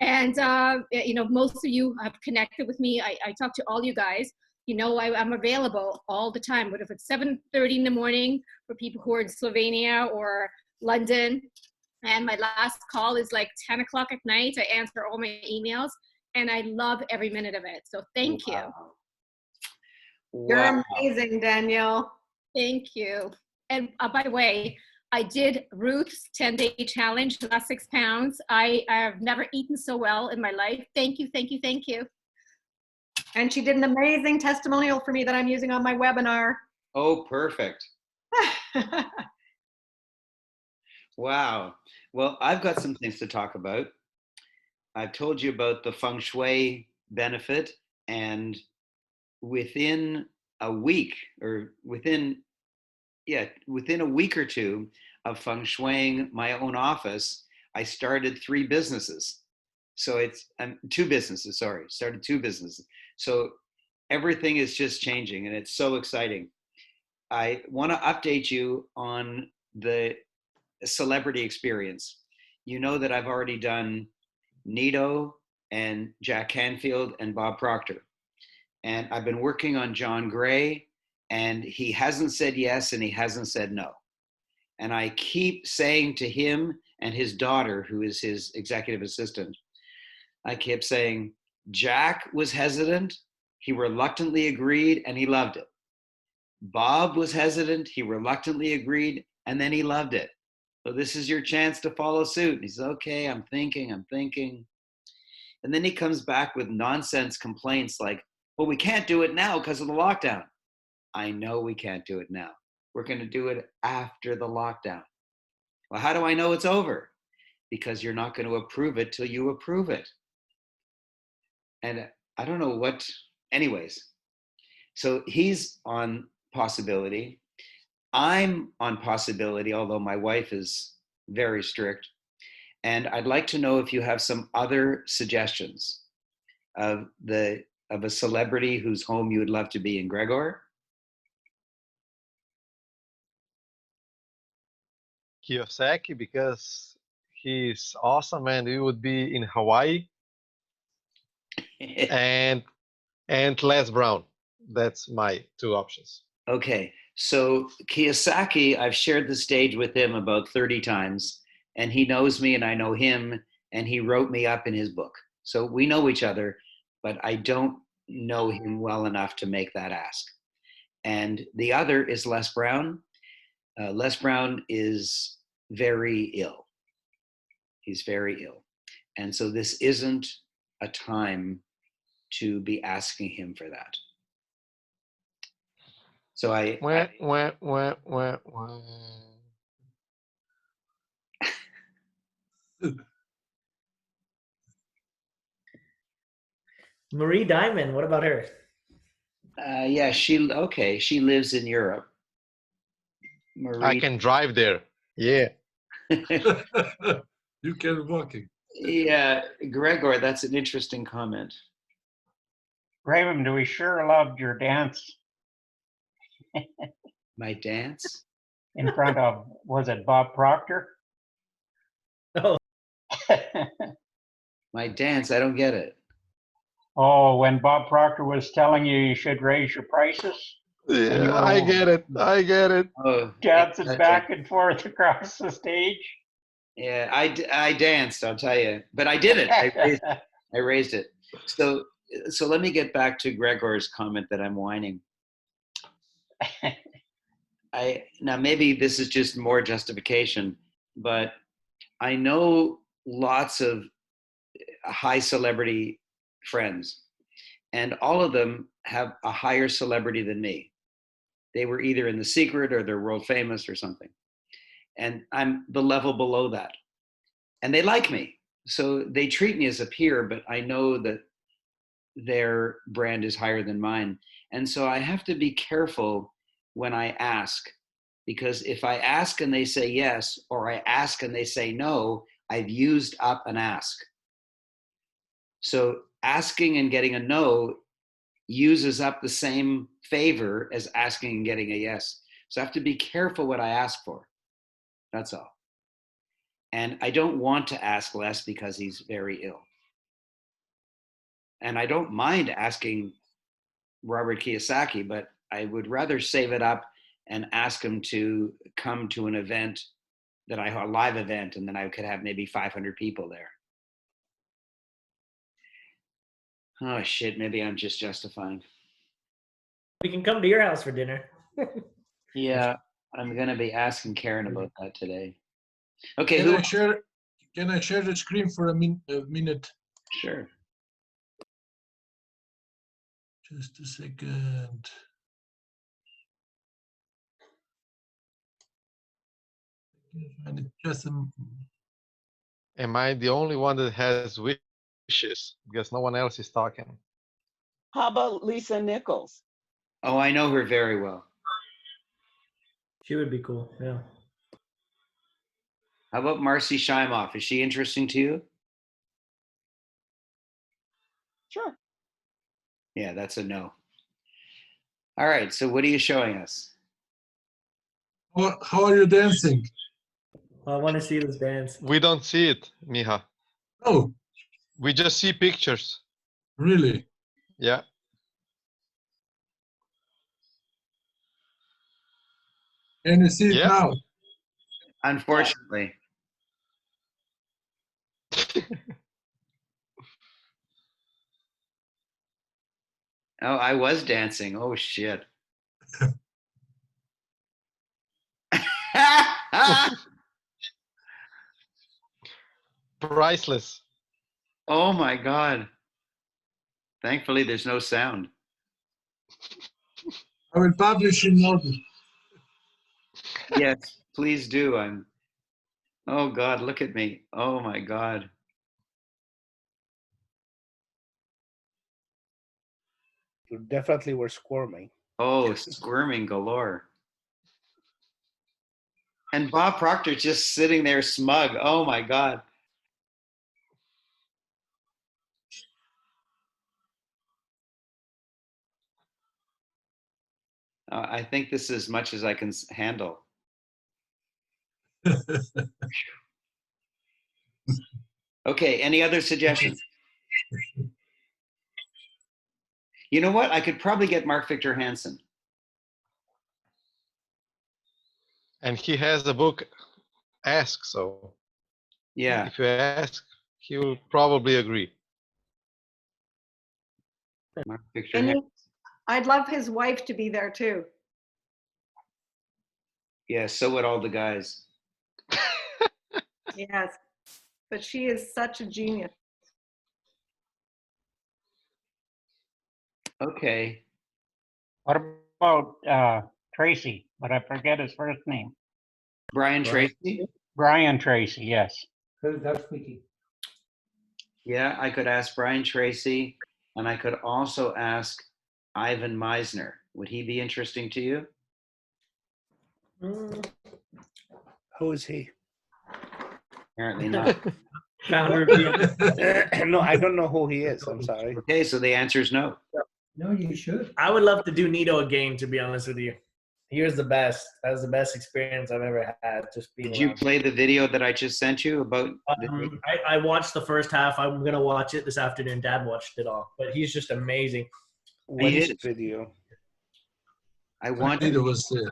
And, you know, most of you have connected with me. I talk to all you guys. You know, I'm available all the time, but if it's 7:30 in the morning for people who are in Slovenia or London, and my last call is like 10 o'clock at night, I answer all my emails, and I love every minute of it. So thank you. You're amazing, Danielle. Thank you. And by the way, I did Ruth's 10-day challenge, lost 6 pounds. I have never eaten so well in my life. Thank you, thank you, thank you. And she did an amazing testimonial for me that I'm using on my webinar. Oh, perfect. Wow. Well, I've got some things to talk about. I've told you about the feng shui benefit, and within a week within a week or two of feng shuiing my own office, I started 3 businesses. So it's 2 businesses, sorry, started 2 businesses. So everything is just changing, and it's so exciting. I want to update you on the celebrity experience. You know that I've already done Nito and Jack Canfield and Bob Proctor. And I've been working on John Gray, and he hasn't said yes and he hasn't said no. And I keep saying to him and his daughter, who is his executive assistant, I kept saying, Jack was hesitant, he reluctantly agreed, and he loved it. Bob was hesitant, he reluctantly agreed, and then he loved it. So this is your chance to follow suit. And he says, okay, I'm thinking. And then he comes back with nonsense complaints like, well, we can't do it now because of the lockdown. I know we can't do it now. We're going to do it after the lockdown. Well, how do I know it's over? Because you're not going to approve it till you approve it. And I don't know what, anyways. So he's on possibility. I'm on possibility, although my wife is very strict. And I'd like to know if you have some other suggestions of a celebrity whose home you would love to be in. Gregor? Kiyosaki, because he's awesome and he would be in Hawaii. and Les Brown. That's my 2 options. Okay, so Kiyosaki, I've shared the stage with him about 30 times, and he knows me and I know him, and he wrote me up in his book. So we know each other, but I don't know him well enough to make that ask. And the other is Les Brown. Les Brown is very ill. He's very ill. And so this isn't a time to be asking him for that. So Marie Diamond, what about her? Yeah, she lives in Europe. Marie. I can drive there. Yeah. You can walking. Yeah, Gregor, that's an interesting comment. Raymond, we sure loved your dance. My dance? In front of, was it Bob Proctor? Oh. My dance, I don't get it. Oh, when Bob Proctor was telling you should raise your prices? Yeah, I get it. Oh, dancing exactly. back and forth across the stage. Yeah, I danced, I'll tell you. But I did it. I raised it. So let me get back to Gregor's comment that I'm whining. Now maybe this is just more justification, but I know lots of high celebrity friends, and all of them have a higher celebrity than me. They were either in The Secret or they're world famous or something. And I'm the level below that. And they like me. So they treat me as a peer, but I know that their brand is higher than mine. And so I have to be careful when I ask, because if I ask and they say yes, or I ask and they say no, I've used up an ask. So asking and getting a no, uses up the same favor as asking and getting a yes. So I have to be careful what I ask for. That's all. And I don't want to ask less because he's very ill. And I don't mind asking Robert Kiyosaki, but I would rather save it up and ask him to come to an event a live event, and then I could have maybe 500 people there. Oh shit, maybe I'm just justifying. We can come to your house for dinner. Yeah, I'm gonna be asking Karen about that today. Okay, Can I share the screen for a minute? Sure. Just a second. Am I the only one that has wishes? Because no one else is talking. How about Lisa Nichols? Oh, I know her very well. She would be cool, yeah. How about Marcy Shimoff? Is she interesting to you? Sure. Yeah, that's a no. All right, so what are you showing us? How are you dancing? I want to see this dance. We don't see it, Miha. Oh. We just see pictures. Really? Yeah. Can you see it now? Unfortunately. Oh, I was dancing. Oh, shit. Priceless. Oh, my God. Thankfully, there's no sound. I will publish in August. Yes, please do. Oh, God, look at me. Oh, my God. You definitely were squirming. Oh, squirming galore. And Bob Proctor just sitting there smug. Oh, my God. I think this is as much as I can handle. Okay, any other suggestions? You know what? I could probably get Mark Victor Hansen. And he has the book Ask, so yeah, if you ask, he will probably agree. Mark Victor And Hansen. I'd love his wife to be there too. Yeah, so would all the guys. Yes, but she is such a genius. Okay. What about Tracy? But I forget his first name. Brian Tracy? Brian Tracy, yes. Who's that speaking? Yeah, I could ask Brian Tracy, and I could also ask Ivan Meisner. Would he be interesting to you? Who is he? Apparently not. No, I don't know who he is. I'm sorry. Okay, so the answer is no. No, you should. I would love to do Nito again, to be honest with you. He was the best. That was the best experience I've ever had. Just being Did you around. play the video that I just sent you about? I watched the first half. I'm gonna watch it this afternoon. Dad watched it all, but he's just amazing. What is video? I want to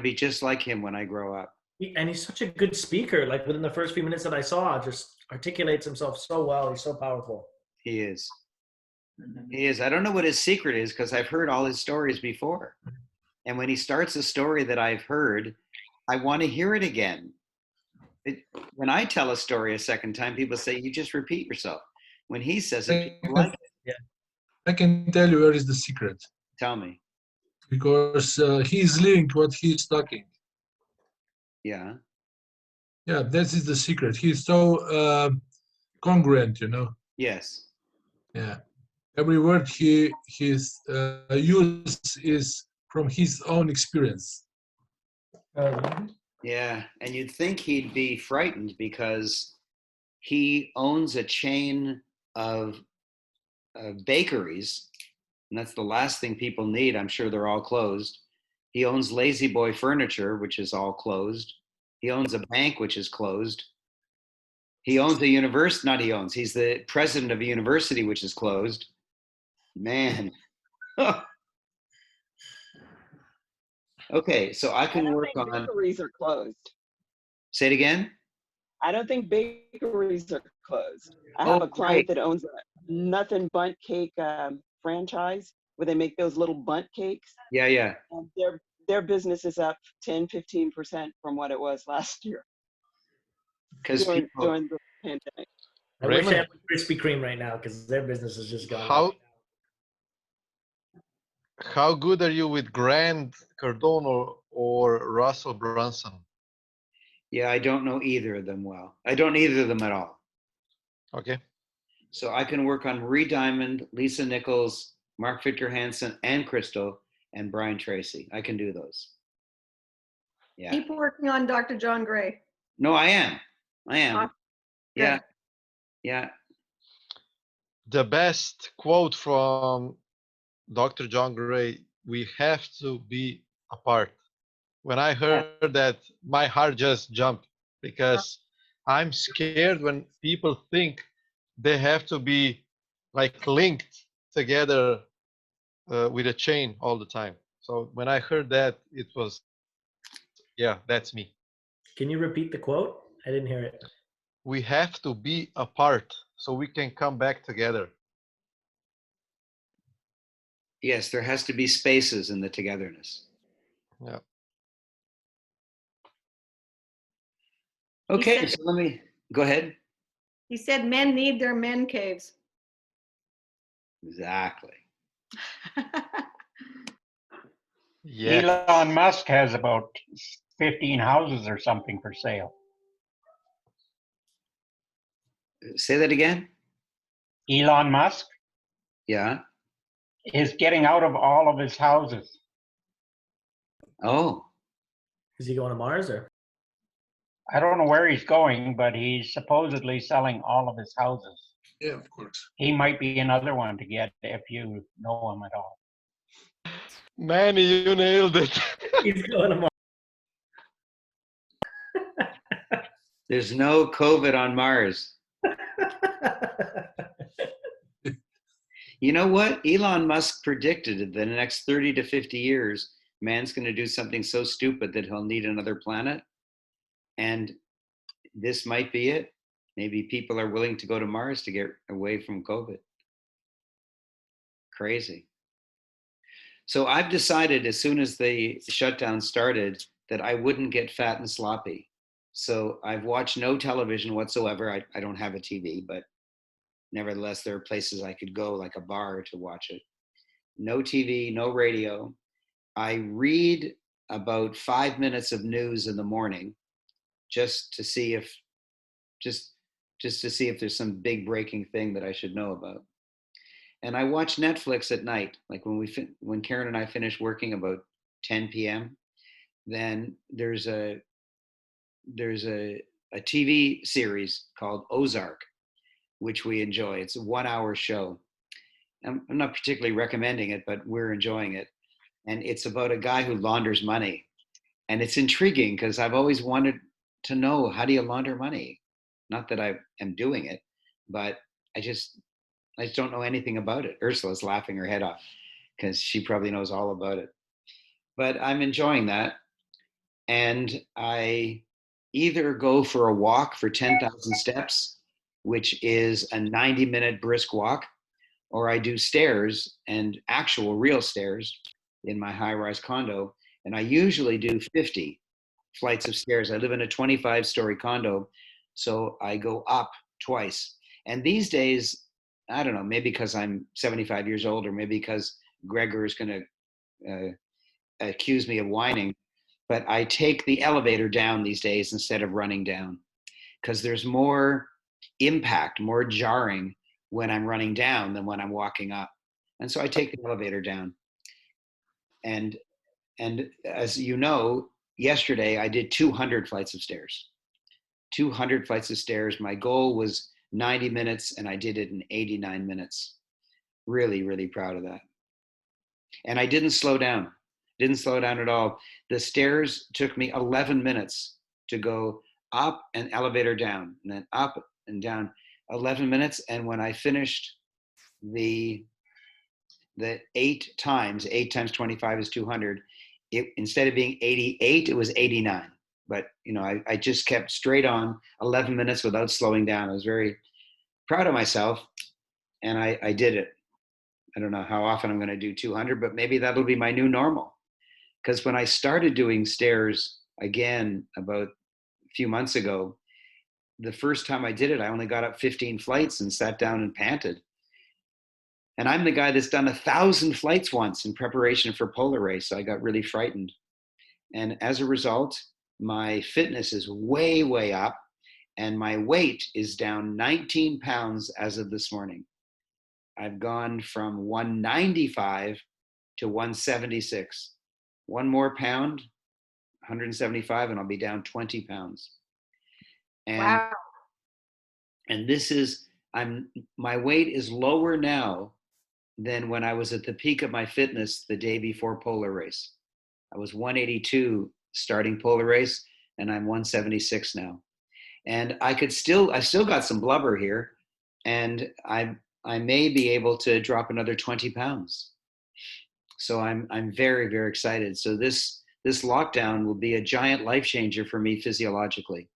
be just like him when I grow up. And he's such a good speaker. Like within the first few minutes that I saw, just articulates himself so well. He's so powerful. He is. He is. I don't know what his secret is because I've heard all his stories before. And when he starts a story that I've heard, I want to hear it again. When I tell a story a second time, people say, you just repeat yourself. When he says it, people like it. Yeah. I can tell you where is the secret. Tell me. Because he's living what he's talking. Yeah. Yeah, that is the secret. He's so congruent, you know. Yes. Yeah. Every word he uses is from his own experience. Yeah, and you'd think he'd be frightened because he owns a chain of bakeries and that's the last thing people need. I'm sure they're all closed. He owns Lazy Boy Furniture, which is all closed. He owns a bank, which is closed. He owns a university, not he owns, he's the president of a university, which is closed. Man. Okay, so I I can don't work think on, bakeries are closed. say it again? I don't think bakeries are closed. I have Oh, a client that owns a Nothing Bundt Cake franchise where they make those little bundt cakes. Yeah, yeah. And their business is up 10-15% from what it was last year Because during people, the pandemic. I wish I Raymond, had Krispy Kreme right now because their business has just gone how up. how good are you with Grant Cardone or Russell Brunson? yeah, I don't know either of them well. I don't know either of them at all. Okay. So I can work on Marie Diamond, Lisa Nichols, Mark Victor Hansen, and Crystal, and Brian Tracy. I can do those. Yeah. Keep working on Dr. John Gray. No, I am. Awesome. Yeah. Good. Yeah. The best quote from Dr. John Gray, we have to be apart. When I heard that, my heart just jumped because I'm scared when people think they have to be like linked together with a chain all the time. So when I heard that, it was, yeah, that's me. Can you repeat the quote? I didn't hear it. We have to be apart so we can come back together. Yes, there has to be spaces in the togetherness. Yeah. Okay, said- so let me go ahead. He said men need their men caves. Exactly. Yeah. Elon Musk has about 15 houses or something for sale. Say that again. Elon Musk Yeah. is getting out of all of his houses. Oh. Is he going to Mars or? I don't know where he's going, but he's supposedly selling all of his houses. Yeah, of course. He might be another one to get if you know him at all. Manny, you nailed it. He's going to Mars. There's no COVID on Mars. You know what? Elon Musk predicted that in the next 30 to 50 years, man's going to do something so stupid that he'll need another planet. And this might be it. Maybe people are willing to go to Mars to get away from COVID. Crazy. So I've decided as soon as the shutdown started that I wouldn't get fat and sloppy. So I've watched no television whatsoever. I don't have a TV, but nevertheless, there are places I could go, like a bar, to watch it. No TV, no radio. I read about 5 minutes of news in the morning just to see if there's some big breaking thing that I should know about. And I watch Netflix at night, like when Karen and I finish working about 10 p.m. Then there's a TV series called Ozark, which we enjoy. It's a 1-hour show. I'm not particularly recommending it, but we're enjoying it. And it's about a guy who launders money. And it's intriguing because I've always wanted to know, how do you launder money? Not that I am doing it, but I just don't know anything about it. Ursula's laughing her head off because she probably knows all about it. But I'm enjoying that. And I either go for a walk for 10,000 steps, which is a 90-minute brisk walk, or I do stairs, and actual real stairs in my high-rise condo. And I usually do 50 flights of stairs. I live in a 25-story condo, so I go up twice. And these days, I don't know, maybe because I'm 75 years old, or maybe because Gregor is going to accuse me of whining, but I take the elevator down these days instead of running down, because there's more impact, more jarring when I'm running down than when I'm walking up. And so I take the elevator down. And as you know, yesterday I did 200 flights of stairs. 200 flights of stairs. My goal was 90 minutes, and I did it in 89 minutes. Really, really proud of that. And I didn't slow down. Didn't slow down at all. The stairs took me 11 minutes to go up and elevator down, and then up and down 11 minutes. And when I finished the 8 times 25 is 200, it, instead of being 88, it was 89. But, you know, I just kept straight on 11 minutes without slowing down. I was very proud of myself, and I did it. I don't know how often I'm going to do 200, but maybe that'll be my new normal. Because when I started doing stairs again about a few months ago, the first time I did it, I only got up 15 flights and sat down and panted. And I'm the guy that's done 1,000 flights once in preparation for polar race. So I got really frightened. And as a result, my fitness is way, way up. And my weight is down 19 pounds as of this morning. I've gone from 195 to 176. One more pound, 175, and I'll be down 20 pounds. And, wow. And this is, my weight is lower now than when I was at the peak of my fitness the day before polar race. I was 182 starting polar race, and I'm 176 now. And I still got some blubber here, and I may be able to drop another 20 pounds. So I'm very, very excited. So this lockdown will be a giant life changer for me physiologically.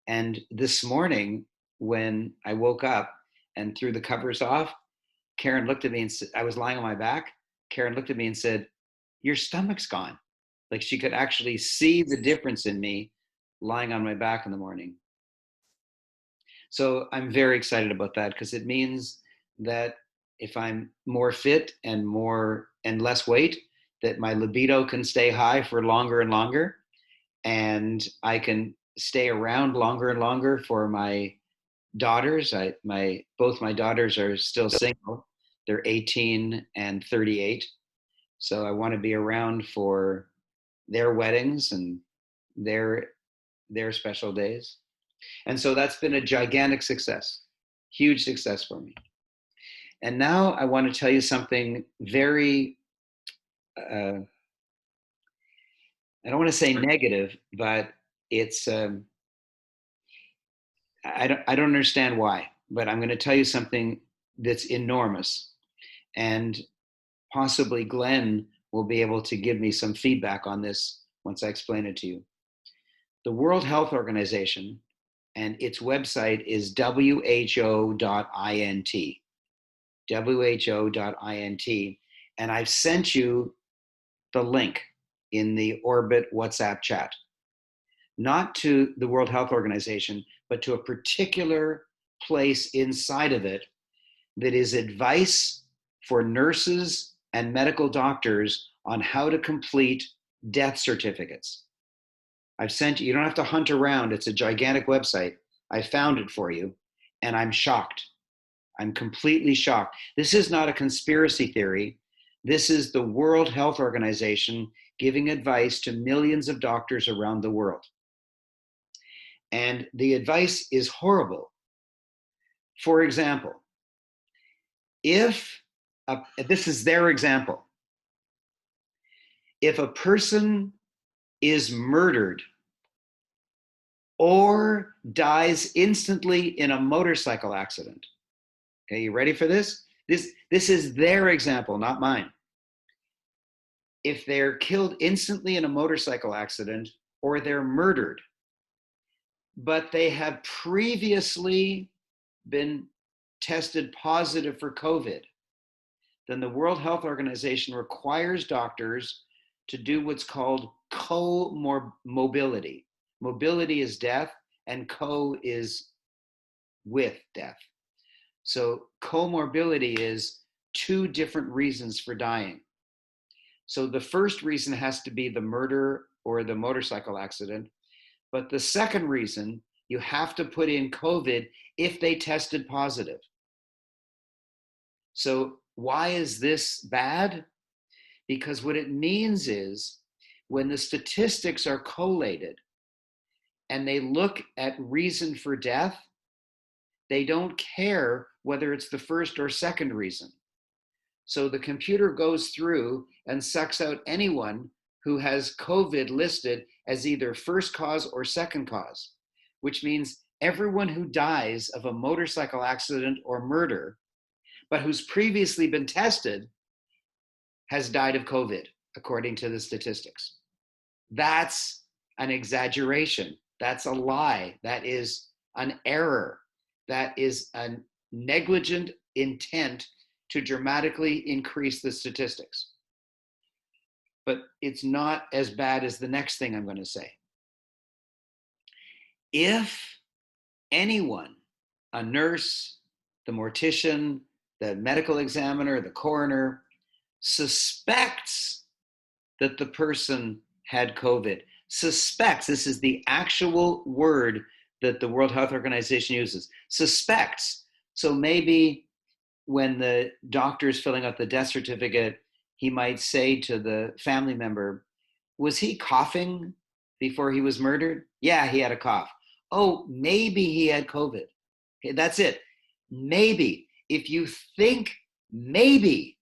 And this morning, when I woke up and threw the covers off, Karen looked at me and said, I was lying on my back. Karen looked at me and said, "Your stomach's gone." Like she could actually see the difference in me lying on my back in the morning. So I'm very excited about that, because it means that if I'm more fit and less weight, that my libido can stay high for longer and longer, and I can stay around longer and longer for my daughters. Both my daughters are still single. They're 18 and 38. So I want to be around for their weddings and their special days. And so that's been a gigantic success, huge success for me. And now I want to tell you something very, I don't want to say negative, but it's, I don't understand why, but I'm going to tell you something that's enormous. And possibly Glenn will be able to give me some feedback on this once I explain it to you. The World Health Organization, and its website is who.int, who.int. And I've sent you the link in the Orbit WhatsApp chat, not to the World Health Organization, but to a particular place inside of it that is advice for nurses and medical doctors on how to complete death certificates. I've sent you don't have to hunt around. It's a gigantic website. I found it for you, and I'm shocked. I'm completely shocked. This is not a conspiracy theory. This is the World Health Organization giving advice to millions of doctors around the world. And the advice is horrible. For example, this is their example. If a person is murdered or dies instantly in a motorcycle accident, okay, you ready for this? This is their example, not mine. If they're killed instantly in a motorcycle accident or they're murdered, but they have previously been tested positive for COVID, then the World Health Organization requires doctors to do what's called comorbidity. Mobility is death, and co is with death. So comorbidity is 2 different reasons for dying. So the first reason has to be the murder or the motorcycle accident. But the second reason, you have to put in COVID if they tested positive. So why is this bad? Because what it means is when the statistics are collated and they look at reason for death, they don't care whether it's the first or second reason. So the computer goes through and sucks out anyone who has COVID listed as either first cause or second cause, which means everyone who dies of a motorcycle accident or murder, but who's previously been tested, has died of COVID, according to the statistics. That's an exaggeration. That's a lie. That is an error. That is a negligent intent to dramatically increase the statistics. But it's not as bad as the next thing I'm going to say. If anyone, a nurse, the mortician, the medical examiner, the coroner, suspects that the person had COVID, suspects, this is the actual word that the World Health Organization uses, suspects. So maybe when the doctor is filling out the death certificate, he might say to the family member, was he coughing before he was murdered? Yeah, he had a cough. Oh, maybe he had COVID. Okay, that's it. Maybe. If you think maybe,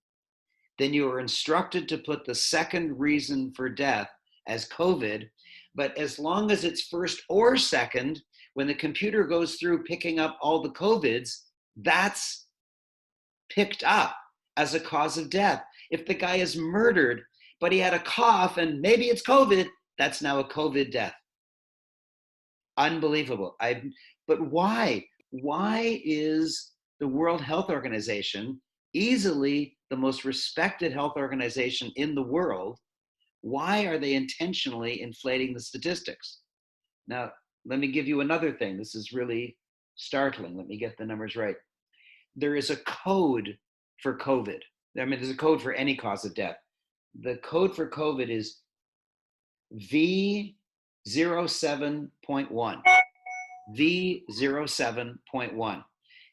then you are instructed to put the second reason for death as COVID. But as long as it's first or second, when the computer goes through picking up all the COVIDs, that's picked up as a cause of death. If the guy is murdered, but he had a cough and maybe it's COVID, that's now a COVID death. Unbelievable. But why? Why is the World Health Organization, easily the most respected health organization in the world, why are they intentionally inflating the statistics? Now, let me give you another thing. This is really startling. Let me get the numbers right. There is a code for COVID. I mean, there's a code for any cause of death. The code for COVID is V07.1. V07.1.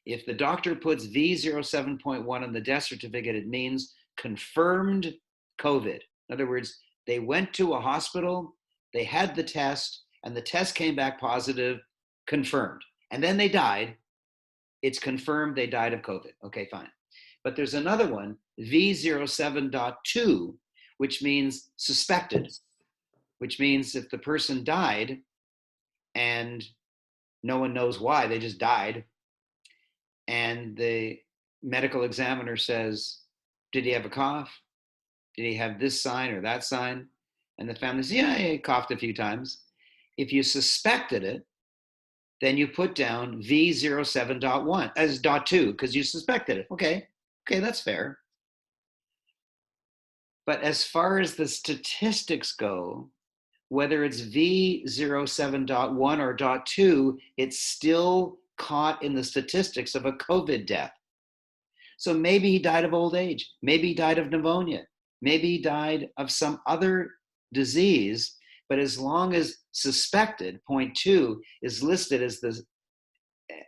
If the doctor puts V07.1 on the death certificate, it means confirmed COVID. In other words, they went to a hospital, they had the test, and the test came back positive, confirmed. And then they died. It's confirmed they died of COVID. Okay, fine. But there's another one, V07.2, which means suspected, which means if the person died and no one knows why, they just died, and the medical examiner says, did he have a cough? Did he have this sign or that sign? And the family says, yeah, he coughed a few times. If you suspected it, then you put down V07.1 as .2 because you suspected it. Okay, that's fair. But as far as the statistics go, whether it's V07.1 or .2, it's still caught in the statistics of a COVID death. So maybe he died of old age. Maybe he died of pneumonia. Maybe he died of some other disease. But as long as suspected, point 2, is listed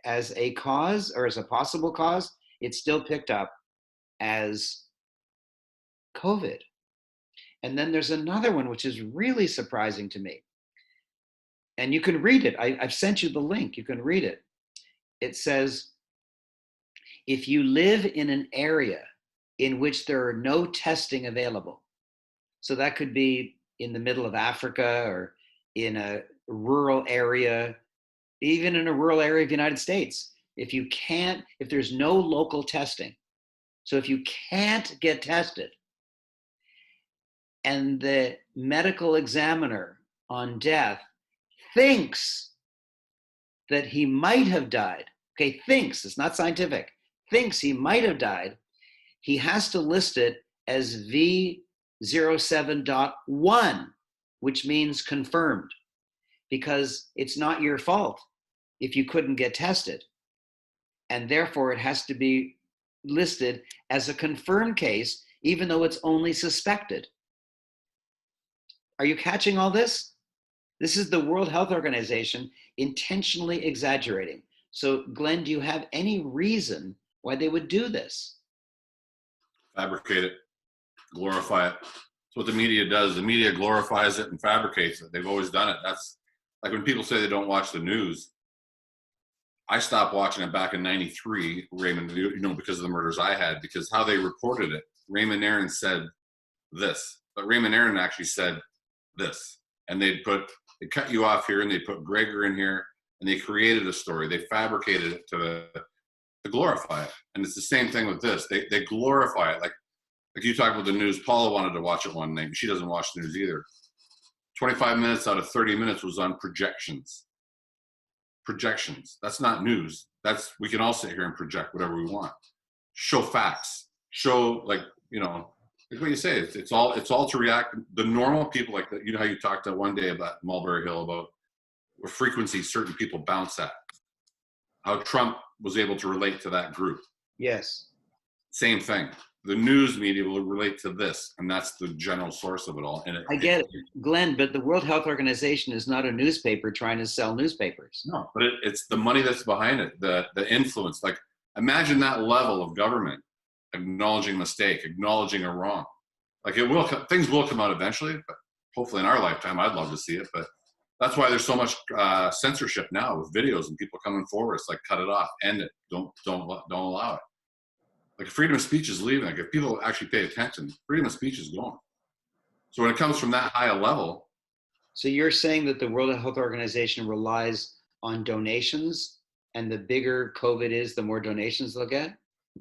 as a cause or as a possible cause, it's still picked up as COVID. And then there's another one, which is really surprising to me. And you can read it. I've sent you the link. You can read it. It says, if you live in an area in which there are no testing available, so that could be in the middle of Africa or in a rural area, even in a rural area of the United States, if there's no local testing, so if you can't get tested, and the medical examiner on death thinks that he might have died, okay, thinks, it's not scientific, thinks he might have died, he has to list it as V07.1, which means confirmed, because it's not your fault if you couldn't get tested. And therefore it has to be listed as a confirmed case, even though it's only suspected. Are you catching all this? This is the World Health Organization intentionally exaggerating. So Glenn, do you have any reason why they would do this? Fabricate it, glorify it. That's what the media does. The media glorifies it and fabricates it. They've always done it. That's like when people say they don't watch the news. I stopped watching it back in '93, Raymond, because of the murders I had, because how they reported it Raymond Aaron said this, but Raymond Aaron actually said this. And they cut you off here and they put Gregor in here and they created a story. They fabricated it to glorify it. And it's the same thing with this. They glorify it. Like you talk about the news, Paula wanted to watch it one night. She doesn't watch the news either. 25 minutes out of 30 minutes was on projections. Projections. That's not news. We can all sit here and project whatever we want. Show facts. Show, like what you say. It's all to react. The normal people, like you know how you talked one day about Mulberry Hill, about what frequency certain people bounce at. How Trump was able to relate to that group. Yes. Same thing. The news media will relate to this, and that's the general source of it all. And I get it, Glenn, but the World Health Organization is not a newspaper trying to sell newspapers. No, but it's the money that's behind it, the influence. Like, imagine that level of government acknowledging mistake, acknowledging a wrong. Like, things will come out eventually, but hopefully in our lifetime. I'd love to see it, but that's why there's so much censorship now with videos and people coming forward. It's like, cut it off, end it, don't allow it. Like, freedom of speech is leaving. Like, if people actually pay attention, freedom of speech is gone. So when it comes from that high a level. So you're saying that the World Health Organization relies on donations, and the bigger COVID is, the more donations they'll get?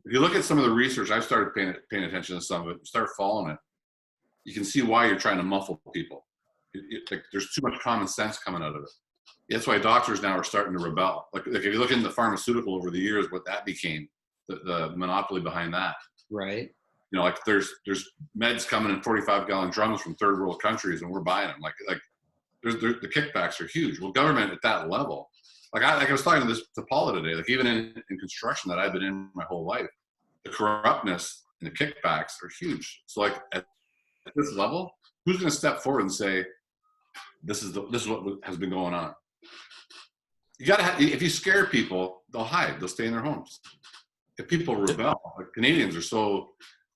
If you look at some of the research, I've started paying attention to some of it, start following it. You can see why you're trying to muffle people. Like, there's too much common sense coming out of it. That's why doctors now are starting to rebel. Like if you look into pharmaceutical over the years, what that became, the monopoly behind that. Right. Like there's meds coming in 45-gallon drums from third world countries, and we're buying them. Like the kickbacks are huge. Well, government at that level, like I was talking to Paula today, like even in construction that I've been in my whole life, the corruptness and the kickbacks are huge. So like at this level, who's going to step forward and say, this is what has been going on? You gotta if you scare people, they'll hide. They'll stay in their homes. If people rebel, like Canadians are so,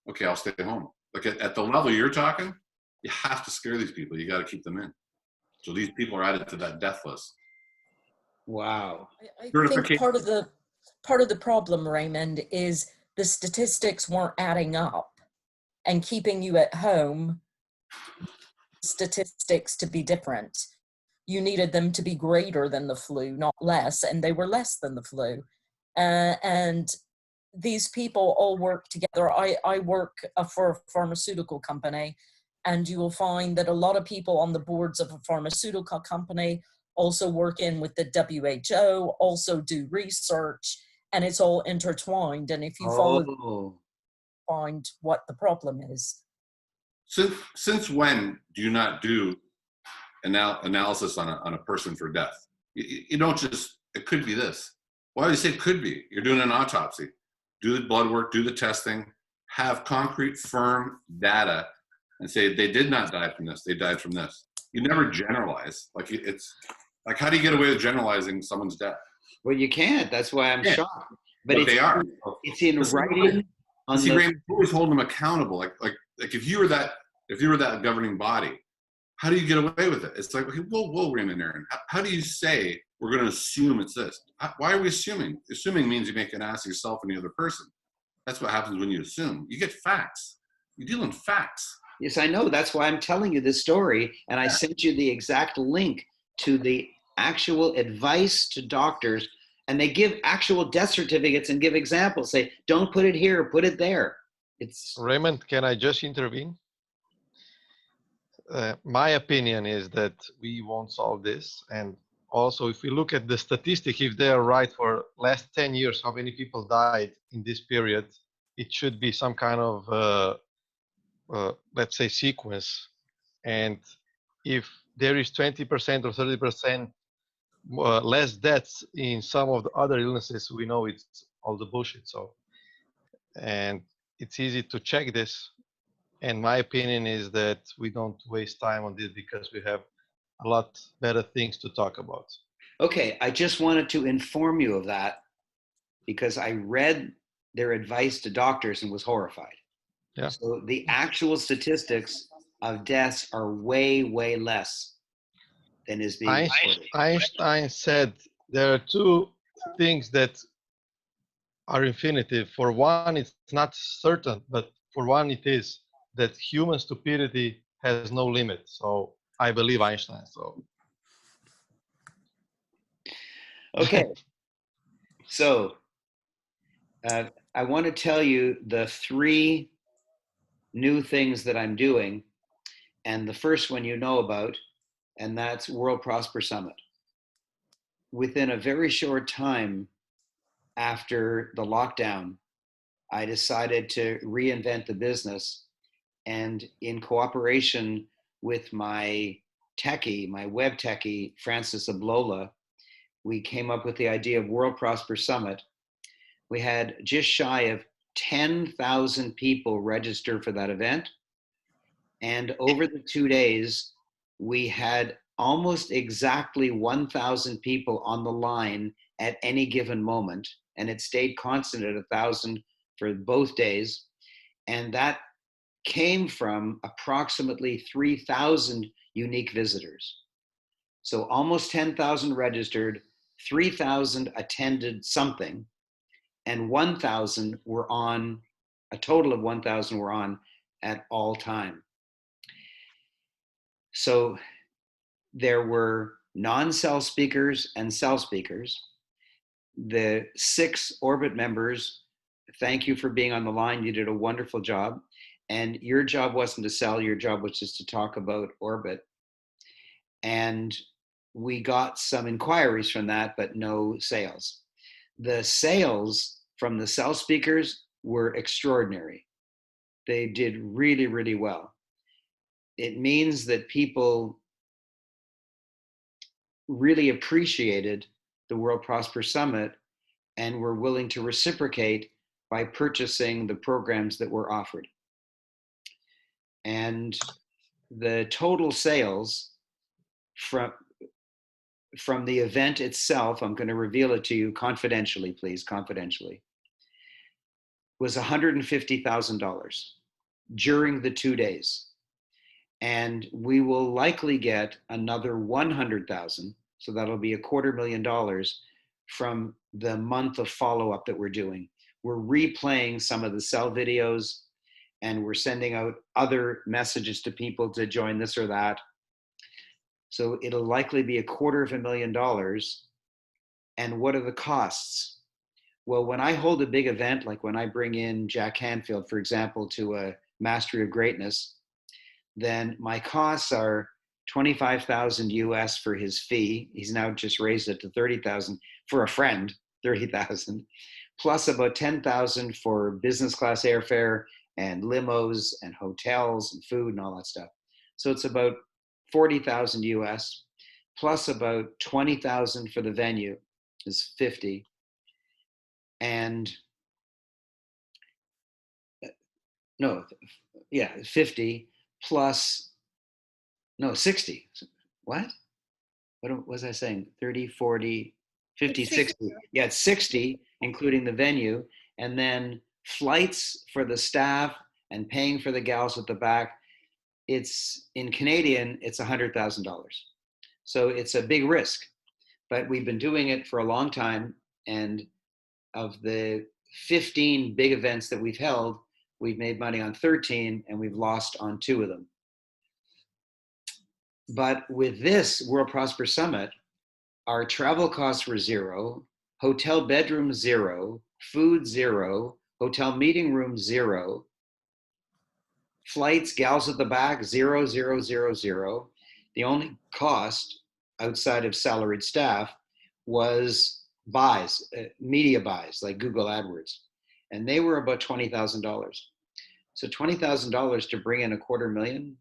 okay, I'll stay home. Like at the level you're talking, you have to scare these people. You got to keep them in. So these people are added to that death list. Wow. I think part of the problem, Raymond, is the statistics weren't adding up, and keeping you at home, statistics to be different. You needed them to be greater than the flu, not less, and they were less than the flu. And these people all work together. I work for a pharmaceutical company, and you will find that a lot of people on the boards of a pharmaceutical company also work in with the WHO, also do research, and it's all intertwined. And if you follow, find what the problem is. Since when do you not do analysis on a person for death? You don't just, it could be this. Why do you say it could be? You're doing an autopsy. Do the blood work, do the testing, have concrete, firm data, and say they did not die from this, they died from this. You never generalize. Like, it's like, how do you get away with generalizing someone's death? Well, you can't. That's why I'm shocked. But they are. It's in writing. See, Raymond, always hold them accountable. Like if you were that governing body, how do you get away with it? It's like, okay, whoa, Raymond Aaron. How do you say we're going to assume it's this? Why are we assuming? Assuming means you make an ass of yourself and the other person. That's what happens when you assume. You get facts. You deal in facts. Yes, I know. That's why I'm telling you this story. And I sent you the exact link to the actual advice to doctors. And they give actual death certificates and give examples. Say, don't put it here, put it there. It's Raymond, can I just intervene? My opinion is that we won't solve this. And also, if we look at the statistic, if they are right for last 10 years, how many people died in this period, it should be some kind of, let's say, sequence. And if there is 20% or 30% less deaths in some of the other illnesses, we know it's all the bullshit. So, and it's easy to check this. And my opinion is that we don't waste time on this because we have a lot better things to talk about. okay. I just wanted to inform you of that because I read their advice to doctors and was horrified. Yeah. So the actual statistics of deaths are way, way less than is being reported. Einstein said there are two things that are infinitive. For one, it's not certain, but for one, it is that human stupidity has no limit. So I believe Einstein. So Okay. So I want to tell you the 3 new things that I'm doing. And the first one you know about, and that's World Prosper Summit. Within a very short time after the lockdown, I decided to reinvent the business. And in cooperation with my techie, my web techie, Francis Ablola, we came up with the idea of World Prosper Summit. We had just shy of 10,000 people register for that event. And over the 2 days, we had almost exactly 1,000 people on the line at any given moment. And it stayed constant at 1,000 for both days. And that came from approximately 3,000 unique visitors. So almost 10,000 registered, 3,000 attended something, and 1,000 were on, a total of 1,000 were on at all time. So there were non-cell speakers and cell speakers. The 6 Orbit members, thank you for being on the line. You did a wonderful job. And your job wasn't to sell, your job was just to talk about Orbit. And we got some inquiries from that, but no sales. The sales from the cell speakers were extraordinary. They did really, really well. It means that people really appreciated the World Prosper Summit and were willing to reciprocate by purchasing the programs that were offered. And the total sales from the event itself, I'm going to reveal it to you confidentially, please, confidentially, was $150,000 during the 2 days. And we will likely get another 100,000, so that'll be $250,000 from the month of follow-up that we're doing. We're replaying some of the cell videos, and we're sending out other messages to people to join this or that. So it'll likely be $250,000. And what are the costs? Well, when I hold a big event, like when I bring in Jack Canfield, for example, to a Mastery of Greatness, then my costs are 25,000 US for his fee. He's now just raised it to 30,000 for a friend, 30,000, plus about 10,000 for business class airfare and limos and hotels and food and all that stuff. So it's about 40,000 US, plus about 20,000 for the venue is 50. And no, yeah, 50 plus, no, 60. What was I saying? 30, 40, 50, 60. Yeah, it's 60, including the venue. And then flights for the staff and paying for the gals at the back. It's in Canadian, it's $100,000. So it's a big risk, but we've been doing it for a long time. And of the 15 big events that we've held, we've made money on 13 and we've lost on 2 of them. But with this World Prosper Summit, our travel costs were 0, hotel bedroom 0, food 0, hotel meeting room 0, flights, gals at the back, 0, 0, 0, 0. The only cost outside of salaried staff was buys, media buys, like Google AdWords. And they were about $20,000. So $20,000 to bring in $250,000,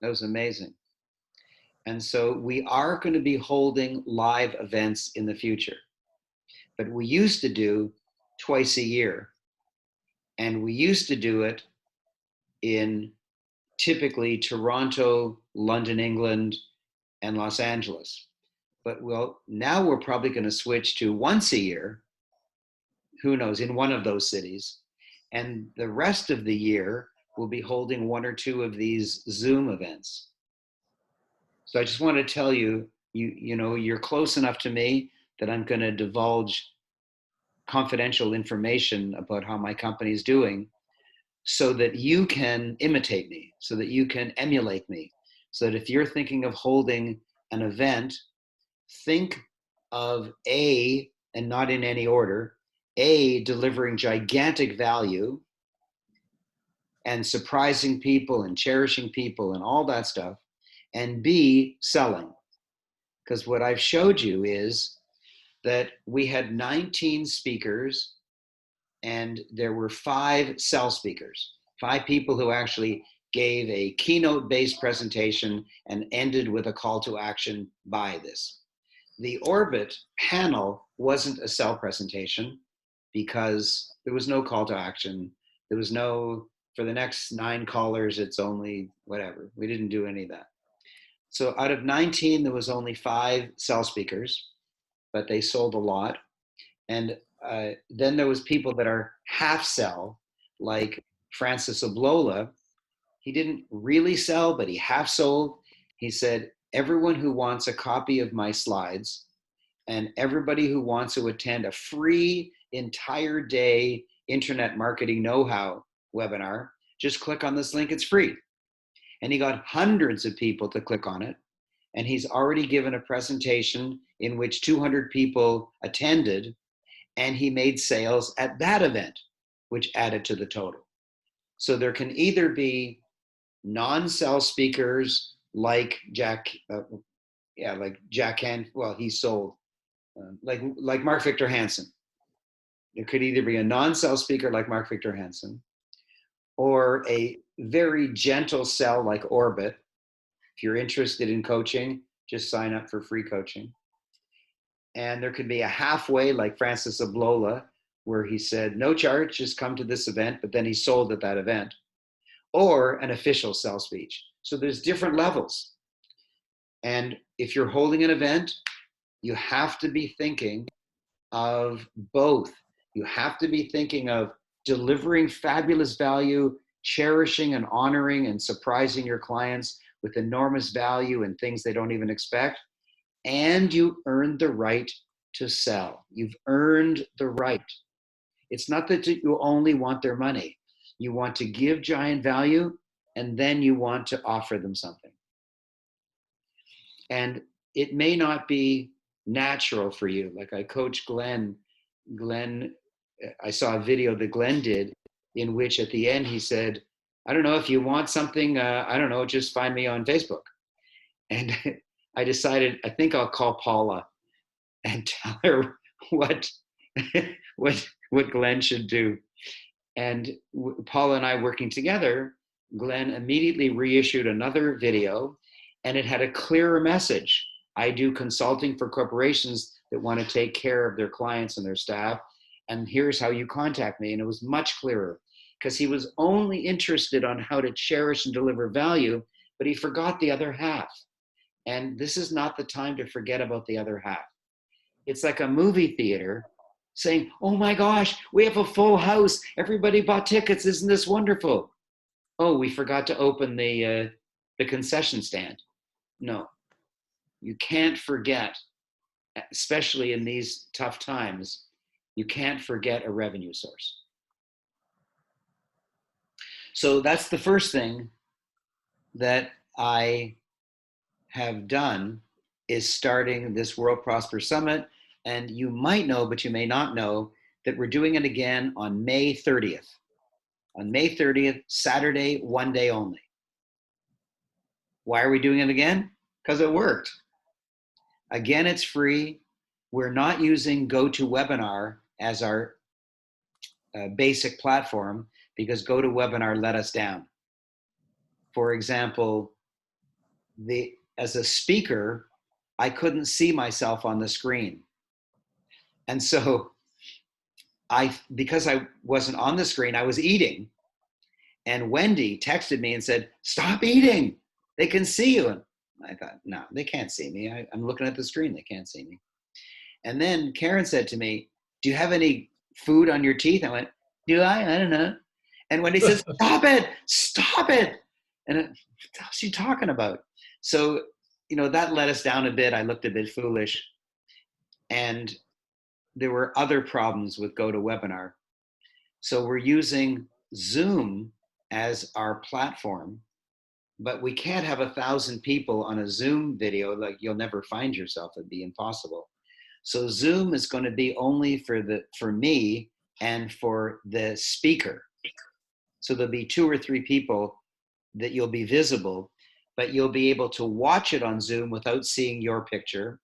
that was amazing. And so we are going to be holding live events in the future. But we used to do twice a year. And we used to do it in typically Toronto, London, England, and Los Angeles. But well, now we're probably going to switch to once a year, who knows, in one of those cities. And the rest of the year, we'll be holding 1 or 2 of these Zoom events. So I just want to tell you, you know, you're close enough to me that I'm going to divulge confidential information about how my company is doing. so that you can imitate me, so that you can emulate me. So that if you're thinking of holding an event, think of A, and not in any order, A, delivering gigantic value and surprising people and cherishing people and all that stuff, and B, selling. Because what I've showed you is that we had 19 speakers and there were 5 sell speakers, 5 people who actually gave a keynote-based presentation and ended with a call to action, buy this. The Orbit panel wasn't a sell presentation because there was no call to action. There was no, for the next 9 callers, it's only whatever. We didn't do any of that. So out of 19, there was only 5 sell speakers, but they sold a lot. And then there was people that are half sell, like Francis Oblola. He didn't really sell, but he half sold. He said, everyone who wants a copy of my slides and everybody who wants to attend a free entire day internet marketing know-how webinar, just click on this link, it's free. And he got hundreds of people to click on it. And he's already given a presentation in which 200 people attended, and he made sales at that event, which added to the total. So there can either be non-sell speakers like Jack well, he sold, like Mark Victor Hansen. There could either be a non-sell speaker like Mark Victor Hansen, or a very gentle sell like Orbit. If you're interested in coaching, just sign up for free coaching. And there could be a halfway like Francis Oblola, where he said, no charge, just come to this event, but then he sold at that event. Or an official sell speech. So there's different levels. And if you're holding an event, you have to be thinking of both. You have to be thinking of delivering fabulous value, cherishing and honoring and surprising your clients with enormous value and things they don't even expect. And you earned the right to sell. You've earned the right. It's not that you only want their money. You want to give giant value, and then you want to offer them something. And it may not be natural for you. Like I coach Glenn, I saw a video that Glenn did in which at the end he said, I don't know, if you want something, I don't know, just find me on Facebook. And I decided, I think I'll call Paula and tell her what Glenn should do. And Paula and I working together, Glenn immediately reissued another video, and it had a clearer message. I do consulting for corporations that want to take care of their clients and their staff, and here's how you contact me. And it was much clearer because he was only interested on how to cherish and deliver value, but he forgot the other half. And this is not the time to forget about the other half. It's like a movie theater saying, oh my gosh, we have a full house. Everybody bought tickets. Isn't this wonderful? Oh, we forgot to open the concession stand. No, you can't forget, especially in these tough times, you can't forget a revenue source. So that's the first thing that I have done, is starting this World Prosper Summit. And you might know, but you may not know, that we're doing it again on May 30th. On May 30th, Saturday, one day only. Why are we doing it again? Because it worked. Again, it's free. We're not using GoToWebinar as our basic platform because GoToWebinar let us down. For example, as a speaker, I couldn't see myself on the screen. And so because I wasn't on the screen, I was eating. And Wendy texted me and said, stop eating. They can see you. And I thought, no, they can't see me. I'm looking at the screen. They can't see me. And then Karen said to me, do you have any food on your teeth? I went, do I? I don't know. And Wendy says, stop it. Stop it. And what's she talking about? So, that let us down a bit. I looked a bit foolish. And there were other problems with GoToWebinar. So we're using Zoom as our platform, but we can't have 1,000 people on a Zoom video. Like, you'll never find yourself. It'd be impossible. So Zoom is going to be only for me and for the speaker. So there'll be 2 or 3 people that you'll be visible, but you'll be able to watch it on Zoom without seeing your picture.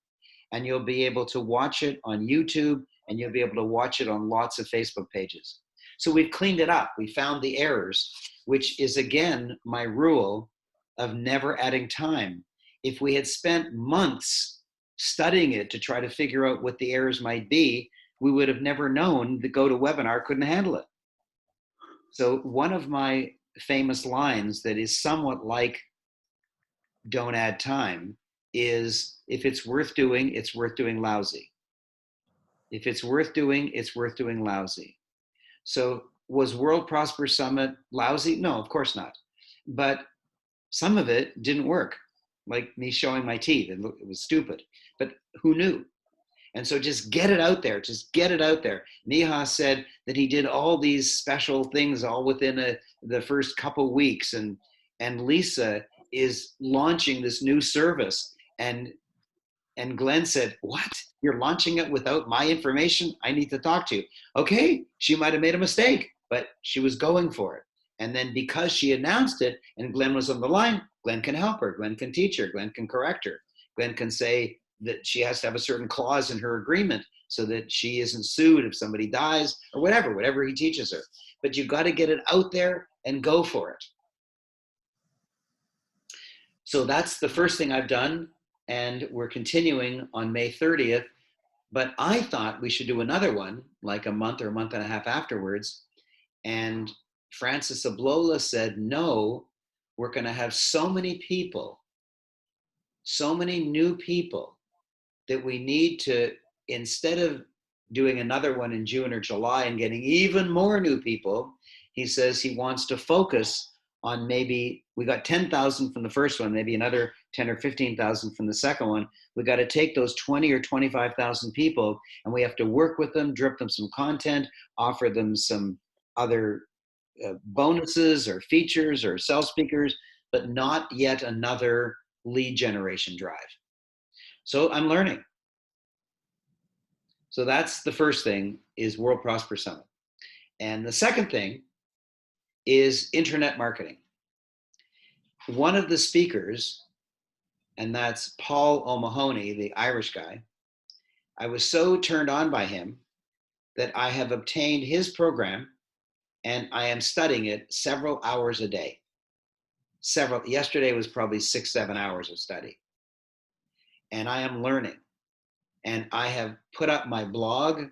And you'll be able to watch it on YouTube, and you'll be able to watch it on lots of Facebook pages. So we've cleaned it up. We found the errors, which is, again, my rule of never adding time. If we had spent months studying it to try to figure out what the errors might be, we would have never known the GoToWebinar couldn't handle it. So one of my famous lines that is somewhat like don't add time is, if it's worth doing, it's worth doing lousy. If it's worth doing, it's worth doing lousy. So was World Prosper Summit lousy? No, of course not. But some of it didn't work, like me showing my teeth. It was stupid, but who knew? And so just get it out there. Just get it out there. Miha said that he did all these special things all within the first couple weeks. And Lisa is launching this new service. And Glenn said, what? You're launching it without my information? I need to talk to you. Okay, she might have made a mistake, but she was going for it. And then because she announced it and Glenn was on the line, Glenn can help her. Glenn can teach her. Glenn can correct her. Glenn can say that she has to have a certain clause in her agreement so that she isn't sued if somebody dies, or whatever he teaches her. But you've got to get it out there and go for it. So that's the first thing I've done, and we're continuing on May 30th. But I thought we should do another one like a month or a month and a half afterwards. And Francis Ablola said, no, we're going to have so many people, so many new people, that we need to, instead of doing another one in June or July and getting even more new people, he says he wants to focus on, maybe we got 10,000 from the first one, maybe another 10 or 15,000 from the second one. We got to take those 20 or 25,000 people, and we have to work with them, drip them some content, offer them some other bonuses or features or sell speakers, but not yet another lead generation drive. So I'm learning. So that's the first thing, is World Prosper Summit. And the second thing is internet marketing. One of the speakers, and that's Paul O'Mahony, the Irish guy, I was so turned on by him that I have obtained his program, and I am studying it several hours a day. Yesterday was probably 6-7 hours of study. And I am learning. And I have put up my blog,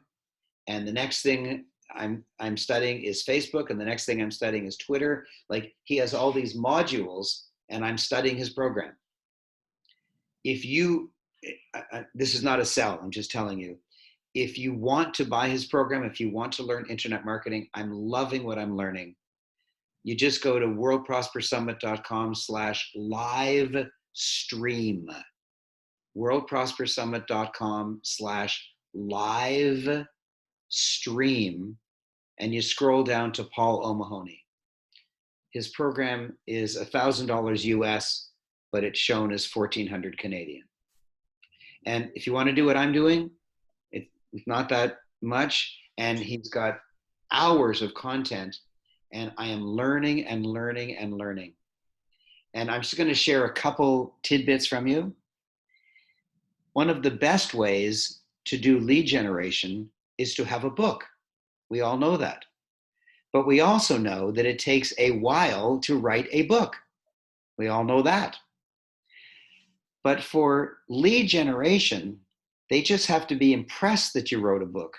and the next thing I'm studying is Facebook, and the next thing I'm studying is Twitter. Like, he has all these modules, and I'm studying his program. If you, this is not a sell, I'm just telling you, if you want to buy his program, if you want to learn internet marketing, I'm loving what I'm learning. You just go to worldprospersummit.com/live stream. worldprospersummit.com/live stream, and you scroll down to Paul O'Mahony. His program is $1,000 US, but it's shown as 1,400 Canadian. And if you want to do what I'm doing, it's not that much, and he's got hours of content, and I am learning and learning and learning. And I'm just going to share a couple tidbits from you. One of the best ways to do lead generation is to have a book. We all know that. But we also know that it takes a while to write a book. We all know that. But for lead generation, they just have to be impressed that you wrote a book.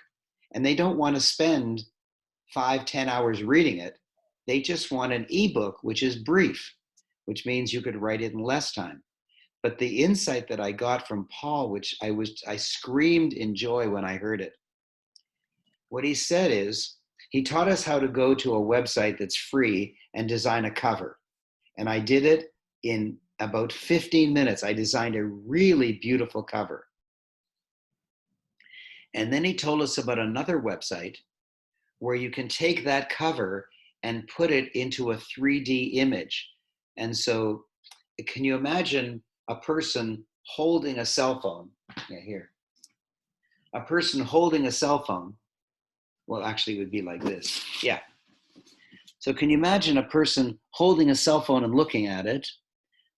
And they don't want to spend 5-10 hours reading it. They just want an ebook, which is brief, which means you could write it in less time. But the insight that I got from Paul, which I screamed in joy when I heard it. What he said is, he taught us how to go to a website that's free and design a cover. And I did it in about 15 minutes. I designed a really beautiful cover. And then he told us about another website where you can take that cover and put it into a 3D image. And so can you imagine a person holding a cell phone? Yeah, here. A person holding a cell phone. Well, actually, it would be like this. Yeah. So can you imagine a person holding a cell phone and looking at it,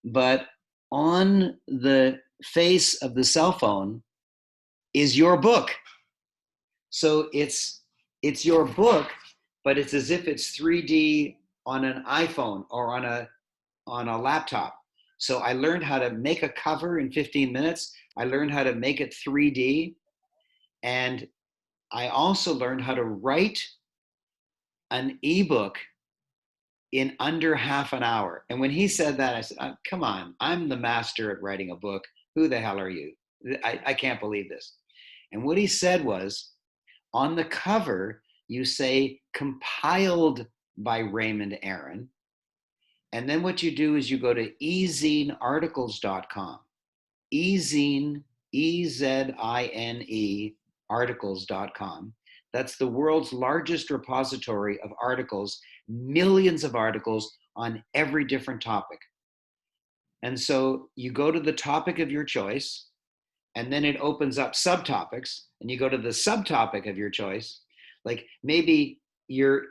but on the face of the cell phone is your book. So it's your book, but it's as if it's 3D on an iPhone or on a laptop. So I learned how to make a cover in 15 minutes. I learned how to make it 3D. And I also learned how to write an ebook in under half an hour. And when he said that, I said, come on, I'm the master at writing a book. Who the hell are you? I can't believe this. And what he said was, on the cover, you say compiled by Raymond Aaron. And then what you do is you go to ezinearticles.com. Ezine, E-Z-I-N-E, articles.com. That's the world's largest repository of articles, millions of articles on every different topic. And so you go to the topic of your choice, and then it opens up subtopics, and you go to the subtopic of your choice. Like maybe your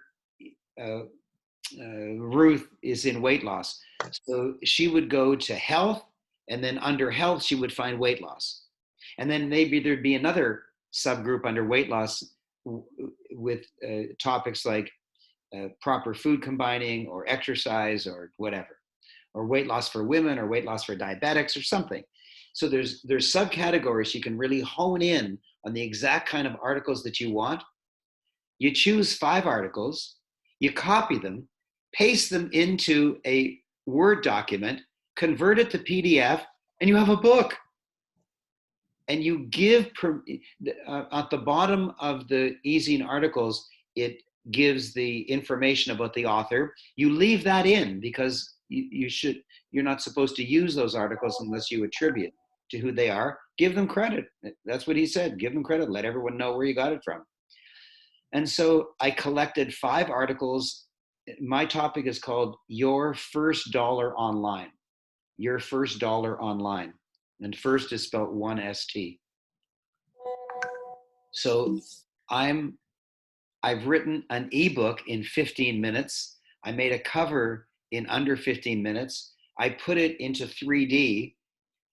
Ruth is in weight loss. So she would go to health, and then under health, she would find weight loss. And then maybe there'd be another subgroup under weight loss with topics like proper food combining or exercise or whatever, or weight loss for women or weight loss for diabetics or something. So there's subcategories. You can really hone in on the exact kind of articles that you want. You choose 5 articles, you copy them, paste them into a Word document, convert it to PDF, and you have a book. And you give, at the bottom of the Ezine articles, it gives the information about the author. You leave that in because you're not supposed to use those articles unless you attribute to who they are. Give them credit. That's what he said. Give them credit. Let everyone know where you got it from. And so I collected 5 articles. My topic is called Your First Dollar Online. Your First Dollar Online. And first is spelled 1ST. So I've written an ebook in 15 minutes. I made a cover in under 15 minutes. I put it into 3D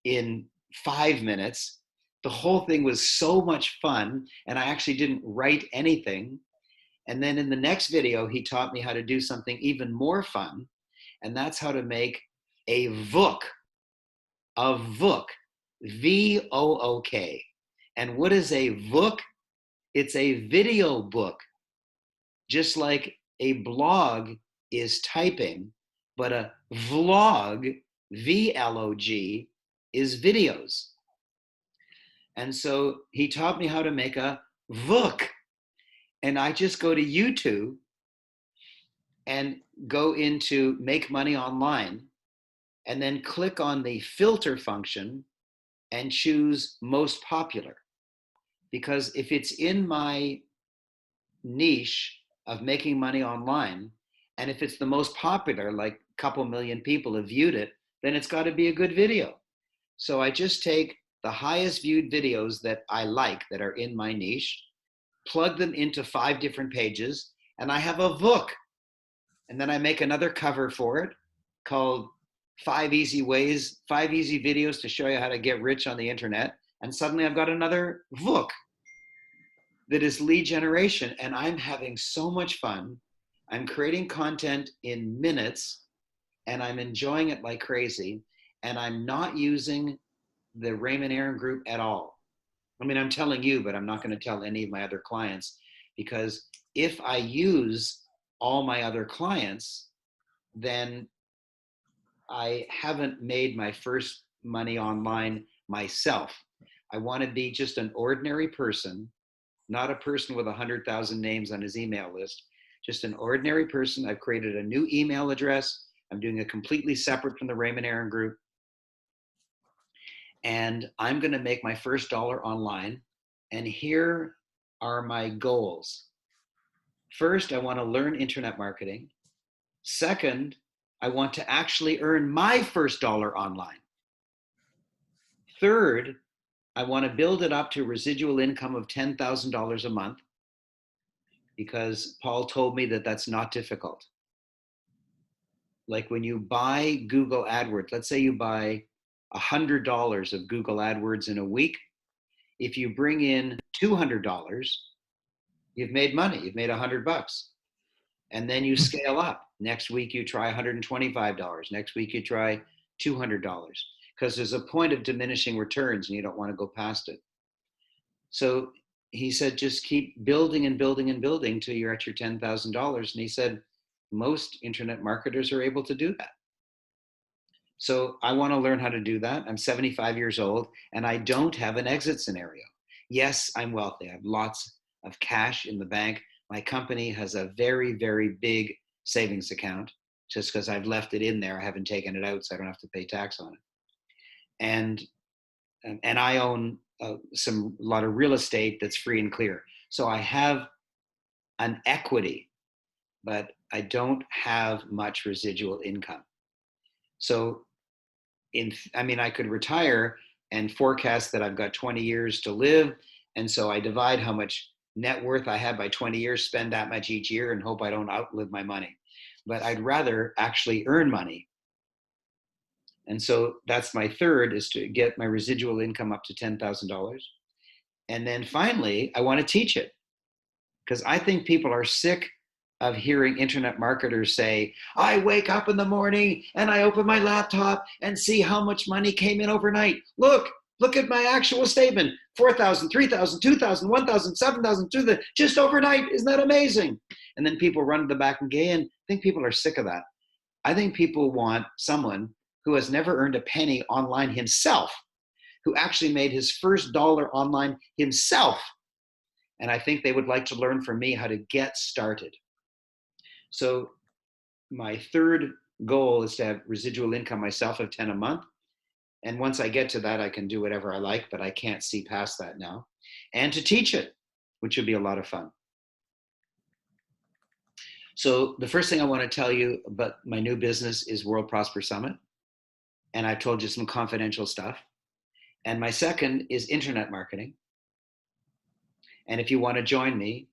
in 5 minutes. The whole thing was so much fun, and I actually didn't write anything. And then in the next video, he taught me how to do something even more fun, and that's how to make a VOOK. A VOOK, V-O-O-K. And what is a VOOK? It's a video book. Just like a blog is typing, but a vlog, V-L-O-G, is videos. And so he taught me how to make a VOOK. And I just go to YouTube and go into Make Money Online, and then click on the filter function and choose most popular. Because if it's in my niche of making money online, and if it's the most popular, like a couple million people have viewed it, then it's got to be a good video. So I just take the highest viewed videos that I like that are in my niche, plug them into 5 different pages, and I have a VOOK. And then I make another cover for it called 5 easy videos to show you how to get rich on the internet. And suddenly I've got another VOOK that is lead generation, and I'm having so much fun. I'm creating content in minutes, and I'm enjoying it like crazy. And I'm not using the Raymond Aaron group at all. I mean, I'm telling you, but I'm not going to tell any of my other clients, because if I use all my other clients, then I haven't made my first money online myself. I want to be just an ordinary person, not a person with 100,000 names on his email list, just an ordinary person. I've created a new email address. I'm doing it completely separate from the Raymond Aaron group. And I'm going to make my first dollar online. And here are my goals. First, I want to learn internet marketing. Second, I want to actually earn my first dollar online. Third, I want to build it up to residual income of $10,000 a month, because Paul told me that that's not difficult. Like when you buy Google AdWords, let's say you buy $100 of Google AdWords in a week. If you bring in $200, you've made money. You've made $100. And then you scale up. Next week you try $125. Next week you try $200, because there's a point of diminishing returns and you don't want to go past it. So he said, just keep building and building and building till you're at your $10,000. And he said, most internet marketers are able to do that. So I want to learn how to do that. I'm 75 years old and I don't have an exit scenario. Yes, I'm wealthy. I have lots of cash in the bank. My company has a very, very big savings account just because I've left it in there. I haven't taken it out, so I don't have to pay tax on it. And I own a lot of real estate that's free and clear. So I have an equity, but I don't have much residual income. So I could retire and forecast that I've got 20 years to live. And so I divide how much net worth I have by 20 years, spend that much each year, and hope I don't outlive my money. But I'd rather actually earn money. And so that's my third, is to get my residual income up to $10,000. And then finally, I want to teach it, because I think people are sick of hearing internet marketers say, I wake up in the morning and I open my laptop and see how much money came in overnight. Look at my actual statement. 4,000, 3,000, 2,000, 1,000, 7,000, 2,000, just overnight. Isn't that amazing? And then people run to the back and go in. I think people are sick of that. I think people want someone who has never earned a penny online himself, who actually made his first dollar online himself. And I think they would like to learn from me how to get started. So my third goal is to have residual income myself of 10 a month. And once I get to that, I can do whatever I like, but I can't see past that now. And to teach it, which would be a lot of fun. So the first thing I want to tell you about my new business is World Prosper Summit. And I've told you some confidential stuff. And my second is internet marketing. And if you want to join me,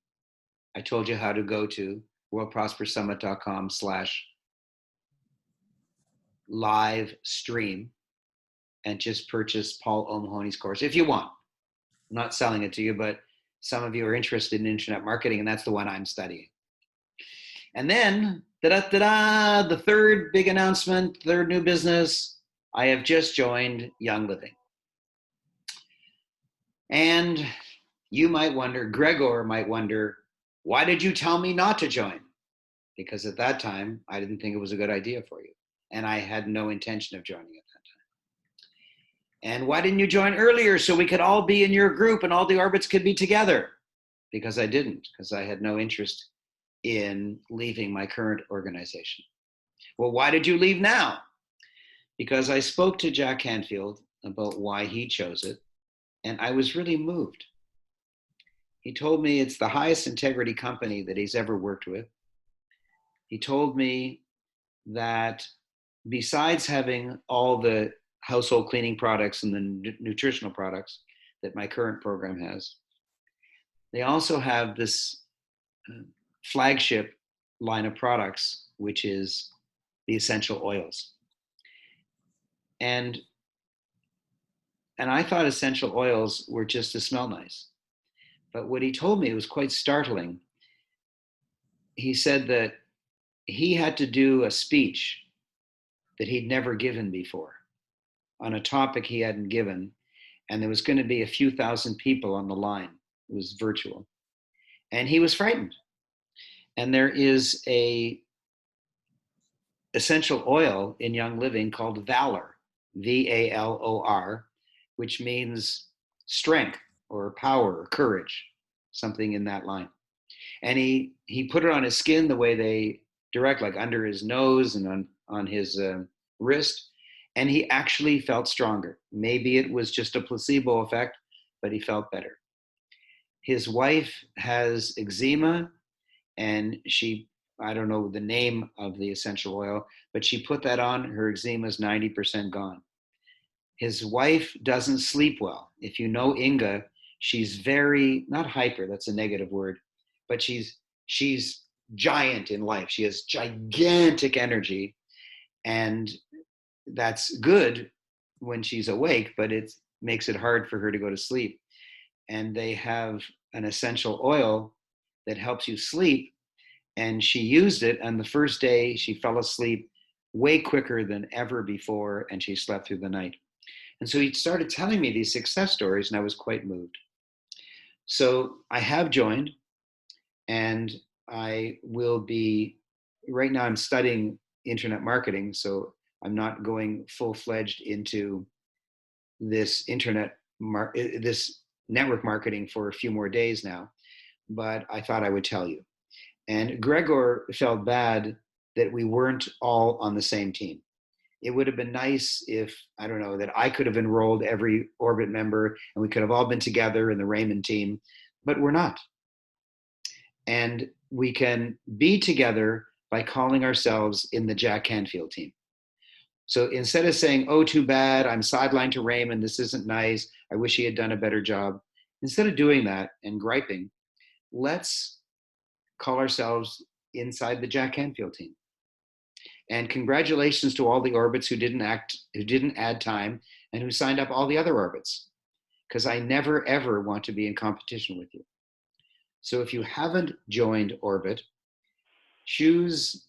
I told you how to go to worldprospersummit.com/live stream and just purchase Paul O'Mahony's course if you want. I'm not selling it to you, but some of you are interested in internet marketing, and that's the one I'm studying. And then, the third big announcement, third new business, I have just joined Young Living. And you might wonder, Gregor might wonder, why did you tell me not to join? Because at that time, I didn't think it was a good idea for you. And I had no intention of joining at that time. And why didn't you join earlier so we could all be in your group and all the orbits could be together? Because I didn't, because I had no interest in leaving my current organization. Well, why did you leave now? Because I spoke to Jack Canfield about why he chose it, and I was really moved. He told me it's the highest integrity company that he's ever worked with. He told me that besides having all the household cleaning products and the nutritional products that my current program has, they also have this flagship line of products, which is the essential oils. And I thought essential oils were just to smell nice. But what he told me was quite startling. He said that he had to do a speech that he'd never given before on a topic he hadn't given. And there was going to be a few thousand people on the line. It was virtual. And he was frightened. And there is a essential oil in Young Living called Valor, VALOR, which means strength or power or courage, something in that line. And he put it on his skin the way they direct, like under his nose and on his wrist, and he actually felt stronger. Maybe it was just a placebo effect, but he felt better. His wife has eczema, and she I don't know the name of the essential oil, but she put that on. Her eczema is 90% gone. His wife doesn't sleep well. If you know Inga, she's very, not hyper, that's a negative word, but she's giant in life. She has gigantic energy, and that's good when she's awake, but it makes it hard for her to go to sleep. And they have an essential oil that helps you sleep, and she used it, and the first day she fell asleep way quicker than ever before, and she slept through the night. And so he started telling me these success stories, and I was quite moved. So I have joined, and I will be, right now I'm studying internet marketing, so I'm not going full-fledged into this this network marketing for a few more days now, but I thought I would tell you. And Gregor felt bad that we weren't all on the same team. It would have been nice if, I don't know, that I could have enrolled every Orbit member and we could have all been together in the Raymond team, but we're not. And we can be together by calling ourselves in the Jack Canfield team. So instead of saying, oh, too bad, I'm sidelined to Raymond, this isn't nice, I wish he had done a better job. Instead of doing that and griping, let's call ourselves inside the Jack Canfield team. And congratulations to all the Orbits who didn't add time and who signed up all the other Orbits, because I never, ever want to be in competition with you. So if you haven't joined Orbit, choose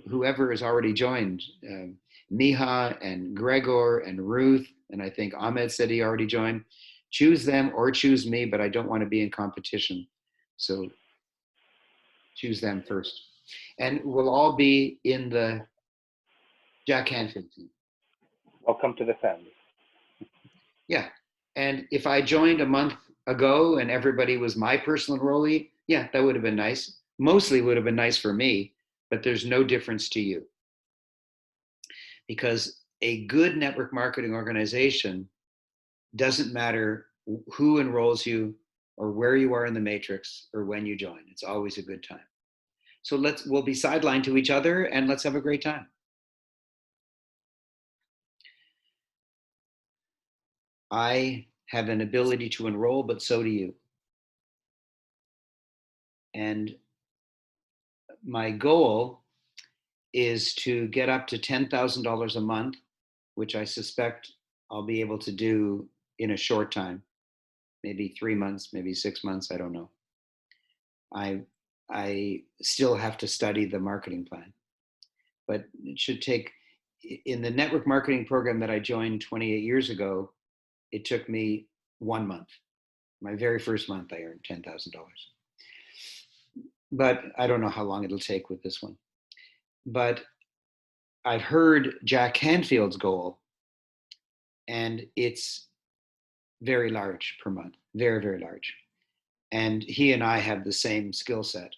whoever has already joined, Miha and Gregor and Ruth, and I think Ahmed said he already joined. Choose them or choose me, but I don't want to be in competition. So choose them first. And we'll all be in the Jack Canfield team. Welcome to the family. Yeah. And if I joined a month ago and everybody was my personal enrollee, yeah, that would have been nice. Mostly would have been nice for me, but there's no difference to you. Because a good network marketing organization doesn't matter who enrolls you or where you are in the matrix or when you join. It's always a good time. So we'll be sidelined to each other and let's have a great time. I have an ability to enroll, but so do you. And my goal is to get up to $10,000 a month, which I suspect I'll be able to do in a short time, maybe 3 months, maybe 6 months, I don't know. I still have to study the marketing plan, but it should take, in the network marketing program that I joined 28 years ago, it took me 1 month. My very first month, I earned $10,000. But I don't know how long it'll take with this one. But I've heard Jack Canfield's goal, and it's very large per month, very, very large. And he and I have the same skill set.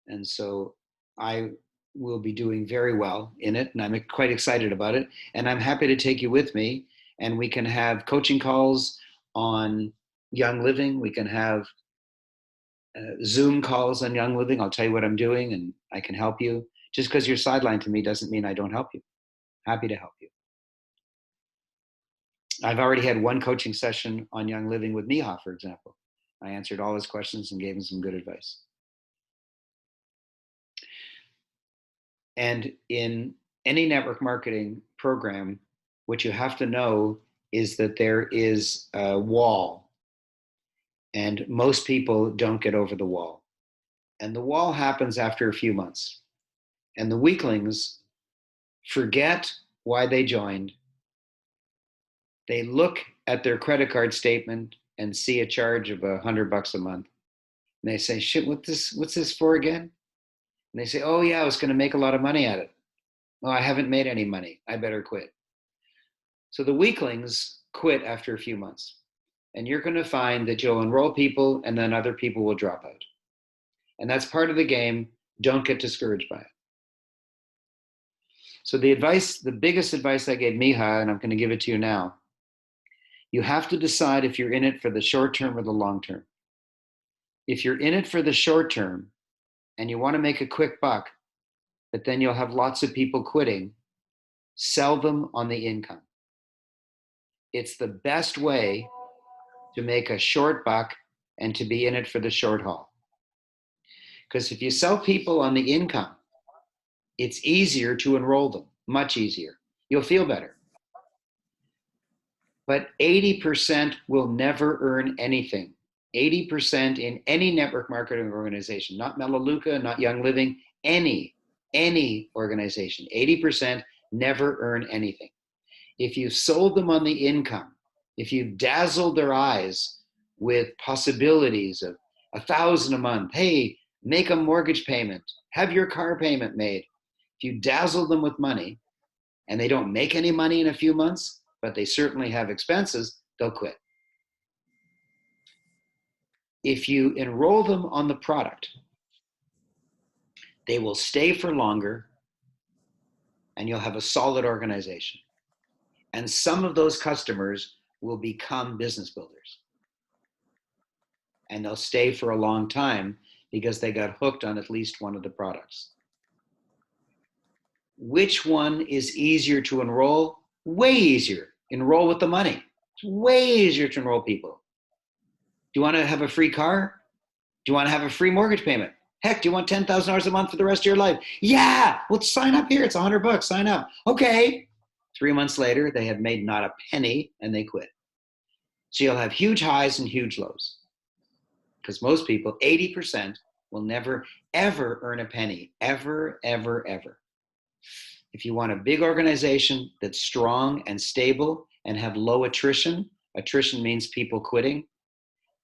And so I will be doing very well in it, and I'm quite excited about it. And I'm happy to take you with me, and we can have coaching calls on Young Living. We can have Zoom calls on Young Living. I'll tell you what I'm doing, and I can help you. Just because you're sidelined to me doesn't mean I don't help you. Happy to help you. I've already had one coaching session on Young Living with Miha, for example. I answered all his questions and gave him some good advice. And in any network marketing program, what you have to know is that there is a wall, and most people don't get over the wall. And the wall happens after a few months. And the weaklings forget why they joined. They look at their credit card statement and see a charge of $100 a month. And they say, shit, what's this for again? And they say, oh yeah, I was going to make a lot of money at it. Oh, I haven't made any money. I better quit. So the weaklings quit after a few months. And you're going to find that you'll enroll people and then other people will drop out. And that's part of the game. Don't get discouraged by it. So the biggest advice I gave Miha, and I'm going to give it to you now, you have to decide if you're in it for the short term or the long term. If you're in it for the short term, and you want to make a quick buck, but then you'll have lots of people quitting, sell them on the income. It's the best way to make a short buck and to be in it for the short haul. Because if you sell people on the income, it's easier to enroll them, much easier. You'll feel better. But 80% will never earn anything. 80% in any network marketing organization, not Melaleuca, not Young Living, any organization, 80% never earn anything. If you've sold them on the income, if you've dazzled their eyes with possibilities of $1,000 a month, hey, make a mortgage payment, have your car payment made. If you dazzle them with money and they don't make any money in a few months, but they certainly have expenses, they'll quit. If you enroll them on the product, they will stay for longer and you'll have a solid organization. And some of those customers will become business builders. And they'll stay for a long time because they got hooked on at least one of the products. Which one is easier to enroll? Way easier. Enroll with the money. It's way easier to enroll people. Do you want to have a free car? Do you want to have a free mortgage payment? Heck, do you want $10,000 a month for the rest of your life? Yeah, well, sign up here. It's $100, sign up. Okay. 3 months later, they had made not a penny and they quit. So you'll have huge highs and huge lows. Because most people, 80%, will never, ever earn a penny. Ever, ever, ever. If you want a big organization that's strong and stable and have low attrition, attrition means people quitting,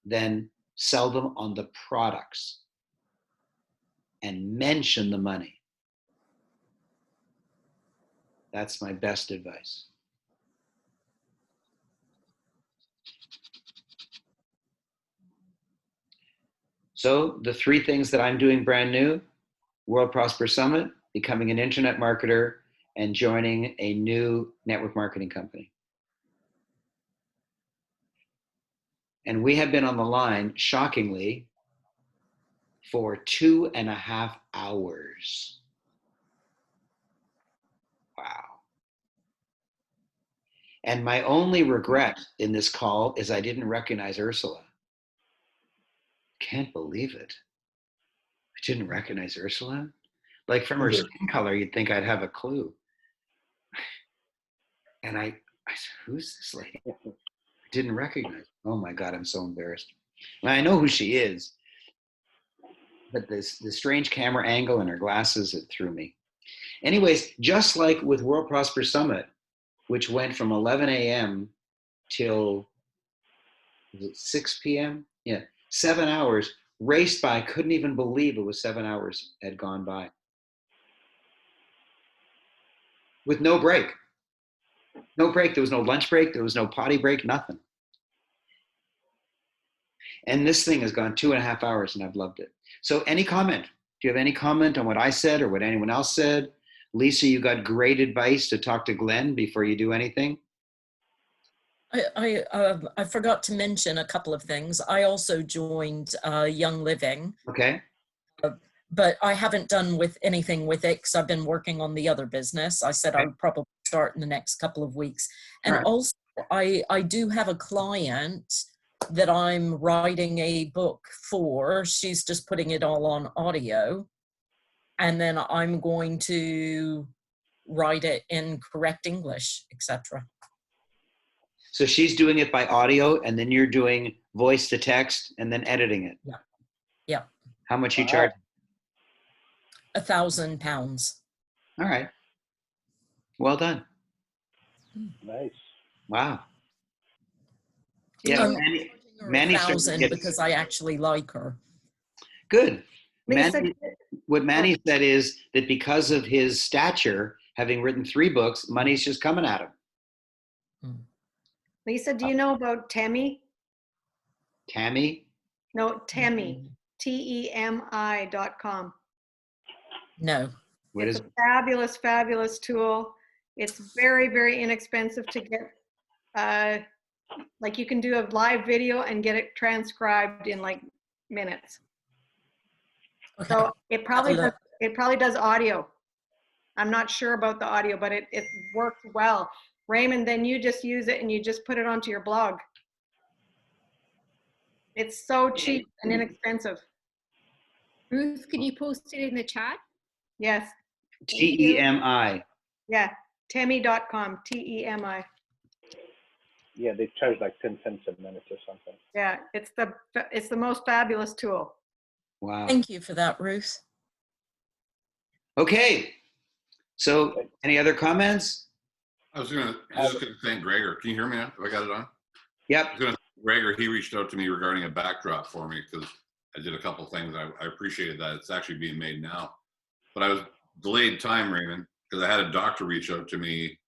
then sell them on the products and mention the money. That's my best advice. So the 3 things that I'm doing brand new: World Prosper Summit, becoming an internet marketer, and joining a new network marketing company. And we have been on the line, shockingly, for 2.5 hours. Wow. And my only regret in this call is I didn't recognize Ursula. Can't believe it. I didn't recognize Ursula. Like from her skin color, you'd think I'd have a clue. And I said, who's this lady? I didn't recognize. Oh my God, I'm so embarrassed. I know who she is, but the strange camera angle and her glasses, it threw me. Anyways, just like with World Prosper Summit, which went from 11 a.m. till 6 p.m.? Yeah, 7 hours, raced by. I couldn't even believe it was 7 hours had gone by. With no break. No break. There was no lunch break. There was no potty break, nothing. And this thing has gone 2.5 hours and I've loved it. So any comment? Do you have any comment on what I said or what anyone else said? Lisa, you got great advice to talk to Glenn before you do anything. I forgot to mention a couple of things. I also joined Young Living. Okay. But I haven't done with anything with it because I've been working on the other business. I said I would probably start in the next couple of weeks. And also I do have a client that I'm writing a book for. She's just putting it all on audio. And then I'm going to write it in correct English, etc. So she's doing it by audio and then you're doing voice to text and then editing it. Yeah. Yeah. How much you charge? £1,000. All right. Well done. Nice. Wow. Yeah, Manny because I actually like her. Good. Manny, what Manny said is that because of his stature, having written 3 books, money's just coming at him. Lisa, do you know about Temi? Tammy? No, Temi. TEMI.com. No. It's a fabulous, fabulous tool. It's very, very inexpensive to get. Like you can do a live video and get it transcribed in like minutes. So it probably look. does audio. I'm not sure about the audio, but it works well. Raymond, then you just use it and you just put it onto your blog. It's so cheap and inexpensive. Ruth, can you post it in the chat? Yes. TEMI. Yeah, temi.com, TEMI. Yeah, they charge like 10 cents a minute or something. Yeah, it's the most fabulous tool. Wow. Thank you for that, Ruth. Okay. So, any other comments? I was just gonna thank Gregor. Can you hear me now? Have I got it on? Yep. I was gonna thank Gregor. He reached out to me regarding a backdrop for me because I did a couple things. I appreciated that. It's actually being made now. But I was delayed time, Raymond, because I had a doctor reach out to me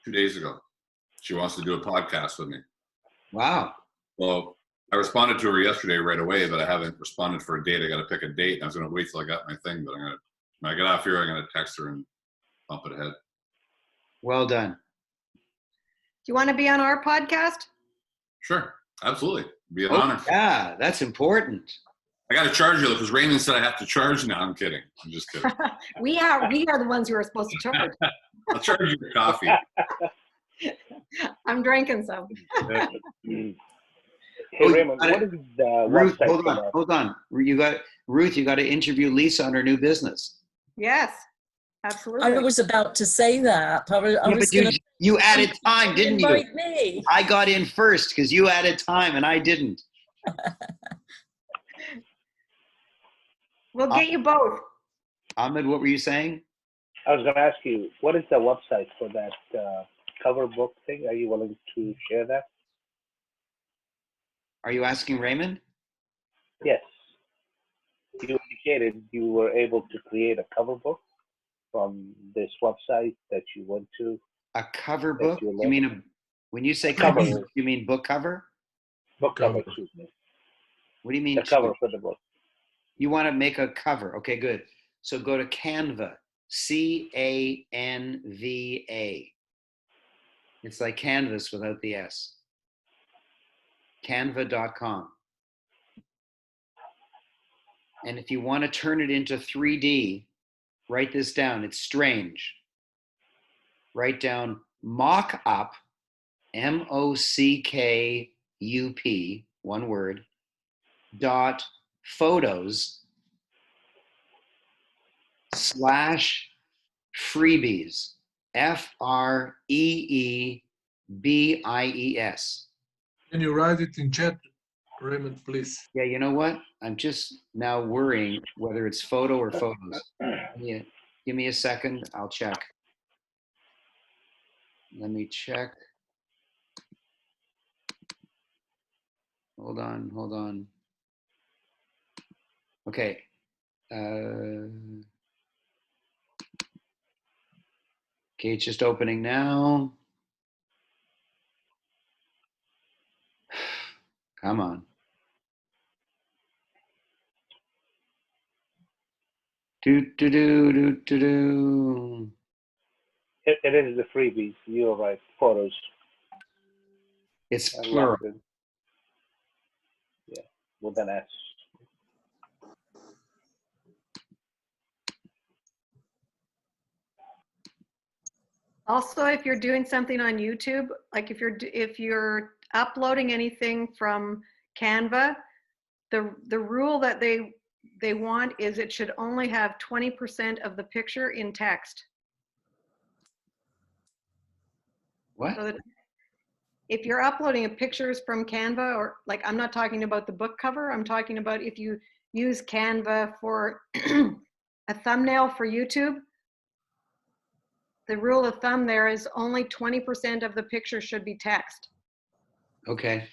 2 days ago. She wants to do a podcast with me. Wow. Well, I responded to her yesterday right away, but I haven't responded for a date. I got to pick a date. I was going to wait till I got my thing, but when I get off here, I'm going to text her and bump it ahead. Well done. Do you want to be on our podcast? Sure, absolutely. Be an Oh, honor. yeah, that's important. I got to charge you though, because Raymond said I have to charge now. I'm kidding. I'm just kidding. We are the ones who are supposed to charge. I'll charge you for coffee. I'm drinking some. Hey, Raymond, what is the Ruth, website hold for on, that? hold on. You got to interview Lisa on her new business. Yes, absolutely. I was about to say that. I Yeah, was but you, gonna you added time, didn't you? invite me. I got in first because you added time and I didn't. We'll get you both. Ahmed, what were you saying? I was going to ask you, what is the website for that cover book thing? Are you willing to share that? Are you asking Raymond? Yes. You indicated you were able to create a cover book from this website that you went to. A cover book? You You mean when you say cover? cover, you mean book cover? Book cover, excuse me. What do you mean? The cover for the book. You want to make a cover. Okay, good. So go to Canva, Canva. It's like canvas without the S. Canva.com. And if you want to turn it into 3D, write this down. It's strange. Write down mockup, MOCKUP, one word, dot photos /freebies, FREEBIES. Can you write it in chat, Raymond, please? Yeah, you know what? I'm just now worrying whether it's photo or photos. Yeah, give me a second. I'll check. Let me check. Hold on. Okay. Okay, it's just opening now. Come on. Do. It is the freebies. You're right. Photos. It's And plural. London. Yeah, with an S. Also, if you're doing something on YouTube, like if you're uploading anything from Canva, the rule that they want is it should only have 20% of the picture in text. What? So that if you're uploading pictures from Canva, or like, I'm not talking about the book cover, I'm talking about if you use Canva for a thumbnail for YouTube, the rule of thumb there is only 20% of the picture should be text. Okay.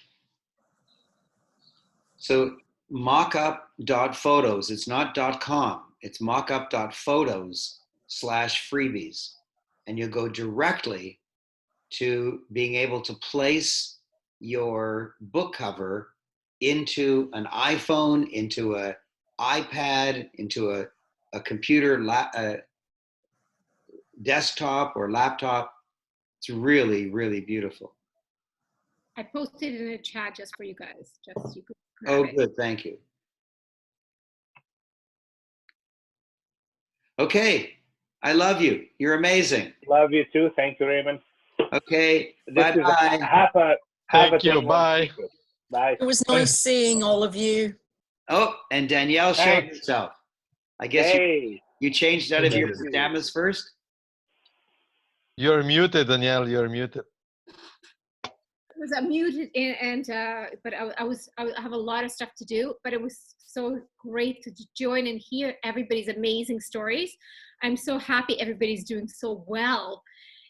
So mockup.photos, it's not .com, it's mockup.photos /freebies. And you'll go directly to being able to place your book cover into an iPhone, into an iPad, into a computer, desktop or laptop. It's really, really beautiful. I posted it in a chat just for you guys. Just you could Oh, grab it. good. Thank you. Okay. I love you. You're amazing. Love you too. Thank you, Raymond. Okay. This is Bye-bye. half a Thank you. 21 Bye. secret. Bye. It was nice seeing all of you. Oh, and Danielle showed Thanks. herself. I guess Hey. you changed out of your Thank you. pajamas first? You're muted, Danielle. You're muted. I was muted but I have a lot of stuff to do, but it was so great to join and hear everybody's amazing stories. I'm so happy everybody's doing so well.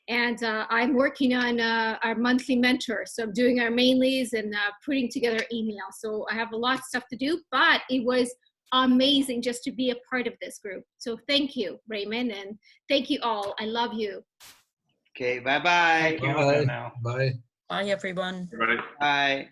And I'm working on our monthly mentor. So I'm doing our mainlies and putting together emails. So I have a lot of stuff to do, but it was amazing just to be a part of this group. So thank you, Raymond, and thank you all. I love you. Okay, bye-bye. Thank you, Bye. Danielle. Bye. Bye, everyone. Everybody. Bye.